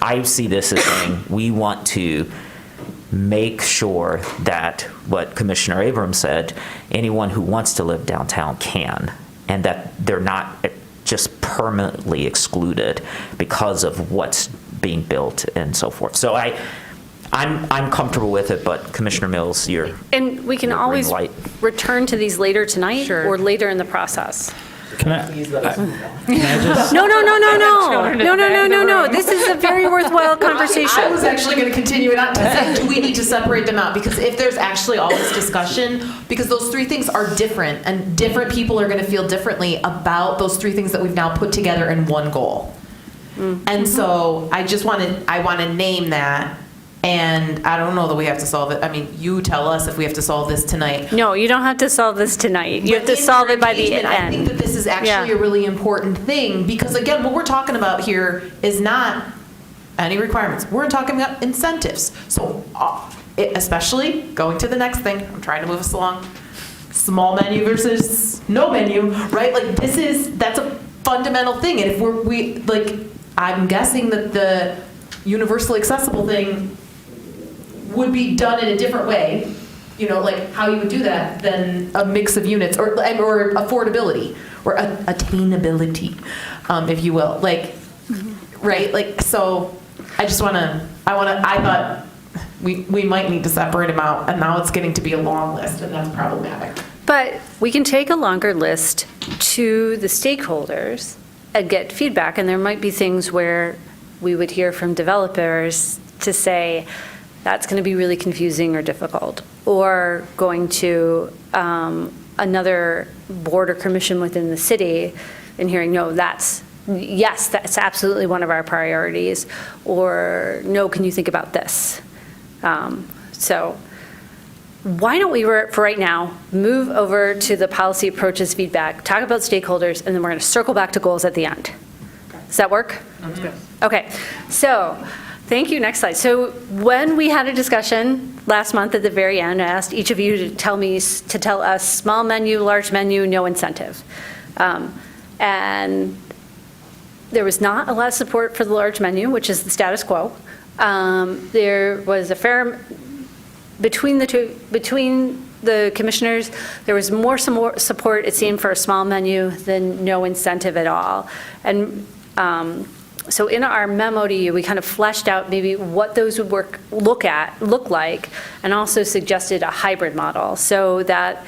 I see this as saying we want to make sure that what Commissioner Abrams said, anyone who wants to live downtown can, and that they're not just permanently excluded because of what's being built and so forth. So I'm comfortable with it, but Commissioner Mills, you're. And we can Your green always light. return to these later tonight or later in the process. Can I just? No. This is a very worthwhile conversation. I was actually going to continue it on to say, do we need to separate them out? Because if there's actually all this discussion, because those three things are different, and different people are going to feel differently about those three things that we've now put together in one goal. And so I want to name that. And I don't know that we have to solve it. I mean, you tell us if we have to solve this tonight. No, you don't have to solve this tonight. You have to But in solve your it by the engagement, end. I think that this is actually Yeah. a really important thing, because again, what we're talking about here is not any requirements. We're talking about incentives. So especially going to the next thing, I'm trying to move us along, small menu versus no menu, right? Like that's a fundamental thing. And if I'm guessing that the universally accessible thing would be done in a different way, like how you would do that, than a mix of units or affordability or attainability, if you will. Right? Like, so I thought we might need to separate them out, and now it's getting to be a long list, and that's problematic. But we can take a longer list to the stakeholders and get feedback, and there might be things where we would hear from developers to say, that's going to be really confusing or difficult, or going to another board or commission within the city and hearing, no, that's absolutely one of our priorities, or no, can you think about this? So why don't we, for right now, move over to the policy approaches feedback, talk about stakeholders, and then we're going to circle back to goals at the end. Does that work? Sounds good. Okay, so thank you. Next slide. So when we had a discussion last month at the very end, I asked each of you to tell us small menu, large menu, no incentive. And There was not a lot of support for the large menu, which is the status quo. There was a fair, between the commissioners, there was more support, it seemed, for a small menu than no incentive at all. And so in our memo to you, we kind of fleshed out maybe what those would look like, and also suggested a hybrid model, so that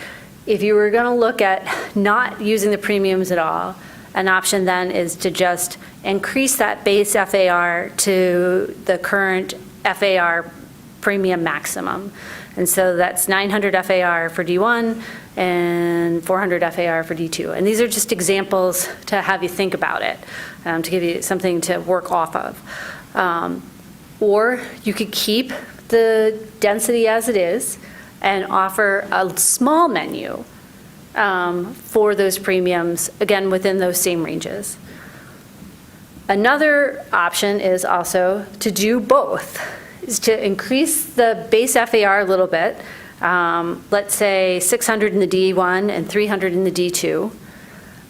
if you were going to look at not using the premiums at all, an option then is to just increase that base FAR to the current FAR premium maximum. And so that's 900 FAR for D1 and 400 FAR for D2. And these are just examples to have you think about it, to give you something to work off of. Or you could keep the density as it is and offer a small menu for those premiums, again, within those same ranges. Another option is also to do both, is to increase the base FAR a little bit, let's say 600 in the D1 and 300 in the D2,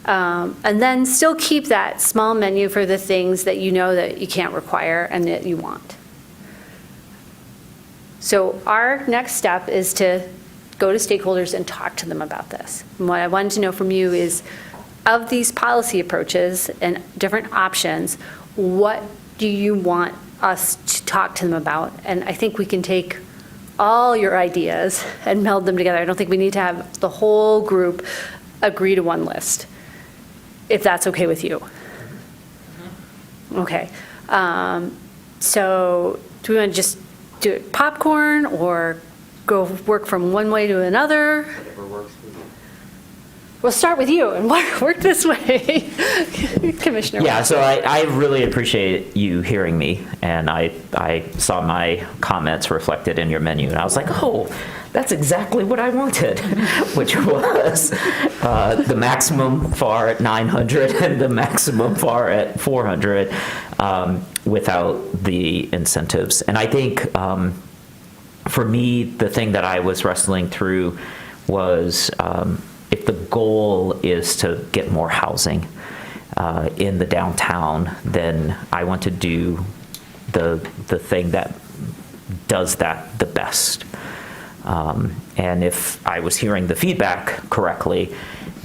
and then still keep that small menu for the things that you know that you can't require and that you want. So our next step is to go to stakeholders and talk to them about this. And what I wanted to know from you is, of these policy approaches and different options, what do you want us to talk to them about? And I think we can take all your ideas and meld them together. I don't think we need to have the whole group agree to one list, if that's okay with you. Okay. So do we want to just do it popcorn, or go work from one way to another? Whatever works for you. We'll start with you and work this way, Commissioner. Yeah, so I really appreciate you hearing me, and I saw my comments reflected in your menu, and I was like, oh, that's exactly what I wanted, which was the maximum FAR at 900 and the maximum FAR at 400 without the incentives. And I think for me, the thing that I was wrestling through was if the goal is to get more housing in the downtown, then I want to do the thing that does that the best. And if I was hearing the feedback correctly,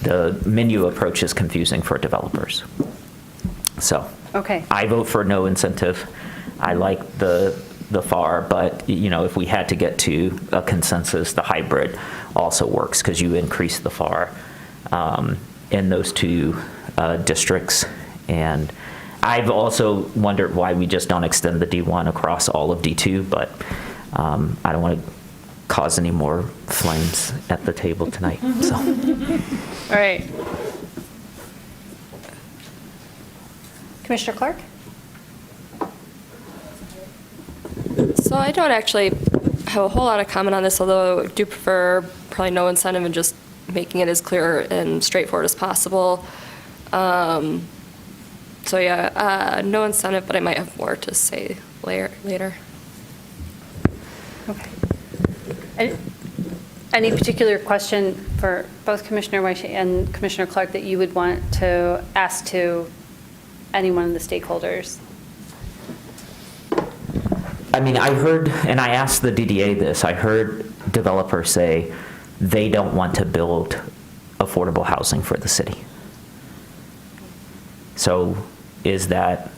the menu approach is confusing for developers. So okay. I vote for no incentive. I like the FAR, but if we had to get to a consensus, the hybrid also works, because you increase the FAR in those two districts. And I've also wondered why we just don't extend the D1 across all of D2, but I don't want to cause any more flames at the table tonight. So. All right. Commissioner Clark? So I don't actually have a whole lot of comment on this, although I do prefer probably no incentive and just making it as clear and straightforward as possible. So yeah, no incentive, but I might have more to say later. Okay. Any particular question for both Commissioner Weiche and Commissioner Clark that you would want to ask to any one of the stakeholders? I mean, I heard, and I asked the DDA this, I heard developers say they don't want to build affordable housing for the city. So is that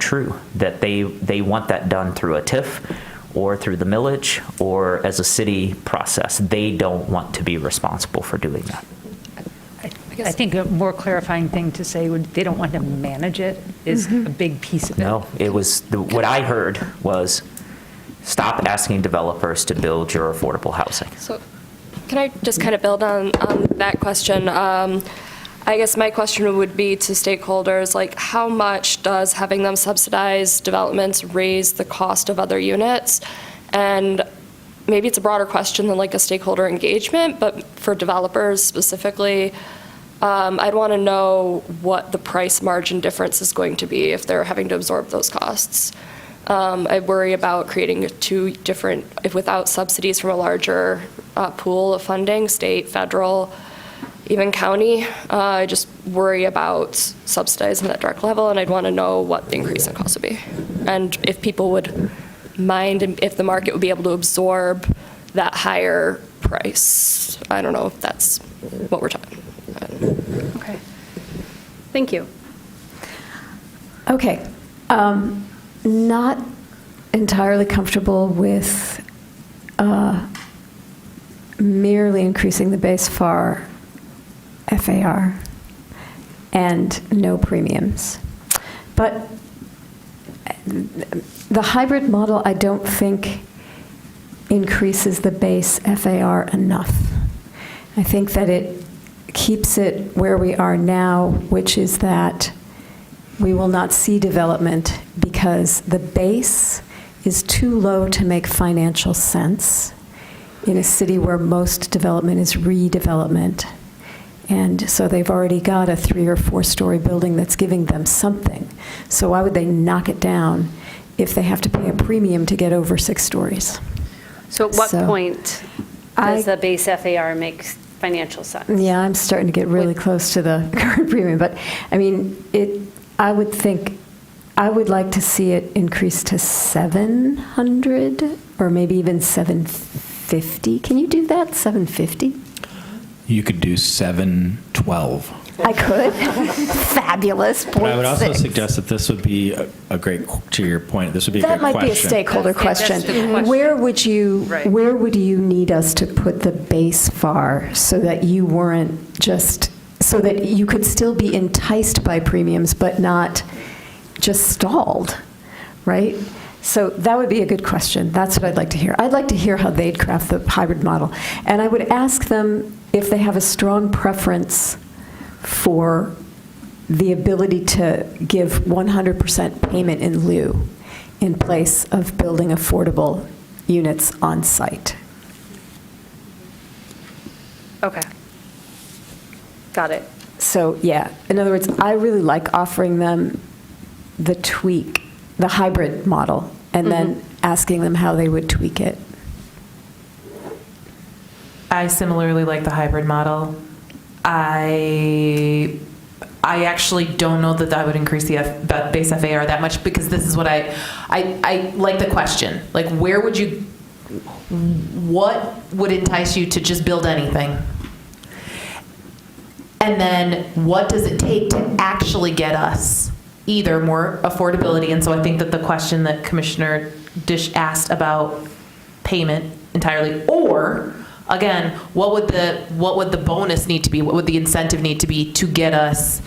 true? That they want that done through a TIF or through the millage or as a city process? They don't want to be responsible for doing that. I think a more clarifying thing to say would they don't want to manage it is a big piece of it. No, it was, what I heard was stop asking developers to build your affordable housing. So can I just kind of build on that question? I guess my question would be to stakeholders, like how much does having them subsidize developments raise the cost of other units? And maybe it's a broader question than like a stakeholder engagement, but for developers specifically, I'd want to know what the price margin difference is going to be if they're having to absorb those costs. I worry about creating two different, if without subsidies from a larger pool of funding, state, federal, even county. I just worry about subsidizing that direct level, and I'd want to know what the increase in cost would be. And if people would mind, and if the market would be able to absorb that higher price. I don't know if that's what we're talking about. Okay. Thank you. Okay. Not entirely comfortable with merely increasing the base FAR and no premiums. But the hybrid model, I don't think, increases the base FAR enough. I think that it keeps it where we are now, which is that we will not see development because the base is too low to make financial sense in a city where most development is redevelopment. And so they've already got a 3 or 4 story building that's giving them something. So why would they knock it down if they have to pay a premium to get over 6 stories? So at what point does the base FAR make financial sense? Yeah, I'm starting to get really close to the current premium, but I mean, I would think, I would like to see it increase to 700 or maybe even 750. Can you do that, 750? You could do 712. I could. Fabulous. But I would also suggest that this would be a great, to your point, this would be a That great question. might be a stakeholder question. Where would you need us to put the base FAR so that you weren't just, so that you could still be enticed by premiums but not just stalled, right? So that would be a good question. That's what I'd like to hear. I'd like to hear how they'd craft the hybrid model. And I would ask them if they have a strong preference for the ability to give 100% payment in lieu in place of building affordable units on site. Okay. Got it. So yeah, in other words, I really like offering them the tweak, the hybrid model, and then asking them how they would tweak it. I similarly like the hybrid model. I actually don't know that would increase the base FAR that much, because this is what I like the question. Like, what would entice you to just build anything? And then what does it take to actually get us either more affordability? And so I think that the question that Commissioner Dish asked about payment entirely, or again, what would the bonus need to be? What would the incentive need to be to get us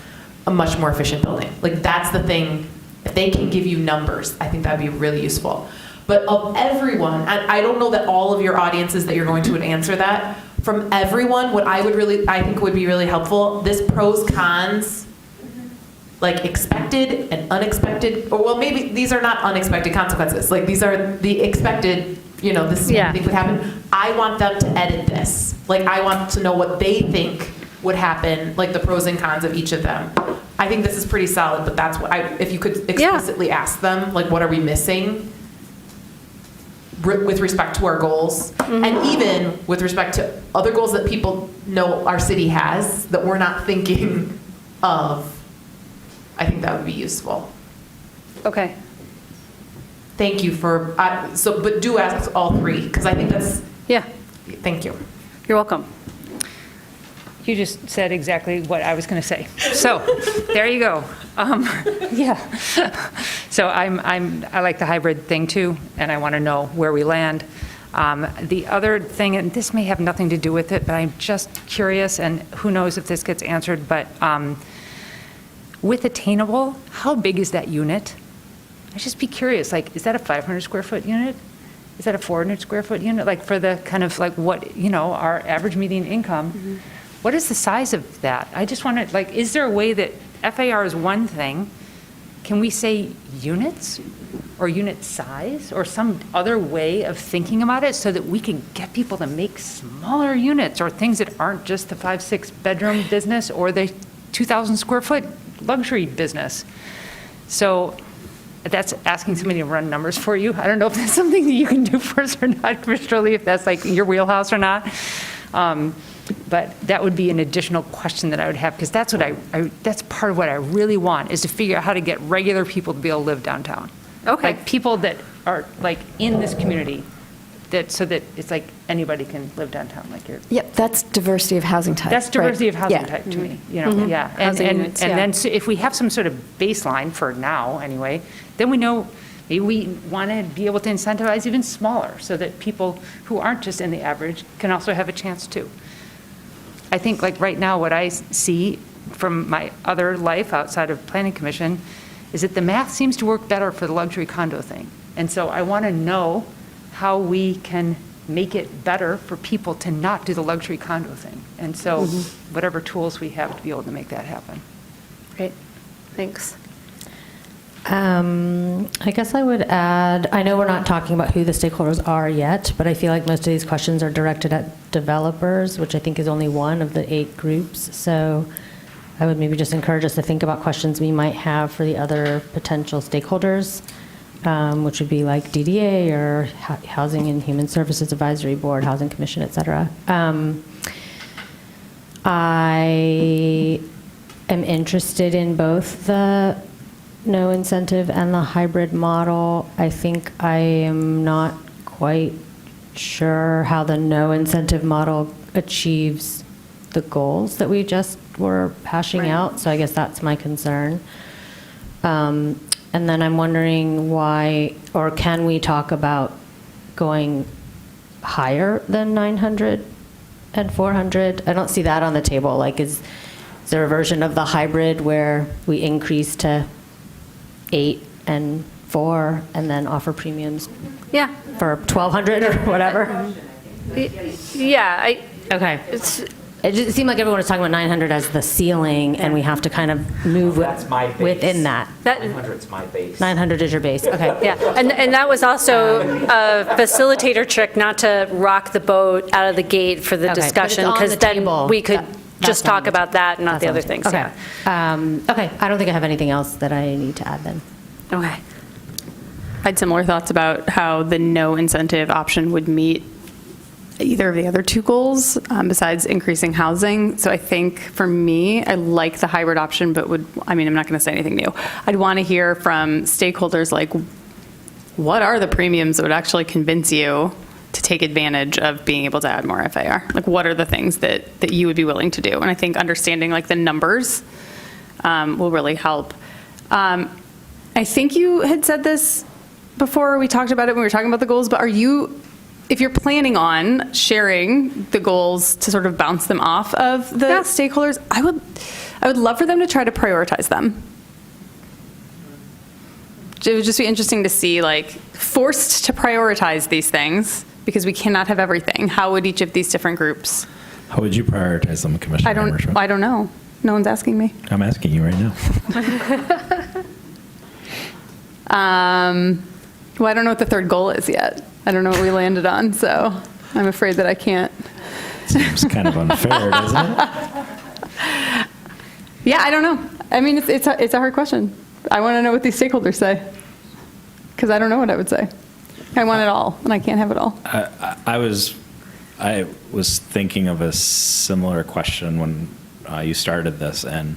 a much more efficient building? Like, that's the thing. If they can give you numbers, I think that'd be really useful. But of everyone, and I don't know that all of your audiences that you're going to would answer that. From everyone, what I think would be really helpful, this pros, cons, like expected and unexpected, or well, maybe these are not unexpected consequences. Like, these are the expected, this is what I think would happen. I want them to edit this. Like, I want to know what they think would happen, like the pros and cons of each of them. I think this is pretty solid, but that's what if you could explicitly ask them, like, what are we missing with respect to our goals, and even with respect to other goals that people know our city has that we're not thinking of. I think that would be useful. Okay. Thank you for, but do ask all three, because I think that's. Yeah. Thank you. You're welcome. You just said exactly what I was going to say. So there you go. Yeah. So I like the hybrid thing too, and I want to know where we land. The other thing, and this may have nothing to do with it, but I'm just curious, and who knows if this gets answered, but with attainable, how big is that unit? I'd just be curious, like, is that a 500 square foot unit? Is that a 400 square foot unit? Like, for the kind of like what, our average median income, what is the size of that? I just want to, like, is there a way that FAR is one thing? Can we say units or unit size or some other way of thinking about it so that we can get people to make smaller units or things that aren't just the 5-6 bedroom business or the 2,000 square foot luxury business? So that's asking somebody to run numbers for you. I don't know if that's something that you can do for us or not, Commissioner Lee, if that's like your wheelhouse or not. But that would be an additional question that I would have, because that's what that's part of what I really want, is to figure out how to get regular people to be able to live downtown. Okay. Like people that are like in this community, so that it's like anybody can live downtown, like you're. Yep, that's diversity of housing type. That's diversity of housing Yeah. type to me, you know, Mhm. yeah. Housing units, yeah. And then so if we have some sort of baseline for now, anyway, then we know, maybe we want to be able to incentivize even smaller, so that people who aren't just in the average can also have a chance too. I think like right now, what I see from my other life outside of Planning Commission is that the math seems to work better for the luxury condo thing. And so I want to know how we can make it better for people to not do the luxury condo thing. And so whatever tools we have to be able to make that happen. Great, thanks. I guess I would add, I know we're not talking about who the stakeholders are yet, but I feel like most of these questions are directed at developers, which I think is only one of the 8 groups. So I would maybe just encourage us to think about questions we might have for the other potential stakeholders, which would be like DDA or Housing and Human Services Advisory Board, Housing Commission, et cetera. I am interested in both the no incentive and the hybrid model. I think I am not quite sure how the no incentive model achieves the goals that we just were hashing out. So I guess that's my concern. And then I'm wondering why, or can we talk about going higher than 900 and 400? I don't see that on the table. Like, is there a version of the hybrid where we increase to 8 and 4 and then offer premiums? Yeah. For 1,200 or whatever? Yeah, Okay. It just seemed like everyone was talking about 900 as the ceiling, and we have to kind of move within that. 900's my base. 900 is your base, okay. Yeah, and that was also a facilitator trick, not to rock the boat out of the gate for the Okay, but it's discussion, on because the then table. we could That's just on talk the about that and not the That's other on things, okay. yeah. Okay, I don't think I have anything else that I need to add then. Okay. I had similar thoughts about how the no incentive option would meet either of the other 2 goals besides increasing housing. So I think for me, I like the hybrid option, but I'm not going to say anything new. I'd want to hear from stakeholders, like, what are the premiums that would actually convince you to take advantage of being able to add more FAR? Like, what are the things that you would be willing to do? And I think understanding like the numbers will really help. I think you had said this before, we talked about it when we were talking about the goals, but if you're planning on sharing the goals to sort of bounce them off of the stakeholders, I would love for them to try to prioritize them. It would just be interesting to see, like, forced to prioritize these things, because we cannot have everything. How would each of these different groups? How would you prioritize them, Commissioner Hammerschmidt? I don't know. No one's asking me. I'm asking you right now. Well, I don't know what the 3rd goal is yet. I don't know what we landed on, so I'm afraid that I can't. Seems kind of unfair, doesn't it? Yeah, I don't know. I mean, it's a hard question. I want to know what these stakeholders say, because I don't know what I would say. I want it all, and I can't have it all. I was thinking of a similar question when you started this, and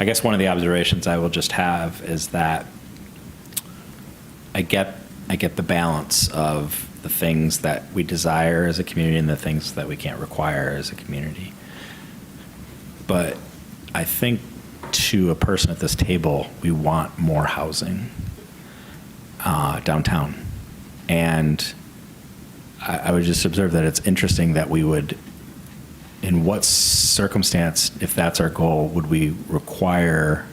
I guess one of the observations I will just have is that I get the balance of the things that we desire as a community and the things that we can't require as a community. But I think to a person at this table, we want more housing downtown. And I would just observe that it's interesting that we would, in what circumstance, if that's our goal, would we require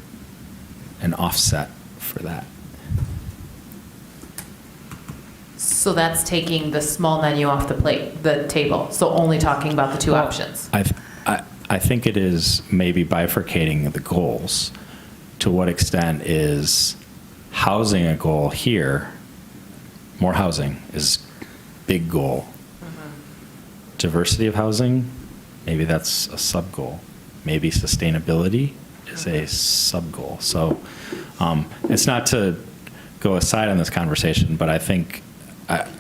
an offset for that? So that's taking the small menu off the table. So only talking about the 2 options. I think it is maybe bifurcating the goals. To what extent is housing a goal here? More housing is big goal. Diversity of housing, maybe that's a sub goal. Maybe sustainability is a sub goal. So it's not to go aside on this conversation, but I think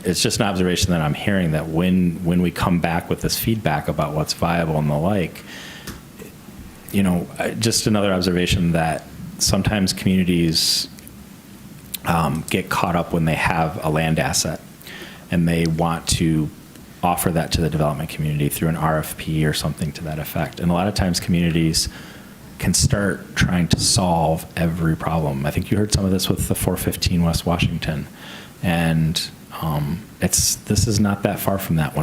it's just an observation that I'm hearing, that when we come back with this feedback about what's viable and the like, just another observation that sometimes communities get caught up when they have a land asset and they want to offer that to the development community through an RFP or something to that effect. And a lot of times communities can start trying to solve every problem. I think you heard some of this with the 415 West Washington. And this is not that far from that.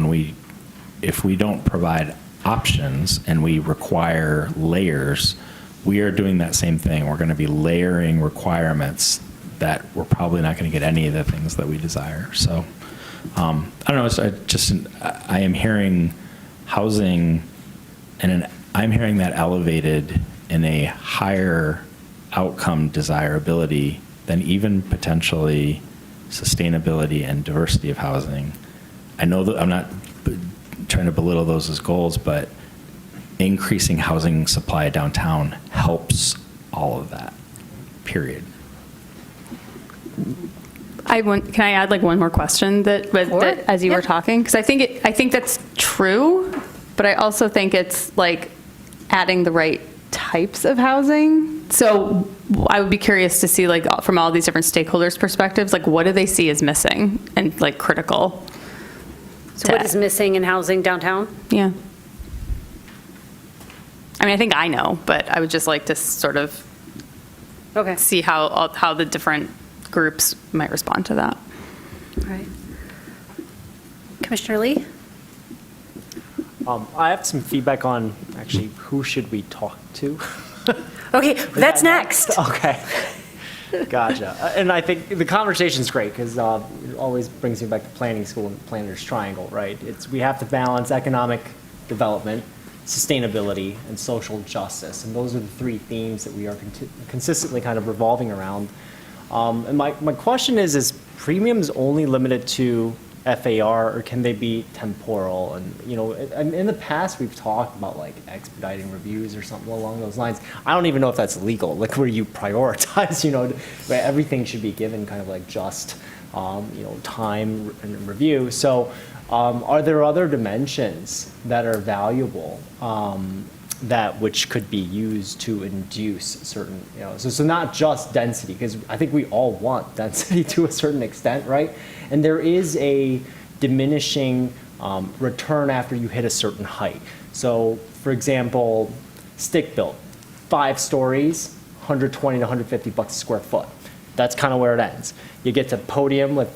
If we don't provide options and we require layers, we are doing that same thing. We're going to be layering requirements that we're probably not going to get any of the things that we desire. So I don't know. I am hearing housing, and I'm hearing that elevated in a higher outcome desirability than even potentially sustainability and diversity of housing. I know that I'm not trying to belittle those as goals, but increasing housing supply downtown helps all of that, period. Can I add like one more question that as you were talking? Because I think that's true, but I also think it's like adding the right types of housing. So I would be curious to see, like, from all these different stakeholders' perspectives, like, what do they see as missing and like critical? So what is missing in housing downtown? Yeah. I mean, I think I know, but I would just like to sort of see how the different groups might respond to that. All right. Commissioner Lee? I have some feedback on actually who should we talk to. Okay, that's next. Okay. Gotcha. And I think the conversation's great because it always brings me back to planning school and Planner's Triangle, right? We have to balance economic development, sustainability, and social justice. And those are the three themes that we are consistently kind of revolving around. And my question is premiums only limited to FAR, or can they be temporal? And in the past we've talked about like expediting reviews or something along those lines. I don't even know if that's legal, like where you prioritize, where everything should be given kind of like just, time and review. So are there other dimensions that are valuable which could be used to induce certain, so not just density, because I think we all want density to a certain extent, right? And there is a diminishing return after you hit a certain height. So for example, stick-built, 5 stories, 120 to 150 bucks a square foot. That's kind of where it ends. You get to podium with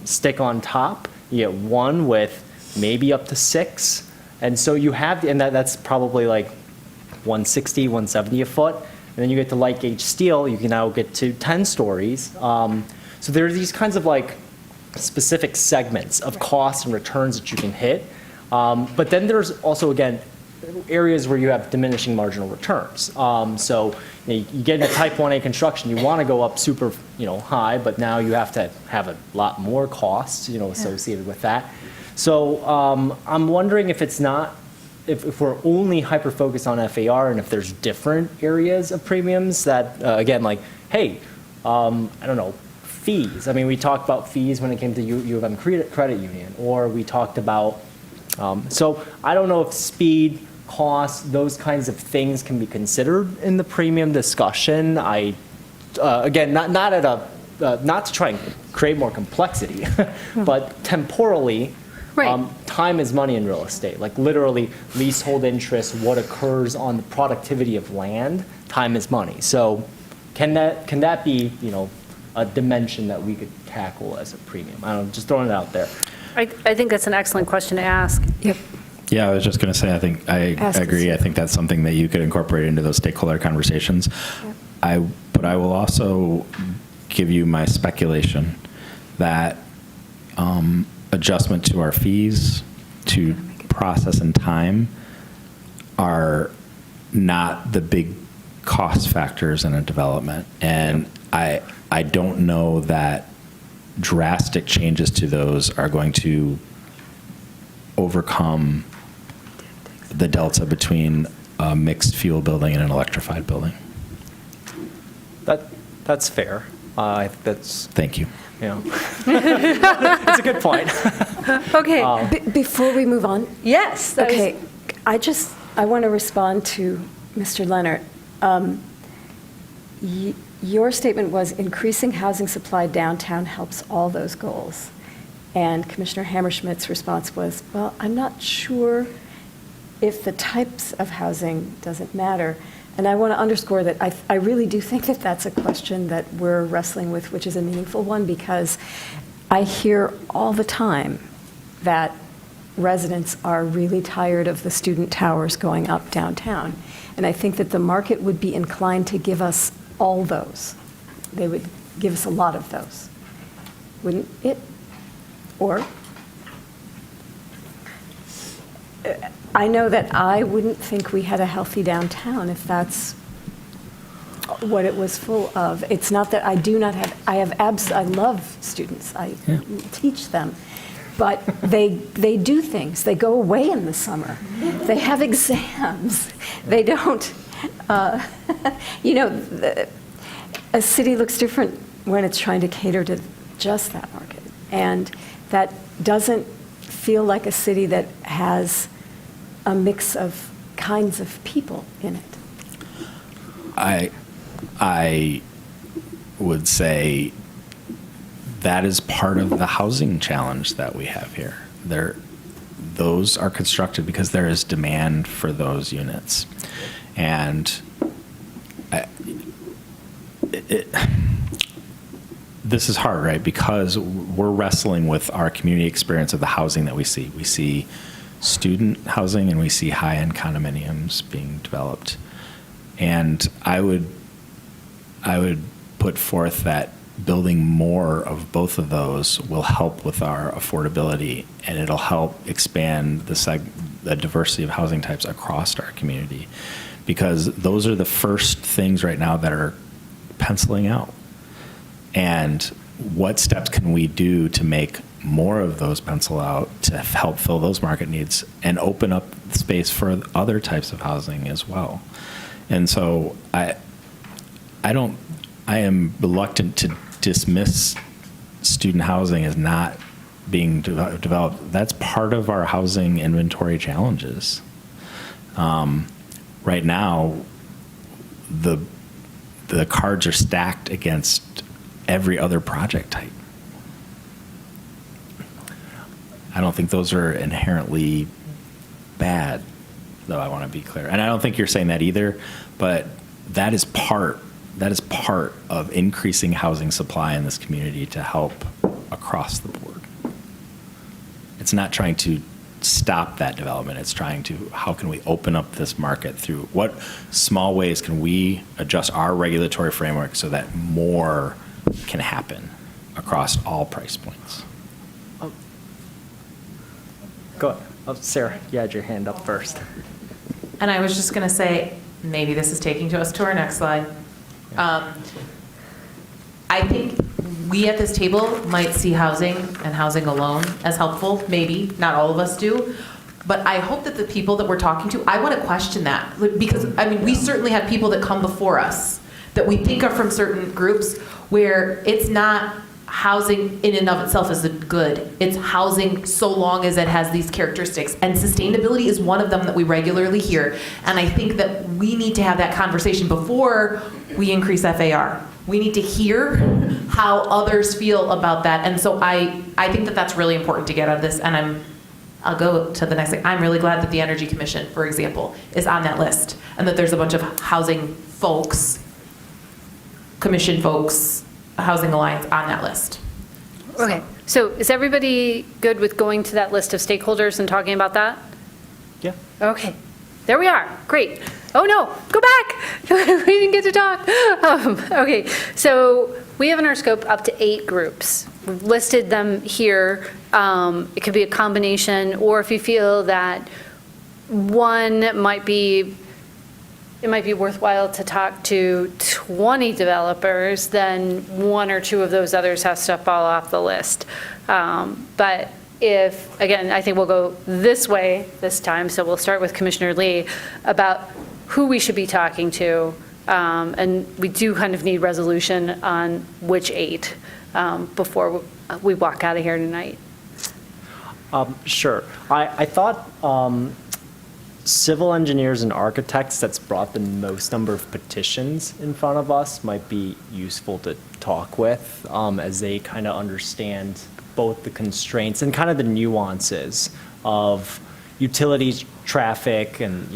stick on top, you get one with maybe up to 6. And so you have, and that's probably like 160, 170 a foot. And then you get to light gauge steel, you can now get to 10 stories. So there are these kinds of like specific segments of costs and returns that you can hit. But then there's also, again, areas where you have diminishing marginal returns. So you get into type 1A construction, you want to go up super high, but now you have to have a lot more costs associated with that. So I'm wondering if it's not, if we're only hyper-focused on FAR and if there's different areas of premiums that, again, like, hey, I don't know, fees. I mean, we talked about fees when it came to U of M credit union, or we talked about, so I don't know if speed, cost, those kinds of things can be considered in the premium discussion. Again, not to try and create more complexity, but temporally, time is money in real estate. Like literally, leasehold interest, what occurs on the productivity of land, time is money. So can that be a dimension that we could tackle as a premium? I don't know, just throwing it out there. I think that's an excellent question to ask. Yep. Yeah, I was just going to say, I think I agree. I think that's something that you could incorporate into those stakeholder conversations. Yep. But I will also give you my speculation that adjustment to our fees, to process and time, are not the big cost factors in a development. And I don't know that drastic changes to those are going to overcome the delta between a mixed fuel building and an electrified building. That's fair. That's. Thank you. It's a good point. Okay. Before we move on? Yes. Okay, I want to respond to Mr. Leonard. Your statement was increasing housing supply downtown helps all those goals. And Commissioner Hammerschmidt's response was, well, I'm not sure if the types of housing doesn't matter. And I want to underscore that I really do think that that's a question that we're wrestling with, which is a meaningful one, because I hear all the time that residents are really tired of the student towers going up downtown. And I think that the market would be inclined to give us all those. They would give us a lot of those, wouldn't it? Or I know that I wouldn't think we had a healthy downtown if that's what it was full of. It's not that I do not have, I love students. I teach them. But they do things. They go away in the summer. They have exams. They don't, a city looks different when it's trying to cater to just that market. And that doesn't feel like a city that has a mix of kinds of people in it. I would say that is part of the housing challenge that we have here. Those are constructed because there is demand for those units. And this is hard, right? Because we're wrestling with our community experience of the housing that we see. We see student housing and we see high-end condominiums being developed. And I would put forth that building more of both of those will help with our affordability, and it'll help expand the diversity of housing types across our community, because those are the first things right now that are penciling out. And what steps can we do to make more of those pencil out to help fill those market needs and open up space for other types of housing as well? And so I am reluctant to dismiss student housing as not being developed. That's part of our housing inventory challenges. Right now, the cards are stacked against every other project type. I don't think those are inherently bad, though, I want to be clear. And I don't think you're saying that either, but that is part of increasing housing supply in this community to help across the board. It's not trying to stop that development. It's trying to, how can we open up this market through what small ways can we adjust our regulatory framework so that more can happen across all price points? Go ahead. Oh, Sarah, you had your hand up first. And I was just going to say, maybe this is taking us to our next slide. I think we at this table might see housing and housing alone as helpful, maybe, not all of us do. But I hope that the people that we're talking to, I want to question that. Because, I mean, we certainly have people that come before us that we think are from certain groups where it's not housing in and of itself is good. It's housing so long as it has these characteristics. And sustainability is one of them that we regularly hear. And I think that we need to have that conversation before we increase FAR. We need to hear how others feel about that. And so I think that that's really important to get out of this. And I'll go to the next thing. I'm really glad that the Energy Commission, for example, is on that list. And that there's a bunch of housing folks, commission folks, Housing Alliance on that list. Okay, so is everybody good with going to that list of stakeholders and talking about that? Yeah. Okay, there we are, great. Oh no, go back, we didn't get to talk. Okay, so we have in our scope up to 8 groups. We've listed them here. It could be a combination, or if you feel that one might be, it might be worthwhile to talk to 20 developers, then 1 or 2 of those others has to fall off the list. But if, again, I think we'll go this way this time, so we'll start with Commissioner Lee about who we should be talking to And we do kind of need resolution on which 8 before we walk out of here tonight. Sure. I thought civil engineers and architects that's brought the most number of petitions in front of us might be useful to talk with as they kind of understand both the constraints and kind of the nuances of utilities, traffic, and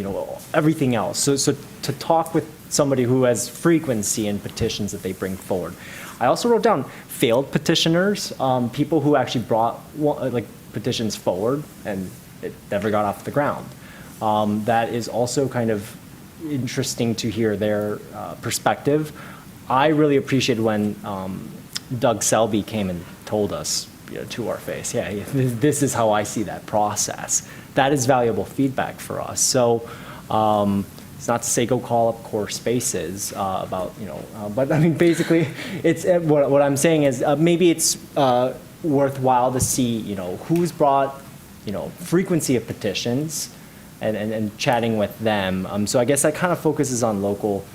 everything else. So to talk with somebody who has frequency in petitions that they bring forward. I also wrote down failed petitioners, people who actually brought petitions forward and it never got off the ground. That is also kind of interesting to hear their perspective. I really appreciated when Doug Selby came and told us to our face, this is how I see that process. That is valuable feedback for us. So it's not to say go call up Core Spaces about, but I mean, basically, it's what I'm saying is maybe it's worthwhile to see, who's brought, frequency of petitions and chatting with them. So I guess that kind of focuses on local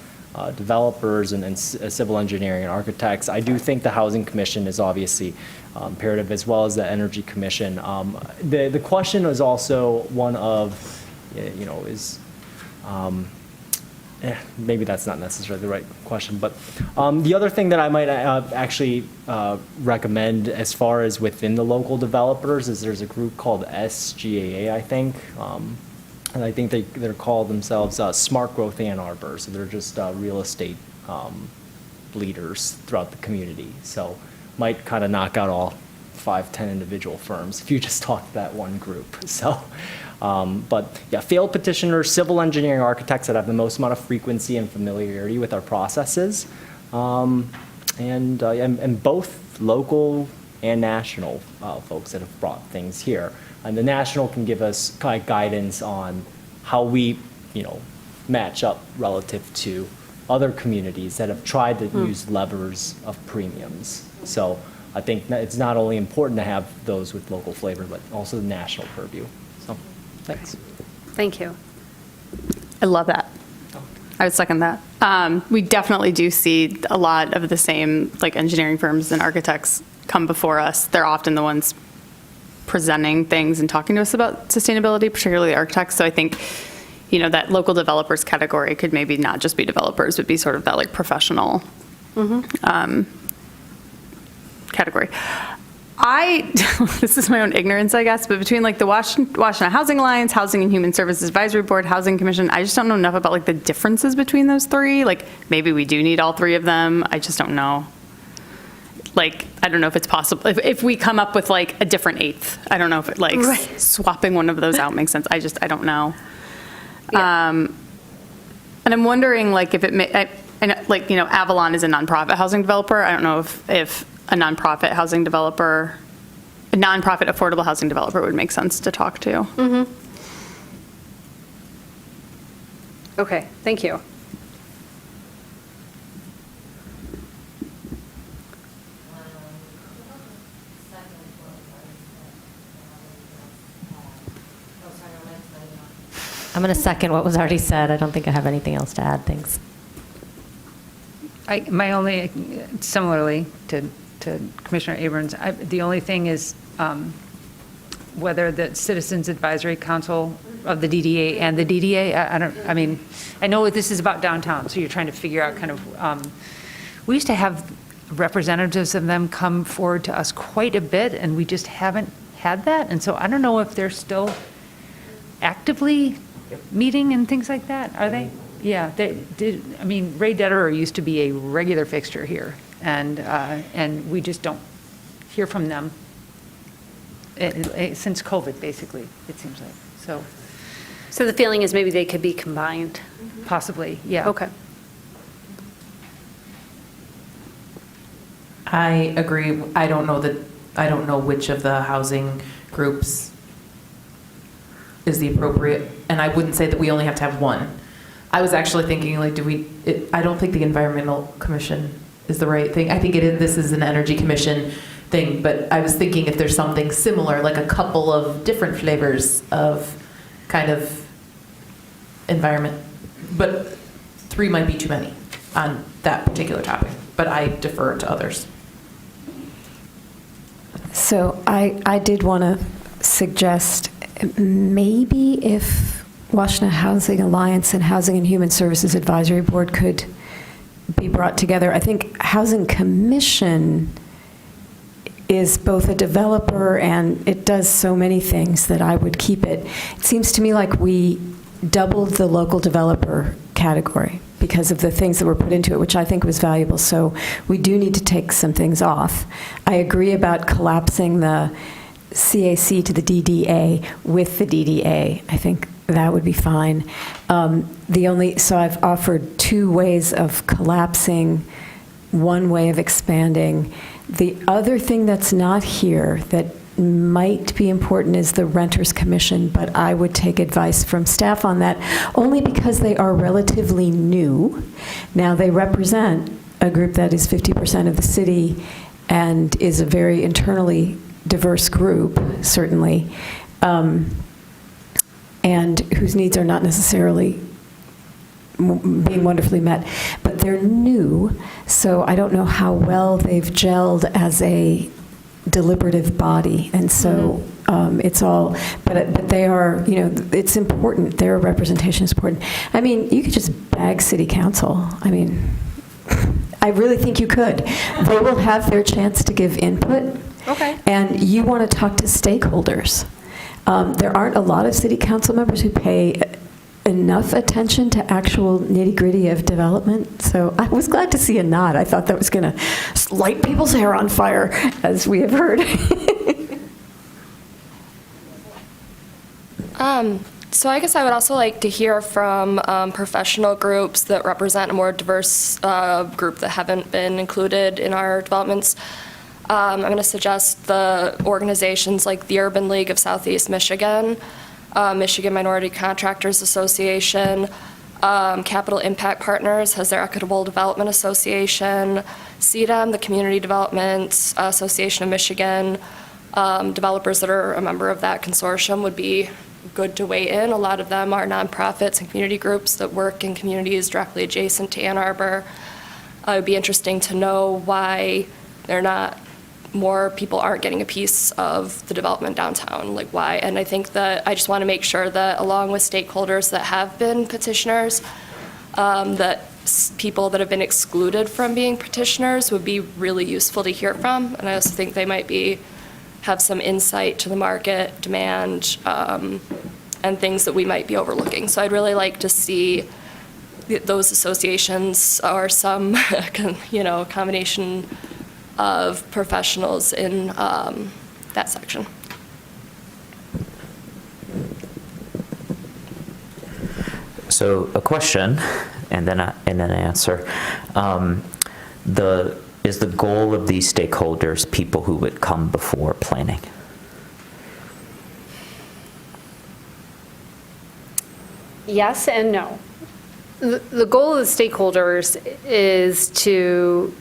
developers and civil engineering and architects. I do think the Housing Commission is obviously imperative, as well as the Energy Commission. The question is also one of, maybe that's not necessarily the right question, but the other thing that I might actually recommend as far as within the local developers is there's a group called SGAA, I think. And I think they're called themselves Smart Growth Ann Arbor. So they're just real estate leaders throughout the community. So might kind of knock out all 5-10 individual firms if you just talk to that one group. So, but yeah, failed petitioners, civil engineering architects that have the most amount of frequency and familiarity with our processes, and both local and national folks that have brought things here. And the national can give us kind of guidance on how we, match up relative to other communities that have tried to use levers of premiums. So I think it's not only important to have those with local flavor, but also the national purview. So thanks. Thank you. I love that. I would second that. We definitely do see a lot of the same engineering firms and architects come before us. They're often the ones presenting things and talking to us about sustainability, particularly architects. So I think, that local developers category could maybe not just be developers, but be sort of that professional category. This is my own ignorance, I guess, but between the Washington Housing Alliance, Housing and Human Services Advisory Board, Housing Commission, I just don't know enough about the differences between those three. Maybe we do need all three of them. I just don't know. I don't know if it's possible. If we come up with a different 8th, I don't know if it swapping one of those out makes sense. I don't know. Yeah. And I'm wondering if it may, Avalon is a nonprofit housing developer. I don't know if a nonprofit housing developer, a nonprofit affordable housing developer would make sense to talk to. Mm-hmm. Okay, thank you. I'm going to second what was already said. I don't think I have anything else to add. Thanks. My only, similarly to Commissioner Abrams, the only thing is whether the Citizens Advisory Council of the DDA and the DDA, I know this is about downtown, so you're trying to figure out kind of, we used to have representatives of them come forward to us quite a bit, and we just haven't had that. And so I don't know if they're still actively meeting and things like that. Are they? Yeah, they did. Ray Detterer used to be a regular fixture here, and we just don't hear from them since COVID, basically, it seems like. So the feeling is maybe they could be combined? Possibly, yeah. Okay. I agree. I don't know which of the housing groups is the appropriate, and I wouldn't say that we only have to have one. I was actually thinking, I don't think the Environmental Commission is the right thing. I think this is an Energy Commission thing, but I was thinking if there's something similar, like a couple of different flavors of kind of environment, but 3 might be too many. on that particular topic, but I defer to others. So I did want to suggest maybe if Washtenaw Housing Alliance and Housing and Human Services Advisory Board could be brought together. I think Housing Commission is both a developer and it does so many things that I would keep it. It seems to me like we doubled the local developer category because of the things that were put into it, which I think was valuable. So we do need to take some things off. I agree about collapsing the CAC to the DDA with the DDA. I think that would be fine. So I've offered two ways of collapsing, one way of expanding. The other thing that's not here that might be important is the Renters Commission, but I would take advice from staff on that, only because they are relatively new. Now, they represent a group that is 50% of the city and is a very internally diverse group, certainly, and whose needs are not necessarily being wonderfully met. But they're new, so I don't know how well they've gelled as a deliberative body, and so it's all, but they are, it's important. Their representation is important. I mean, you could just bag city council. I mean, I really think you could. They will have their chance to give input. Okay. And you want to talk to stakeholders. There aren't a lot of city council members who pay enough attention to actual nitty-gritty of development. So I was glad to see a nod. I thought that was going to light people's hair on fire, as we have heard. So I guess I would also like to hear from professional groups that represent a more diverse group that haven't been included in our developments. I'm going to suggest the organizations like the Urban League of Southeast Michigan, Michigan Minority Contractors Association, Capital Impact Partners has their Equitable Development Association, CDEM, the Community Development Association of Michigan. Developers that are a member of that consortium would be good to weigh in. A lot of them are nonprofits and community groups that work in communities directly adjacent to Ann Arbor. It would be interesting to know why more people aren't getting a piece of the development downtown, like why. And I think that I just want to make sure that along with stakeholders that have been petitioners, that people that have been excluded from being petitioners would be really useful to hear from. And I also think they might have some insight to the market, demand, and things that we might be overlooking. So I'd really like to see those associations or some, combination of professionals in that section. So a question and then an answer. Is the goal of these stakeholders people who would come before planning? Yes and no. The goal of the stakeholders is to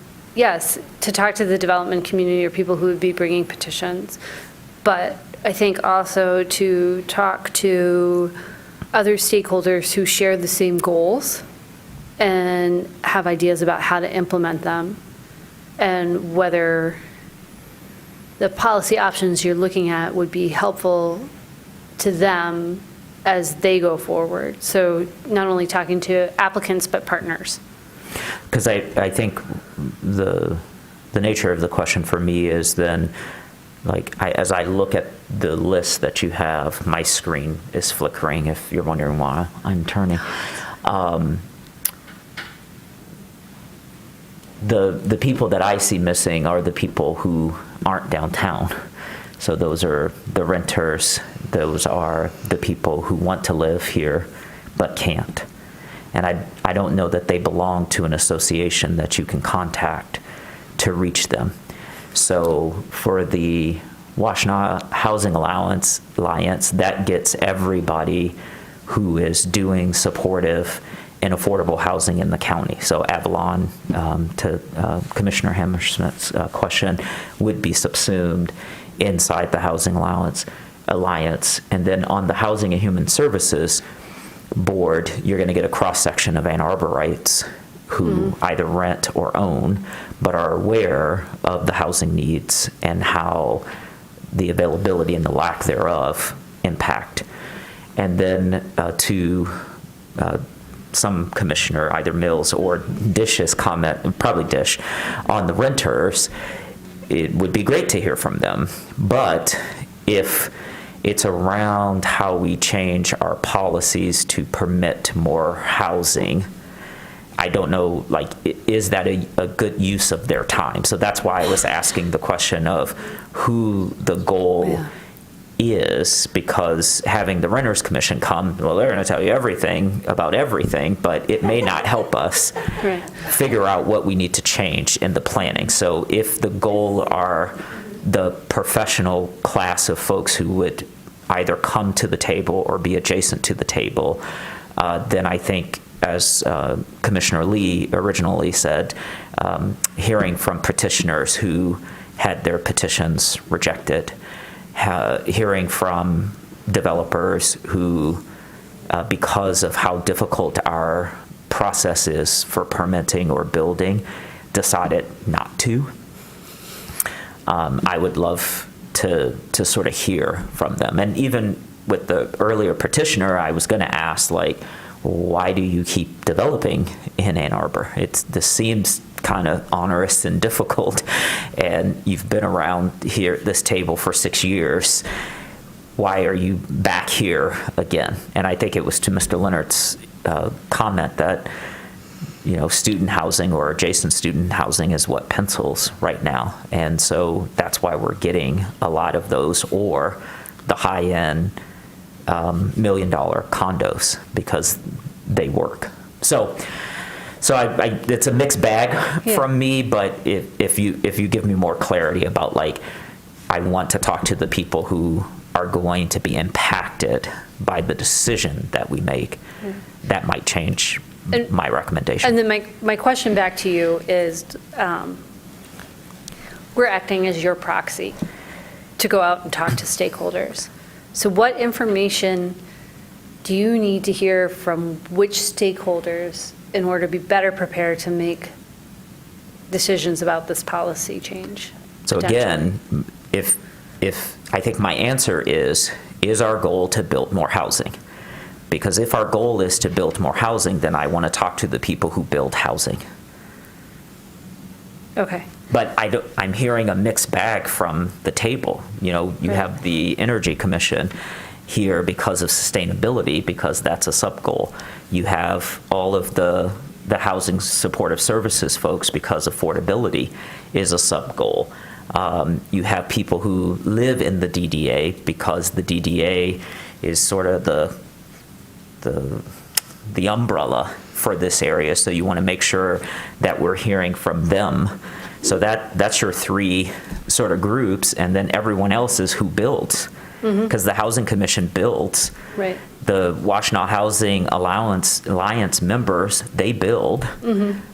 talk to the development community or people who would be bringing petitions, but I think also to talk to other stakeholders who share the same goals and have ideas about how to implement them, and whether the policy options you're looking at would be helpful to them as they go forward. So not only talking to applicants, but partners. Because I think the nature of the question for me is then, as I look at the list that you have, my screen is flickering, if you're wondering why I'm turning. The people that I see missing are the people who aren't downtown. So those are the renters, those are the people who want to live here but can't. And I don't know that they belong to an association that you can contact to reach them. So for the Washtenaw Housing Alliance, that gets everybody who is doing supportive and affordable housing in the county. So Avalon, to Commissioner Hammersmith's question, would be subsumed inside the Housing Alliance. And then on the Housing and Human Services Board, you're going to get a cross-section of Ann Arborites who either rent or own, but are aware of the housing needs and how the availability and the lack thereof impact. And then to some commissioner, either Mills or Dish's comment, probably Dish, on the renters, it would be great to hear from them. But if it's around how we change our policies to permit more housing, I don't know, like, is that a good use of their time? So that's why I was asking the question of who the goal is, because having the Renters Commission come, well, they're going to tell you everything about everything, but it may not help us figure out what we need to change in the planning. So if the goal are the professional class of folks who would either come to the table or be adjacent to the table, then I think, as Commissioner Lee originally said, hearing from petitioners who had their petitions rejected, hearing from developers who, because of how difficult our process is for permitting or building, decided not to. I would love to sort of hear from them. And even with the earlier petitioner, I was going to ask, like, why do you keep developing in Ann Arbor? This seems kind of onerous and difficult, and you've been around here at this table for 6 years. Why are you back here again? And I think it was to Mr. Leonard's comment that, you know, student housing or adjacent student housing is what pencils right now. And so that's why we're getting a lot of those, or the high-end $1 million condos, because they work. So it's a mixed bag from me, but if you give me more clarity about, like, I want to talk to the people who are going to be impacted by the decision that we make, that might change my recommendation. And then my question back to you is, we're acting as your proxy to go out and talk to stakeholders. So what information do you need to hear from which stakeholders in order to be better prepared to make decisions about this policy change? So again, if I think my answer is our goal to build more housing? Because if our goal is to build more housing, then I want to talk to the people who build housing. Okay. But I'm hearing a mixed bag from the table. You know, you have the Energy Commission here because of sustainability, because that's a sub-goal. You have all of the housing supportive services folks because affordability is a sub-goal. You have people who live in the DDA because the DDA is sort of the umbrella for this area. So you want to make sure that we're hearing from them. So that's your three sort of groups, and then everyone else is who builds, because the Housing Commission builds. Right. The Washtenaw Housing Alliance members, they build.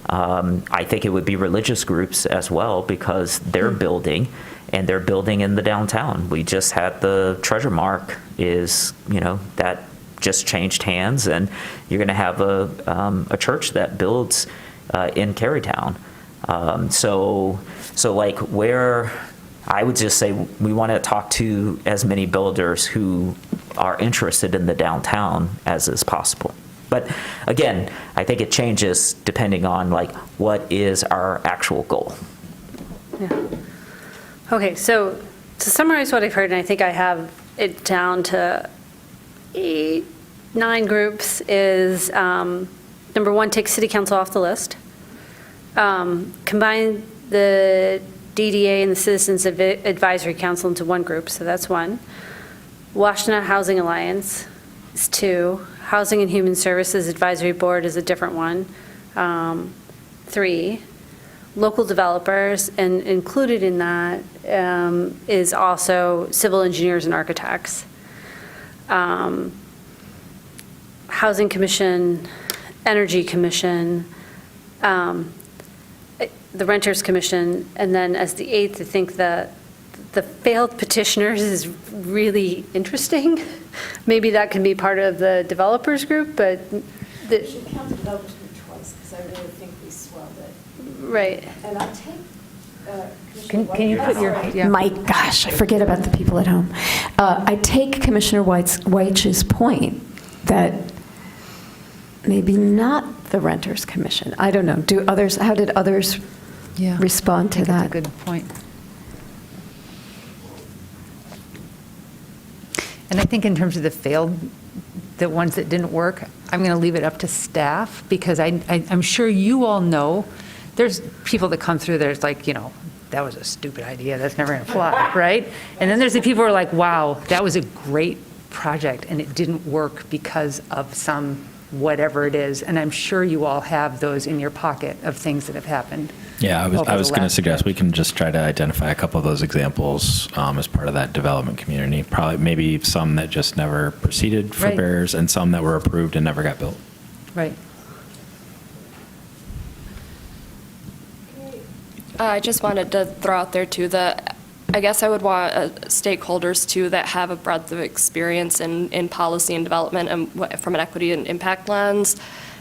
I think it would be religious groups as well, because they're building, and they're building in the downtown. We just had the Treasure Mark that just changed hands, and you're going to have a church that builds in Carytown. So like, where I would just say we want to talk to as many builders who are interested in the downtown as is possible. But again, I think it changes depending on, like, what is our actual goal. Yeah. Okay, so to summarize what I've heard, and I think I have it down to 9 groups, is number 1, take city council off the list. Combine the DDA and the Citizens Advisory Council into one group, so that's 1. Washtenaw Housing Alliance is 2. Housing and Human Services Advisory Board is a different one. 3. Local developers, and included in that is also civil engineers and architects. Housing Commission, Energy Commission, the Renters Commission, and then as the 8th, I think the failed petitioners is really interesting. Maybe that can be part of the developers group, but We should count the developers group twice, because I really think we Right. And I take, Can you put your, yeah. My gosh, I forget about the people at home. I take Commissioner Weitsch's point that maybe not the Renters Commission. I don't know. How did others respond to that? That's a good point. And I think in terms of the ones that didn't work, I'm going to leave it up to staff, because I'm sure you all know, there's people that come through, there's like, that was a stupid idea, that's never going to fly, right? And then there's the people who are like, wow, that was a great project, and it didn't work because of some whatever it is. And I'm sure you all have those in your pocket of things that have happened. Yeah, I was over the going to last suggest year. we can just try to identify a couple of those examples as part of that development community. Probably maybe some that just never proceeded for Right. bears, and some that were approved and never got built. Right. I just wanted to throw out there too that I guess I would want stakeholders too that have a breadth of experience in policy and development and from an equity and impact lens.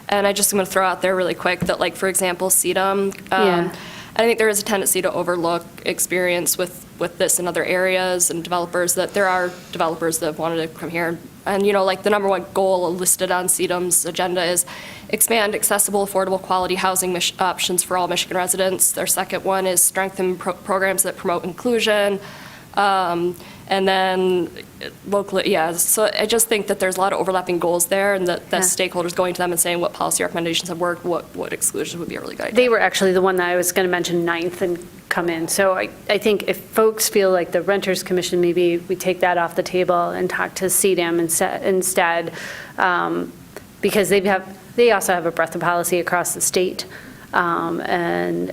And I just am going to throw out there really quick that, like, for example, CEDAM, I think there is a tendency to overlook experience with this in other areas and developers, that there are developers that have wanted to come here. And, like the number one goal listed on CEDAM's agenda is expand accessible, affordable, quality housing options for all Michigan residents. Their second one is strengthen programs that promote inclusion. And then locally, so I just think that there's a lot of overlapping goals there, and that stakeholders going to them and saying what policy recommendations have worked, what exclusions would be a really good idea. They were actually the one that I was going to mention ninth and come in. So I think if folks feel like the Renters Commission, maybe we take that off the table and talk to CEDAM instead, because they also have a breadth of policy across the state, and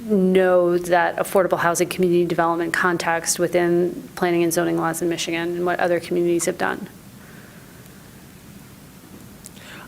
know that affordable housing community development context within planning and zoning laws in Michigan and what other communities have done.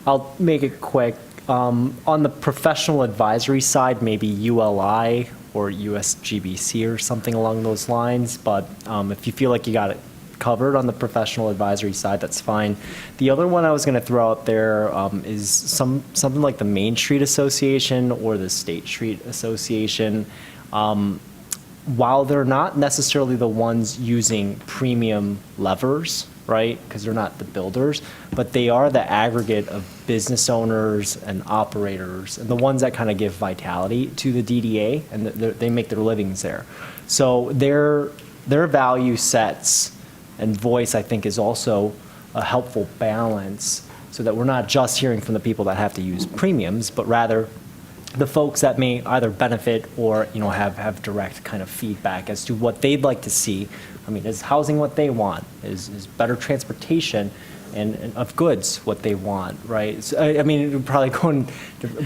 I'll make it quick. On the professional advisory side, maybe ULI or USGBC or something along those lines. But if you feel like you got it covered on the professional advisory side, that's fine. The other one I was going to throw out there is something like the Main Street Association or the State Street Association. While they're not necessarily the ones using premium levers, right, because they're not the builders, but they are the aggregate of business owners and operators, and the ones that kind of give vitality to the DDA, and they make their livings there. So their value sets and voice, I think, is also a helpful balance, so that we're not just hearing from the people that have to use premiums, but rather the folks that may either benefit or have direct kind of feedback as to what they'd like to see. I mean, is housing what they want? Is better transportation and of goods what they want, right? So, I mean, probably going,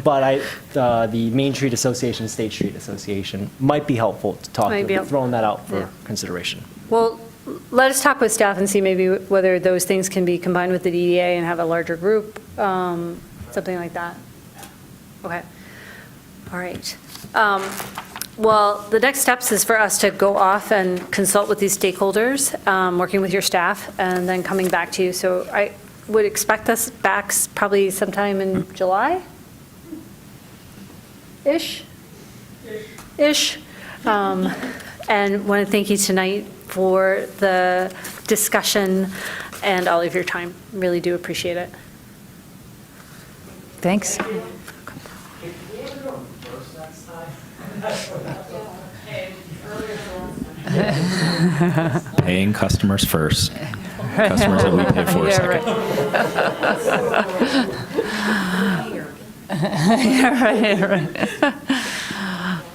but the Main Street Association, State Street Association might be helpful to talk to, throwing that out for consideration. Well, let us talk with staff and see maybe whether those things can be combined with the DDA and have a larger group, something like that. Okay. All right. Well, the next steps is for us to go off and consult with these stakeholders, working with your staff, and then coming back to you. So I would expect us back probably sometime in July-ish? And want to thank you tonight for the discussion and all of your time. Really do appreciate it. Thanks. Paying customers first. Customers that we pay for second. Right.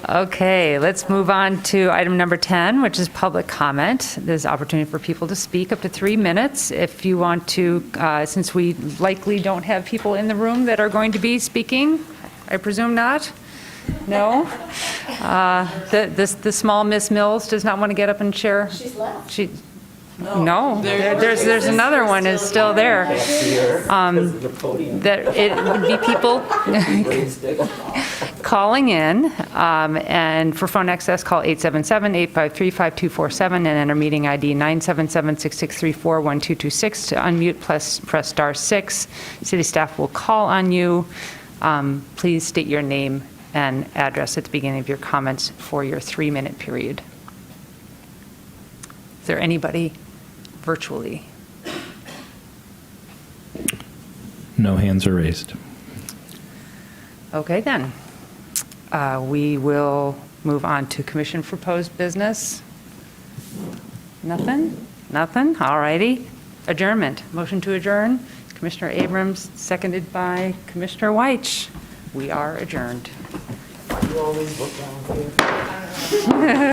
Okay, let's move on to item number 10, which is public comment. There's opportunity for people to speak up to 3 minutes. If you want to, since we likely don't have people in the room that are going to be speaking, I presume not? No? The small Miss Mills does not want to get up and share? She's left. No, there's another one is still there. That it would be people calling in, and for phone access, call 877-853-5247 and enter meeting ID 977-6634-1226. To unmute, press star 6. City staff will call on you. Please state your name and address at the beginning of your comments for your 3-minute period. Is there anybody virtually? No hands are raised. Okay, then. We will move on to commission proposed business. Nothing? Nothing? All righty. Adjournment. Motion to adjourn. Commissioner Abrams, seconded by Commissioner Weich. We are adjourned. You always look down here.